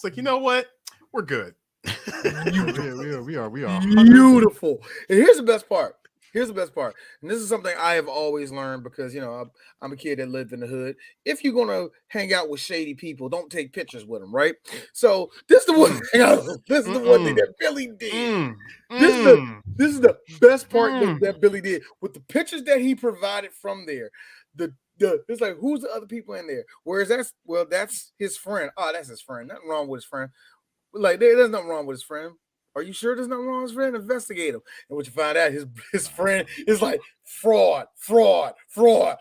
like, you know what? We're good. we are. Beautiful. And here's the best part. And this is something I have always learned, because, you know, I'm a kid that lived in the hood. If you're going to hang out with shady people, don't take pictures with them, right? So this is the one thing, this is the one thing that Billy did. This is the best part that Billy did with the pictures that he provided from there. It's like, who's the other people in there? Whereas that's his friend. Oh, that's his friend. Nothing wrong with his friend. Like, there's nothing wrong with his friend. Are you sure there's nothing wrong with his friend? Investigate him. And what you find out, his friend is like fraud. Well,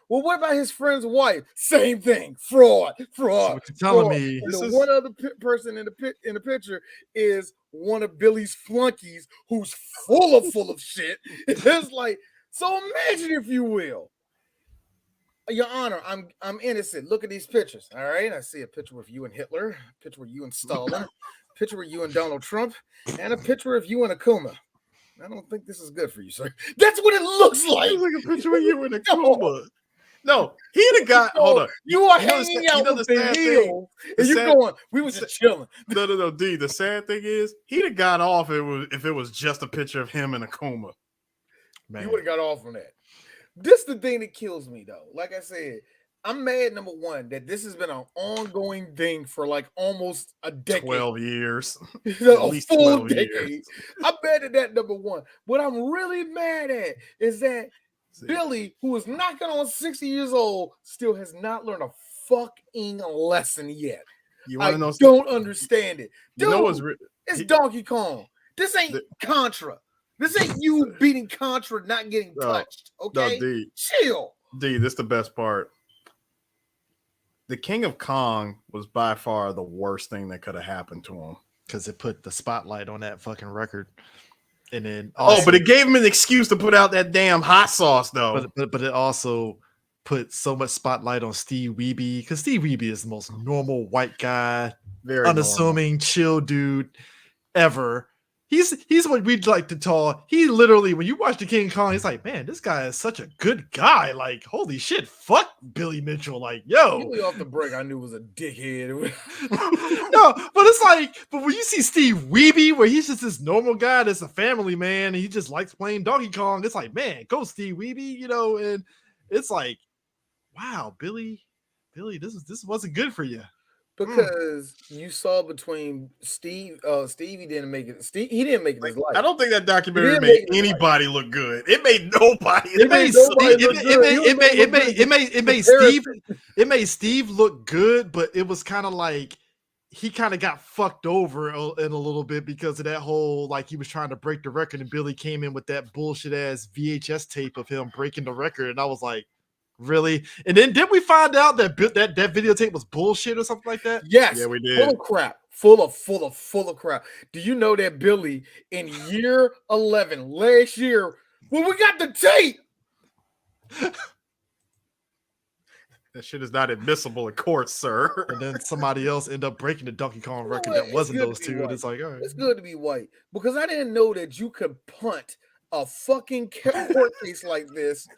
what about his friend's wife? Same thing. Fraud. So what you're telling me, And the one other person in the picture is one of Billy's flunkies, who's full of shit. It's like, so imagine, if you will. Your Honor, I'm innocent. Look at these pictures. All right. I see a picture with you and Hitler, a picture with you and Stalin, a picture with you and Donald Trump, and a picture of you and Akuma. I don't think this is good for you, sir. That's what it looks like. It's like a picture of you in Akuma. No, he'd have got. Hold on. You are hanging out with the heel, and you're going. We was just chilling. No, D. The sad thing is, he'd have got off if it was just a picture of him in Akuma. Man. You would have got off on that. This is the thing that kills me, though. Like I said, I'm mad, number one, that this has been an ongoing thing for like almost a decade. 12 years. At least full decade. Years. I'm mad at that, number one. What I'm really mad at is that Billy, who is knocking on 60 years old, still has not learned a fucking lesson yet. You want to know? Don't understand it. Dude, you know it's Donkey Kong. This ain't Contra. This ain't you beating Contra, not getting touched. Okay? No, D. Chill. D, this is the best part. The King of Kong was by far the worst thing that could have happened to him. Because it put the spotlight on that fucking record. And then but it gave him an excuse to put out that damn hot sauce, though. But it also put so much spotlight on Steve Wiebe, because Steve Wiebe is the most normal white guy, very unassuming, chill dude ever. He's what we'd like to call. He literally, when you watch the King Kong, he's like, man, this guy is such a good guy. Like, holy shit, fuck Billy Mitchell. Like, yo, really off the break, I knew was a dickhead. No, but it's like, but when you see Steve Wiebe, where he's just this normal guy that's a family man, and he just likes playing Donkey Kong, it's like, man, go Steve Wiebe, you know. And it's like, wow, Billy, this wasn't good for you. Because you saw between Steve, he didn't make it. He didn't make it his life. I don't think that documentary made anybody look good. It made nobody. It made Steve look good, but it was kind of like he kind of got fucked over in a little bit because of that whole, like, he was trying to break the record, and Billy came in with that bullshit ass VHS tape of him breaking the record, and I was like, Really? And then did we find out that that videotape was bullshit or something like that? Yes, Yeah, we full did. of crap, full of crap. Do you know that Billy in year 11 last year when we got the tape? That shit is not admissible in court, sir. And then somebody else ended up breaking the Donkey Kong You know record what? that It's wasn't good to those be two. And white. it's like, all right. It's good to be white because I didn't know that you could punt a fucking court case like this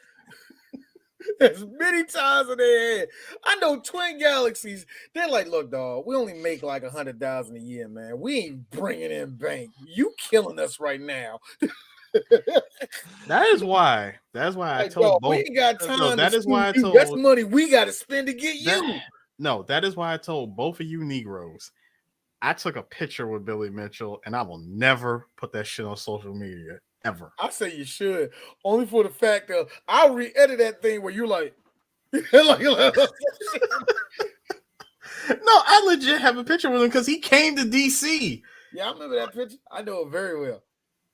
as many times as they had. I know Twin Galaxies, they're like, look, dog, we only make like 100,000 a year, man. We ain't bringing in bank. You killing us right now. That is why. That's why I Like, told dog, both. we ain't got time. No, that to is why I spend you. That's told. money we got to spend to get That- you. No, that is why I told both of you Negroes. I took a picture with Billy Mitchell, and I will never put that shit on social media ever. I say you should, only for the fact of I'll re-edit that thing where you're like, No, I legit have a picture with him because he came to DC. yeah, I remember that picture. I know it very well.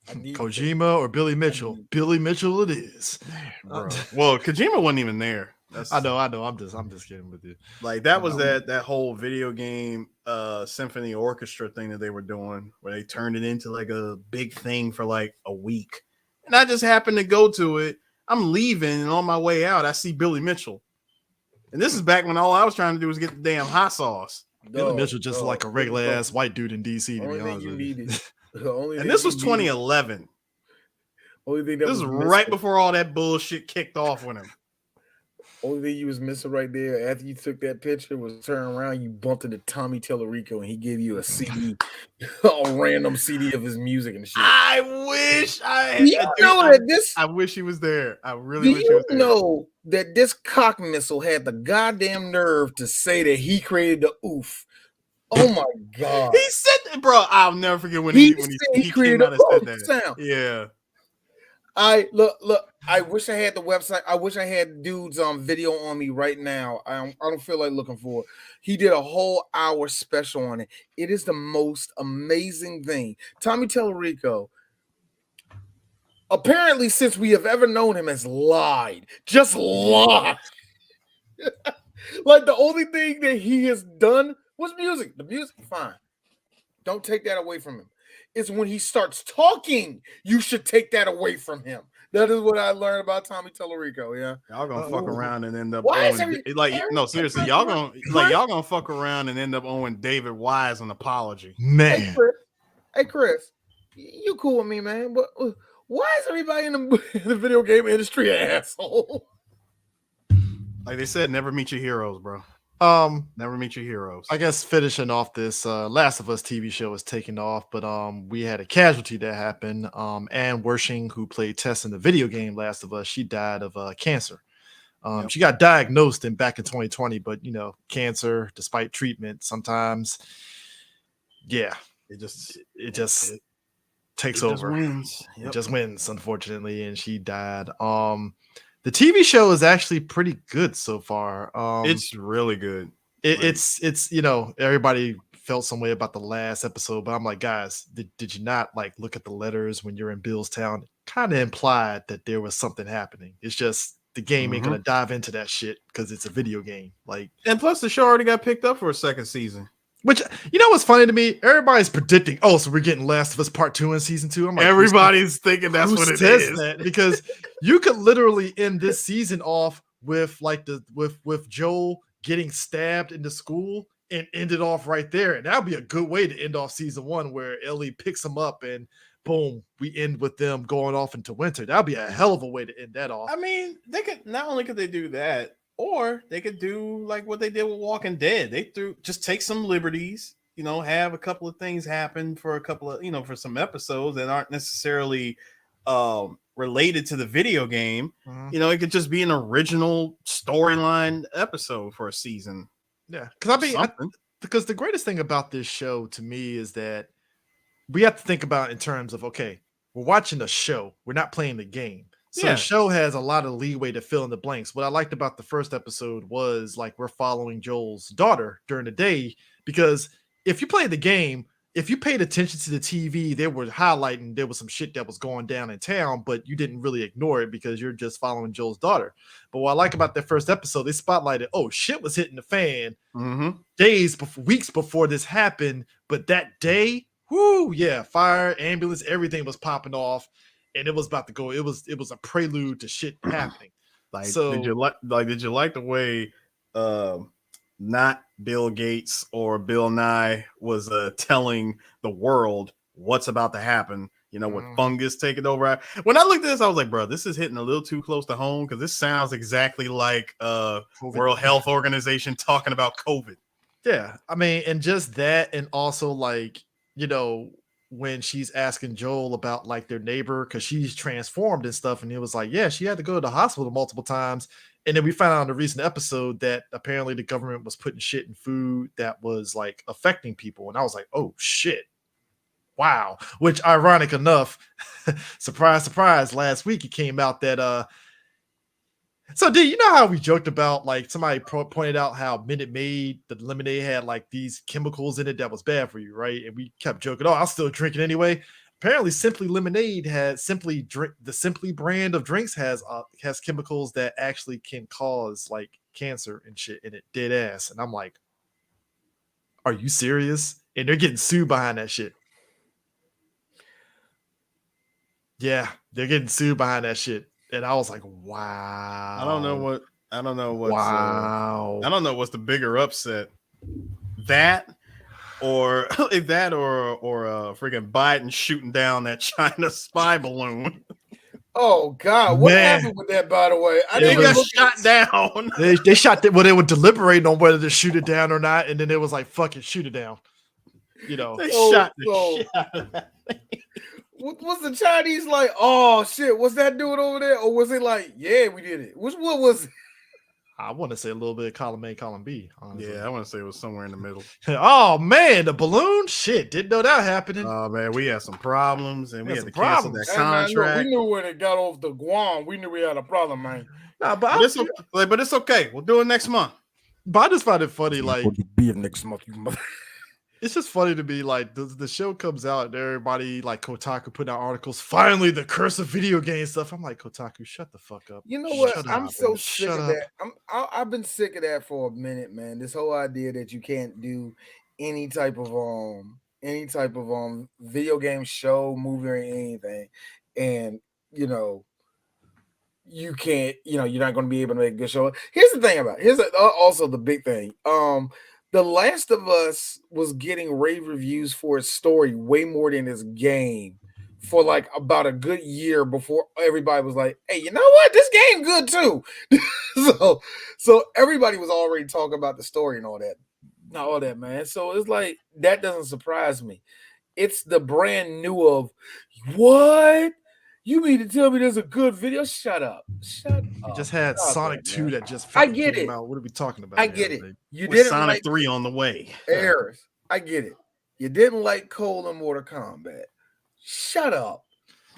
I need to- Kojima or Billy Mitchell? Billy Mitchell it is. Bro. Well, Kojima wasn't even there. That's, I know. I'm just kidding with you. Like that was that whole video game symphony orchestra thing that they were doing where they turned it into like a big thing for like a week. And I just happened to go to it. I'm leaving, and on my way out, I see Billy Mitchell. And this is back when all I was trying to do was get the damn hot sauce. Billy Dog, Mitchell just dog, like a regular dog. ass white dude in DC, to Only be thing honest you with you. needed. The only And thing this was you needed- 2011. Only thing that This was is missing- right before all that bullshit kicked off with him. Only thing you was missing right there after you took that picture was turn around, you bumped into Tommy Tellerico, and he gave you a CD, a random CD of his music and shit. I wish I. Do you know that this? I wish he was there. I really Do wish he you was there. know that this cock missile had the goddamn nerve to say that he created the oof? Oh my god! He said, "Bro, I'll never forget when He he said he came created out and a said oof that." sound. Yeah, I look. I wish I had the website. I wish I had dudes video on me right now. I don't feel like looking for it. He did a whole hour special on it. It is the most amazing thing. Tommy Tellerico, apparently, since we have ever known him, has lied. Just lied. Like the only thing that he has done was music. The music, fine. Don't take that away from him. It's when he starts talking, you should take that away from him. That is what I learned about Tommy Tellerico. Yeah. y'all gonna fuck around and end up Why is owing, no, seriously, y'all gonna fuck around and end up owing David Wise an apology. Man, Hey Chris, you cool with me, man? But why is everybody in the video game industry an asshole? Like they said, never meet your heroes, bro. Never meet your heroes. I guess finishing off this Last of Us TV show is taking off, but we had a casualty that happened. Anne Wershing, who played Tess in the video game Last of Us, she died of cancer. Yep. She got diagnosed back in 2020, but cancer, despite treatment, sometimes, yeah, it just takes it over. wins. It just wins, unfortunately, and she died. The TV show is actually pretty good so far. It's really good. It's everybody felt some way about the last episode, but I'm like, guys, did you not look at the letters when you're in Billstown? Kind of implied that there was something happening. It's just the game ain't gonna dive into that shit because it's a video game. And plus, the show already got picked up for a second season. Which what's funny to me? Everybody's predicting, so we're getting Last of Us Part 2 in season 2. I'm like, Everybody's thinking that's who what it says is. that? Because you could literally end this season off with with Joel getting stabbed in the school and end it off right there. And that'd be a good way to end off season 1, where Ellie picks him up and boom, we end with them going off into winter. That'd be a hell of a way to end that off. I mean, they could not only could they do that, or they could do like what they did with Walking Dead. They just take some liberties, have a couple of things happen for a couple of, for some episodes that aren't necessarily related to the video game. It could just be an original storyline episode for a season. Yeah, because the greatest thing about this show to me is that we have to think about it in terms of, okay, we're watching a show, we're not playing the game. So Yeah. the show has a lot of leeway to fill in the blanks. What I liked about the first episode was we're following Joel's daughter during the day, because if you play the game, if you paid attention to the TV, they were highlighting there was some shit that was going down in town, but you didn't really ignore it because you're just following Joel's daughter. But what I like about that first episode, they spotlighted, oh, shit was hitting the fan days before, weeks before this happened. But that day, whoo, yeah, fire, ambulance, everything was popping off, and it was about to go. It was a prelude to shit happening. Like, So did you like the way not Bill Gates or Bill Nye was telling the world what's about to happen, you know, with fungus taking over? When I looked at this, I was like, bro, this is hitting a little too close to home because this sounds exactly like World Health Organization talking about COVID. Yeah, I mean, and just that, and also like, you know, when she's asking Joel about like their neighbor because she's transformed and stuff, and it was like, yeah, she had to go to the hospital multiple times. And then we found out in a recent episode that apparently the government was putting shit in food that was like affecting people. And I was like, oh shit. Wow. Which, ironic enough, surprise, surprise, last week it came out that so do you know how we joked about like somebody pointed out how Minute Maid, the lemonade had like these chemicals in it that was bad for you, right? And we kept joking, oh, I'll still drink it anyway. Apparently, Simply Lemonade has the Simply brand of drinks has chemicals that actually can cause like cancer and shit in it, dead ass. And I'm like, are you serious? And they're getting sued behind that shit. Yeah, they're getting sued behind that shit. And I was like, wow. I don't know what's wow. I don't know what's the bigger upset. That or freaking Biden shooting down that China spy balloon. Oh God, what happened with that? By the way, They got shot down. They shot that. Well, they were deliberating on whether to shoot it down or not, and then it was like, "Fuck it, shoot it down." You know, they shot the shit out of that thing. Was the Chinese like, oh shit, what's that dude over there, or was it like, yeah, we did it? What was it? I want to say a little bit of column A, column B. Honestly. Yeah, I want to say it was somewhere in the middle. Oh man, the balloon shit! Didn't know that happening. Oh man, we had some problems, and we had to cancel that Hey, contract. man, we knew when it got off the Guam, we knew we had a problem, man. Nah, but it's okay. We'll do it next month. But I just find it funny, like be next month, you mother. It's just funny to me, like the show comes out and everybody like Kotaku putting out articles. Finally, the curse of video game stuff. I'm like, Kotaku, shut the fuck up. You know what? Shut I'm up, so man. sick Shut of up. that. I've been sick of that for a minute, man. This whole idea that you can't do any type of video game show, movie, or anything, and you know, you can't. You know, you're not going to be able to make a good show. Here's the thing about it. Here's also the big thing. The Last of Us was getting rave reviews for its story way more than its game for like about a good year before everybody was like, hey, you know what? This game good too. so everybody was already talking about the story and all that, man. So it's like that doesn't surprise me. It's the brand new of what? You mean to tell me there's a good video? Shut up. You just had Sonic 2 that just I get came it. out. What are we talking about? I get it. You With didn't Sonic like 3 on the way. Harris. I get it. You didn't like Cole and Mortal Kombat. Shut up.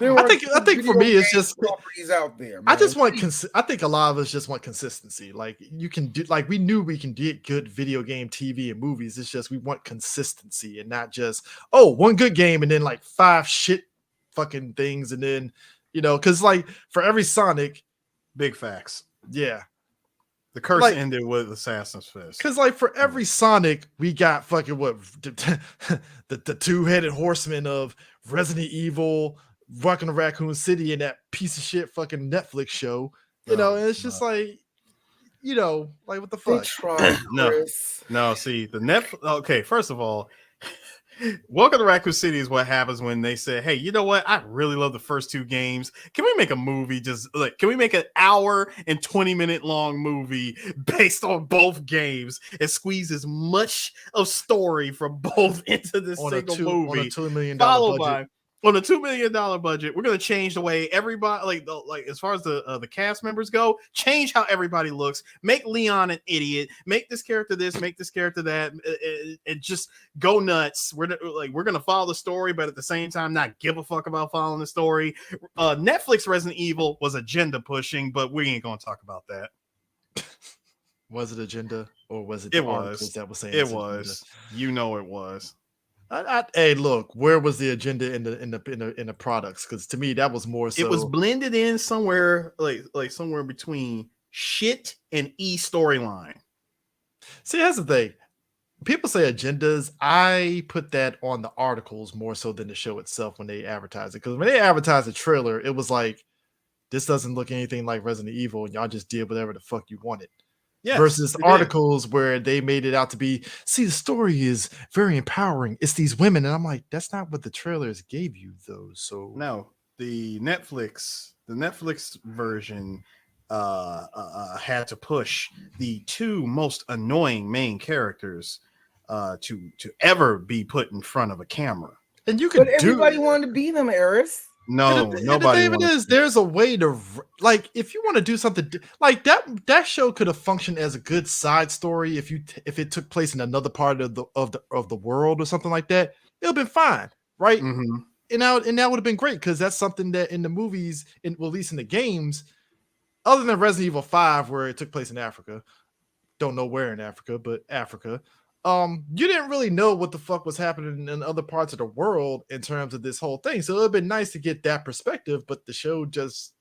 I think for me it's just properties out there. Man. I just want I think a lot of us just want consistency. Like you can do, like we knew we can get good video game TV and movies. It's just we want consistency and not just one good game and then like 5 shit fucking things and then because like for every Sonic, big facts. Yeah. The curse ended with Assassin's Fist. Because like for every Sonic, we got fucking the 2-headed horseman of Resident Evil, Welcome to Raccoon City, and that piece of shit fucking Netflix show. And it's just like, like what the fuck? No. See the Netflix. Okay, first of all, Welcome to Raccoon City is what happens when they say, hey, you know what? I really love the first 2 games. Can we make a movie can we make an hour and 20-minute long movie based on both games and squeeze as much of story from both into this single movie? On a $2 million followed budget. On a $2 million budget, we're gonna change the way everybody, like as far as the cast members go, change how everybody looks. Make Leon an idiot. Make this character this. Make this character that, and just go nuts. We're gonna follow the story, but at the same time, not give a fuck about following the story. Netflix Resident Evil was agenda pushing, but we ain't gonna talk about that. Was it agenda or was it? It was. That was saying it was. Agenda? You know it was. Hey, look, where was the agenda in the products? Because to me, that was more so. It was blended in somewhere like somewhere between shit and storyline. See, that's the thing. People say agendas. I put that on the articles more so than the show itself when they advertise it. Because when they advertised the trailer, it was like, this doesn't look anything like Resident Evil, and y'all just did whatever the fuck you wanted. Yes, versus it did. articles where they made it out to be, see, the story is very empowering. It's these women, and I'm like, that's not what the trailers gave you, though. So No, the Netflix version had to push the two most annoying main characters to ever be put in front of a camera. and you But could do everybody wanted to be them, Eris. No, and the nobody. thing of it is, there's a way to like if you want to do something like that show could have functioned as a good side story if it took place in another part of the world or something like that. It would have been fine, right? Mhm. And that would have been great because that's something that in the movies, well, at least in the games, other than Resident Evil 5, where it took place in Africa, don't know where in Africa, but Africa. You didn't really know what the fuck was happening in other parts of the world in terms of this whole thing. So it would have been nice to get that perspective, but the show just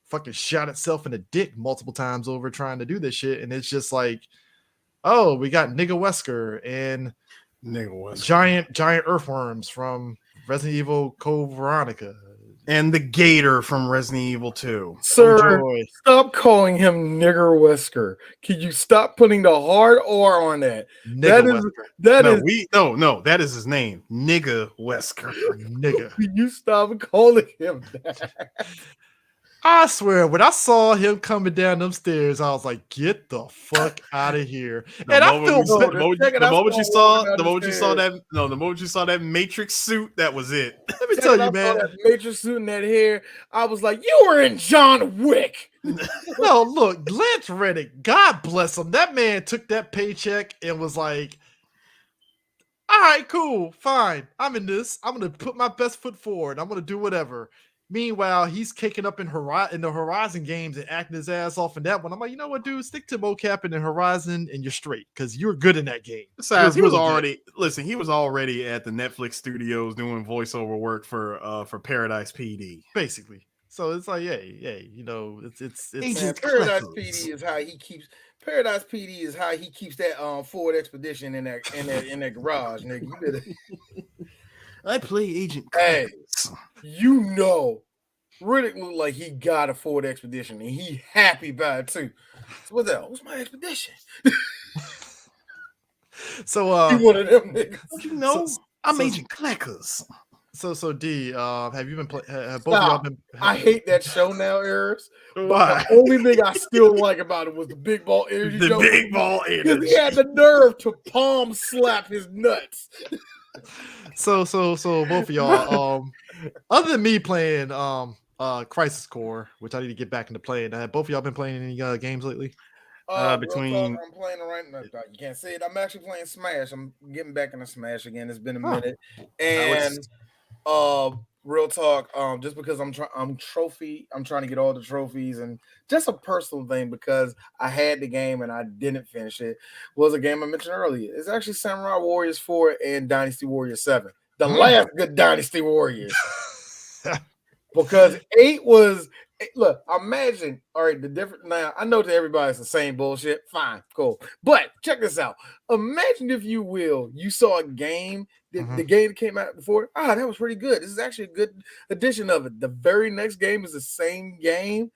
fucking shot itself in the dick multiple times over trying to do this shit. And it's just like, oh, we got Nigga Wesker and giant earthworms from Resident Evil Code Veronica. And the gator from Resident Evil 2. Sir, Enjoy. stop calling him Nigger Wesker. Can you stop putting the hard R on that? Nigga That is his name, Nigga Wesker. Nigga. Can you stop calling him that? I swear, when I saw him coming down them stairs, I was like, "Get the fuck out of here!" The moment you saw that Matrix suit, that was it. Let me tell you, man. That Matrix suit and that hair, I was like, "You were in John Wick." No, look, Lance Reddick, God bless him. That man took that paycheck and was like, "All right, cool, fine. I'm in this. I'm gonna put my best foot forward. I'm gonna do whatever." Meanwhile, he's kicking up in the Horizon games and acting his ass off in that one. I'm like, you know what, dude? Stick to mocap in the Horizon and you're straight because you're good in that game. Besides, he was already at the Netflix studios doing voiceover work for Paradise PD, basically. So it's like, hey, you know, it's Man, Paradise PD is how he keeps. Paradise PD is how he keeps that Ford Expedition in that garage, nigga. You better. I play Agent Hey, you know, Riddick looked like he got a Ford Expedition and he happy about it too. So what's that? What's my expedition? So he one of them niggas. You know, I'm Agent Clackers. So D, have you been playing? Have both of y'all been? I hate that show now, Eris. Why? The only thing I still like about it was the big ball energy. The big ball energy. Because he had the nerve to palm slap his nuts. So both of y'all, other than me playing Crisis Core, which I need to get back into playing, have both of y'all been playing any games lately? Between I'm playing right now. You can't see it. I'm actually playing Smash. I'm getting back into Smash again. It's been a minute. And real talk, just because I'm trying to get all the trophies, and just a personal thing because I had the game and I didn't finish it, was a game I mentioned earlier. It's actually Samurai Warriors 4 and Dynasty Warriors 7. The last good Dynasty Warriors. Because 8 was, look, imagine, all right, the difference. Now, I know to everybody it's the same bullshit. Fine, cool. But check this out. Imagine, if you will, you saw a game, the game that came out before. That was pretty good. This is actually a good addition of it. The very next game is the same game,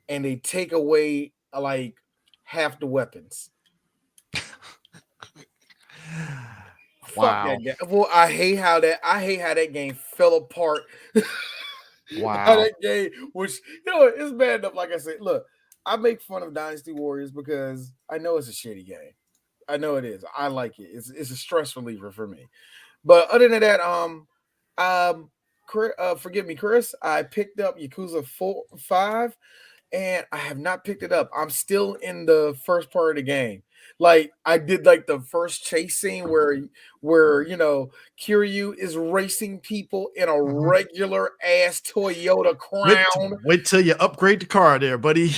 and they take away like half the weapons. Wow. Fuck that game. Well, I hate how that game fell apart. Wow. How that game, which, you know, it's bad enough. Like I said, look, I make fun of Dynasty Warriors because I know it's a shitty game. I know it is. I like it. It's a stress reliever for me. But other than that, forgive me, Chris, I picked up Yakuza 5, and I have not picked it up. I'm still in the first part of the game. Like, I did like the first chase scene where you know, Kiryu is racing people in a regular ass Toyota Crown. Wait till you upgrade the car there, buddy.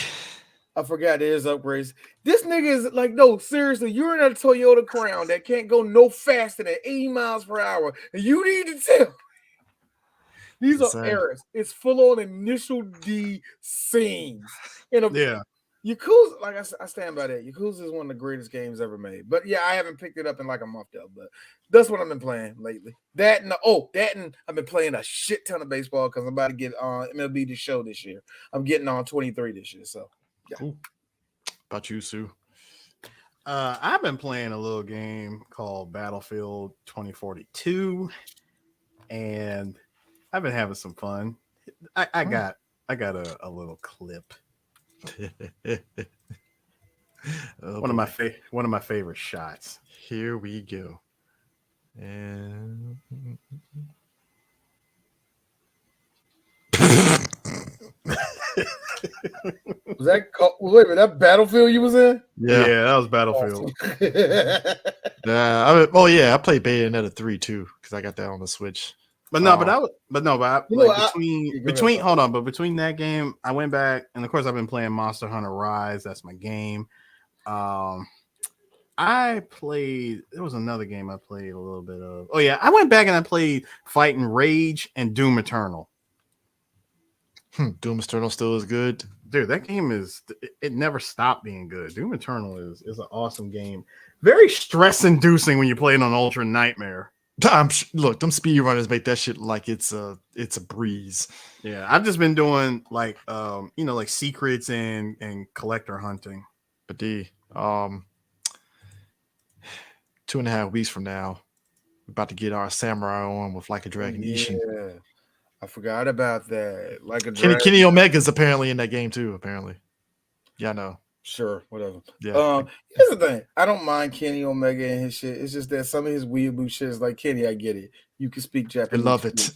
I forgot there's upgrades. This nigga is like, no, seriously, you're in a Toyota Crown that can't go no faster than 80 miles per hour. And you need to tell. These are Insane. errors. It's full on initial D scenes. Yeah. Yakuza, like I stand by that. Yakuza is one of the greatest games ever made. But yeah, I haven't picked it up in like a month though. But that's what I've been playing lately. That and I've been playing a shit ton of baseball because I'm about to get on MLB The Show this year. I'm getting on 23 this year. So yeah. Cool. About you, Sue? I've been playing a little game called Battlefield 2042, and I've been having some fun. I got a little clip. Oh, one boy. of my favorite shots. Here we go. And Was that wait a minute, that Battlefield you was in? Yeah, that was Battlefield. I played Bayonetta 3 too because I got that on the Switch. Between that game, I went back, and of course I've been playing Monster Hunter Rise. That's my game. I played. There was another game I played a little bit of. Oh yeah, I went back and I played Fight and Rage and Doom Eternal. Doom Eternal still is good. Dude, that game it never stopped being good. Doom Eternal is an awesome game. Very stress-inducing when you play it on Ultra Nightmare. Look, them speedrunners make that shit like it's a breeze. Yeah, I've just been doing like secrets and collector hunting. But 2.5 weeks from now, we're about to get our samurai on with Like a Dragon Ishin. Yeah, I forgot about that. Like a Dragon. Kenny Omega's apparently in that game too. Apparently, yeah, I know. Sure, whatever. Yeah. Here's the thing. I don't mind Kenny Omega and his shit. It's just that some of his weeaboo shit is like, Kenny, I get it. You can speak I Japanese. love it.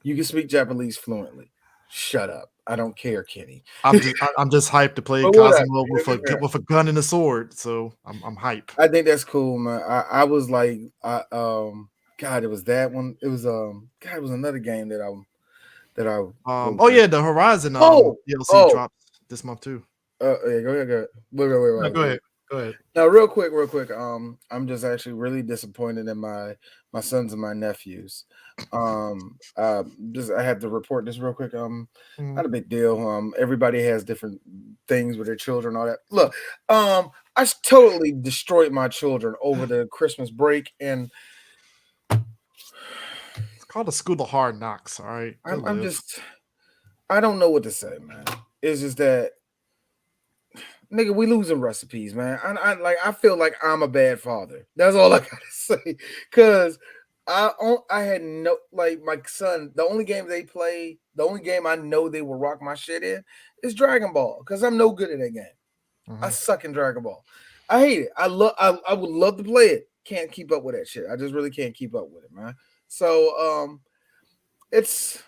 You can speak Japananiese fluently. Shut up. I don't care, Kenny. I'm just hyped to play But Cosmo whatever. with a gun and a sword. So I'm hype. I think that's cool, man. I was like, God, it was that one. It was it was another game that I the Horizon DLC drops this month too. yeah, go ahead. Wait. No, go ahead. Now, real quick. I'm just actually really disappointed in my sons and my nephews. I have to report this real quick. Not a big deal. Everybody has different things with their children, all that. Look, I totally destroyed my children over the Christmas break, and It's called a School of Hard Knocks. All right. I don't know what to say, man. It's just that, nigga, we losing recipes, man. I feel like I'm a bad father. That's all I gotta say. Cause I had no, like, my son, the only game they play, the only game I know they will rock my shit in is Dragon Ball. Cause I'm no good at that game. Mhm. I suck in Dragon Ball. I hate it. I would love to play it. Can't keep up with that shit. I just really can't keep up with it, man. So it's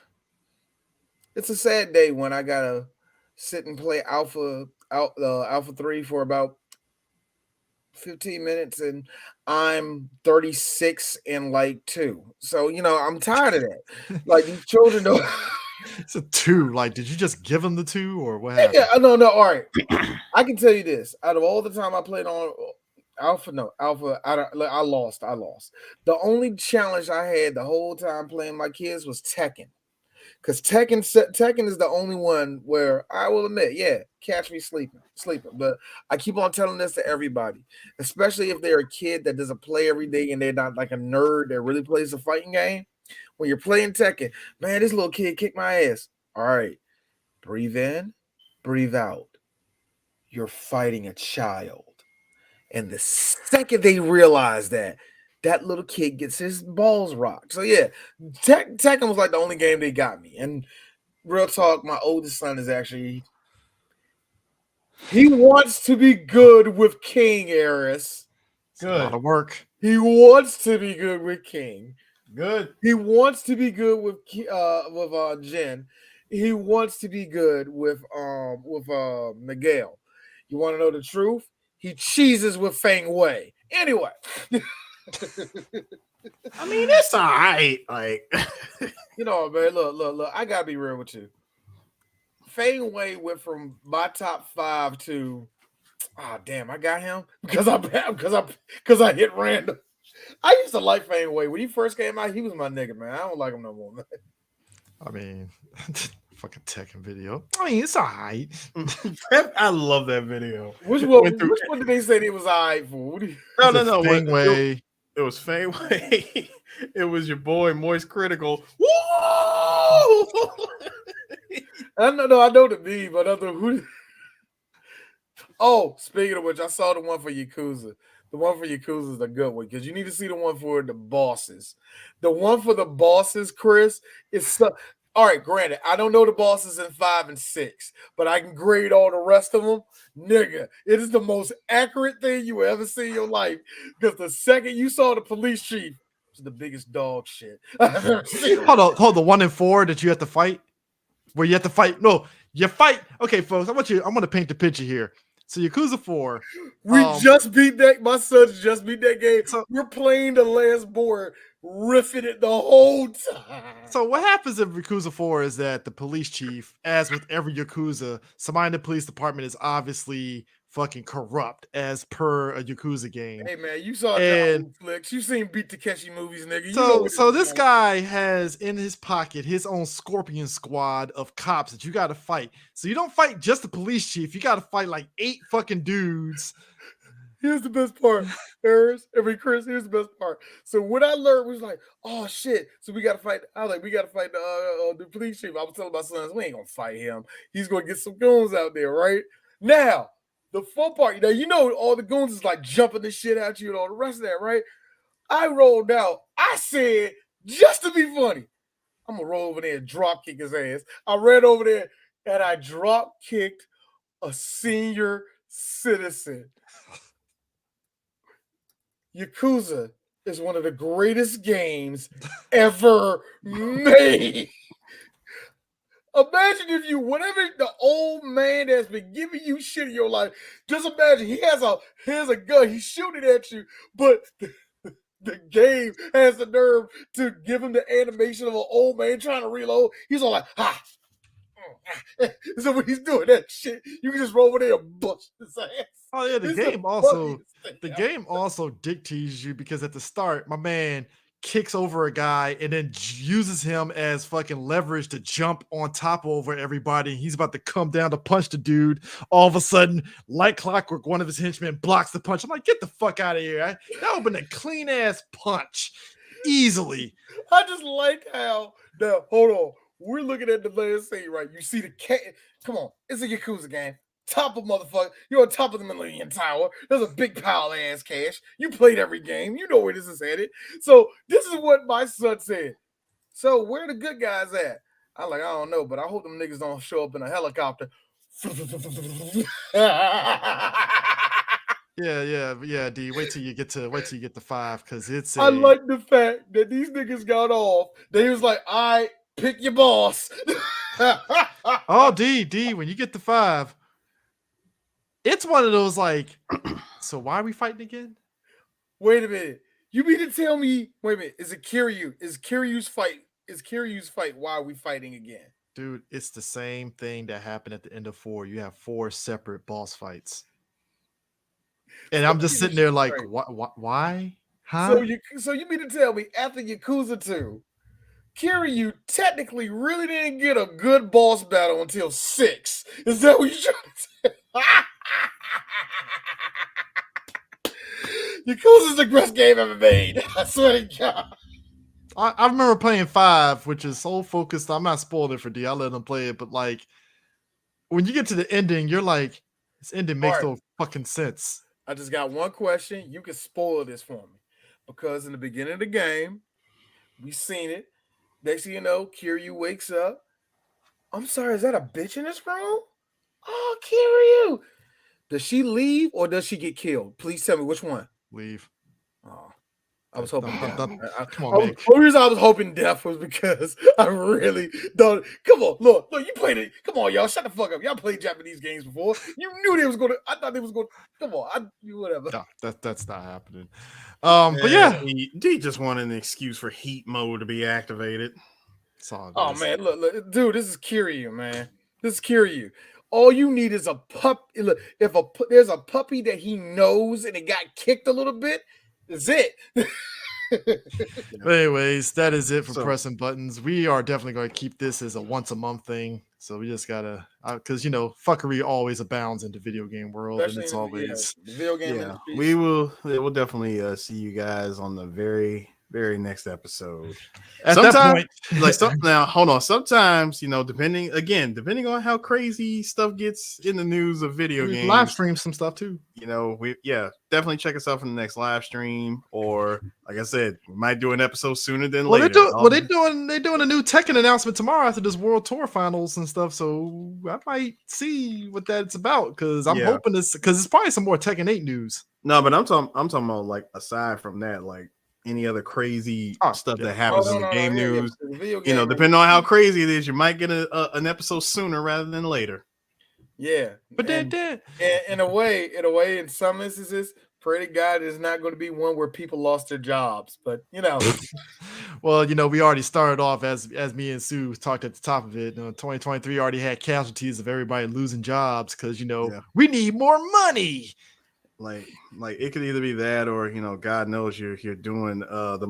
a sad day when I gotta sit and play Alpha 3 for about 15 minutes, and I'm 36 and like 2. So I'm tired of that. Like, these children don't. It's a 2. Like, did you just give them the 2 or what happened? Yeah, no. All right, I can tell you this: out of all the time I played on Alpha, I lost. The only challenge I had the whole time playing my kids was Tekken. Because Tekken is the only one where I will admit, yeah, catch me sleeping. But I keep on telling this to everybody, especially if they're a kid that doesn't play every day and they're not like a nerd that really plays a fighting game. When you're playing Tekken, man, this little kid kicked my ass. All right, breathe in, breathe out. You're fighting a child. And the second they realize that little kid gets his balls rocked. So yeah, Tekken was like the only game they got me. And real talk, my oldest son is actually, he wants to be good with King, Eris. It's a lot of work. He wants to be good with King. Good. He wants to be good with Jin. He wants to be good with Miguel. You want to know the truth? He cheeses with Feng Wei. Anyway. I mean, it's all right. Like, man, look, I gotta be real with you. Fade Way went from my top 5 to damn, I got him because I hit random. I used to like Fade Way when he first came out. He was my nigga, man. I don't like him no more, man. I mean, fucking Tekken video. I mean, it's all right. I love that video. Which one did they say it was all right for? No. Fade Way. It was Fade Way. It was your boy Moist Critical. Woo! I know the meme, but I don't know who. Oh, speaking of which, I saw the one for Yakuza. The one for Yakuza is a good one because you need to see the one for the bosses. The one for the bosses, Chris, is so. All right, granted, I don't know the bosses in 5 and 6, but I can grade all the rest of them. Nigga, it is the most accurate thing you ever see in your life. Because the second you saw the police chief, it's the biggest dog shit I've ever seen. Hold on. The 1 and 4 that you have to fight, where you have to fight. No, you fight. Okay, folks, I'm going to paint the picture here. So Yakuza 4. We just beat that. My sons just beat that game. So, we're playing the last board, riffing it the whole time. So what happens in Yakuza 4 is that the police chief, as with every Yakuza, somebody in the police department is obviously fucking corrupt as per a Yakuza game. Hey man, you saw John flicks. You seen Beat Takeshi movies, nigga. You so this guy has in his pocket his own Scorpion squad of cops that you got to fight. So you don't fight just the police chief. You got to fight like 8 fucking dudes. Here's the best part, Chris. Here's the best part. So what I learned was like, oh shit. So we gotta fight. I was like, we gotta fight the police chief. I was telling my sons, we ain't gonna fight him. He's gonna get some goons out there, right? Now, the fun part, you know, all the goons is like jumping the shit at you and all the rest of that, right? I rolled out. I said, just to be funny, I'm gonna roll over there and drop kick his ass. I ran over there and I drop kicked a senior citizen. Yakuza is one of the greatest games ever made. Imagine if whatever the old man that's been giving you shit in your life, just imagine he has a gun, he's shooting at you, but the game has the nerve to give him the animation of an old man trying to reload. He's all like, ha. So when he's doing that shit, you can just roll over there and bust his ass. Oh yeah, the game also dictates you because at the start, my man kicks over a guy and then uses him as fucking leverage to jump on top over everybody. He's about to come down to punch the dude. All of a sudden, like clockwork, one of his henchmen blocks the punch. I'm like, get the fuck out of here. That would have been a clean ass punch easily. I just like how now hold on. We're looking at the last scene, right? You see the cat. Come on, it's a Yakuza game. Top of motherfucker. You're on top of the Millennium Tower. There's a big pile of ass cash. You played every game. You know where this is headed. So this is what my son said. So where the good guys at? I'm like, I don't know, but I hope them niggas don't show up in a helicopter. Yeah, D. Wait till you get to 5 because it's. I like the fact that these niggas got off. They was like, all right, pick your boss. Oh, D. When you get to 5, it's one of those like. So why are we fighting again? Wait a minute. You mean to tell me? Wait a minute. Is it Kiryu? Is Kiryu's fight? Why are we fighting again? Dude, it's the same thing that happened at the end of 4. You have 4 separate boss fights. And I'm just sitting there like, why? Huh? So you mean to tell me after Yakuza 2, Kiryu technically really didn't get a good boss battle until 6? Is that what you're trying to say? Yakuza's the best game ever made. I swear to God. I remember playing 5, which is so focused. I'm not spoiling it for D. I let them play it, but like when you get to the ending, you're like, this ending makes no fucking sense. I just got one question. You can spoil this for me. Because in the beginning of the game, we seen it. Next thing you know, Kiryu wakes up. I'm sorry, is that a bitch in this room? Oh, Kiryu. Does she leave or does she get killed? Please tell me which one. Leave. Oh, I was hoping death. Come on, man. The reason I was hoping death was because I really don't. Come on, look, you played it. Come on, y'all, shut the fuck up. Y'all played Japanese games before. You knew they was going to. I thought they was going to. Come on, whatever. No, that's not happening. But yeah, D just wanted an excuse for heat mode to be activated. It's all oh man, look, dude, this is Kiryu, man. to secure you. All you need is a pup. Look, if there's a puppy that he knows and it got kicked a little bit, that's it. But anyways, that is it for So- pressing buttons. We are definitely going to keep this as a once a month thing. So we just gotta, because fuckery always abounds in the video game world, and it's Especially in always the video game Yeah, industry. we'll definitely see you guys on the very next episode. at that Sometimes- point. Now hold on. Sometimes depending on how crazy stuff gets in the news of video we games, live stream some stuff too. we definitely check us out for the next live stream, or like I said, we might do an episode sooner than Well, later. they're doing a new Tekken announcement tomorrow after this World Tour finals and stuff. So I might see what that's about because I'm Yeah. hoping it's probably some more Tekken 8 news. No, but I'm talking about like aside from that, like any other crazy stuff yeah. that happens Oh, in the game news. The video game Depending on how crazy it is, you might get an episode sooner rather than later. Yeah, But and, then and in a way, in some instances, pray to God is not going to be one where people lost their jobs. But well, we already started off as me and Sue talked at the top of it. 2023 already had casualties of everybody losing jobs because we need more money. Like it could either be that or God knows you're doing the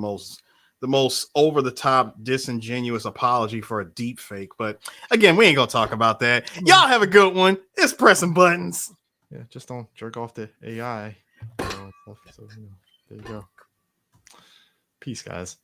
most over the top disingenuous apology for a deep fake. But again, we ain't gonna talk about that. Y'all have a good one. It's pressing buttons. Yeah, just don't jerk off the AI. So there you go. Peace, guys.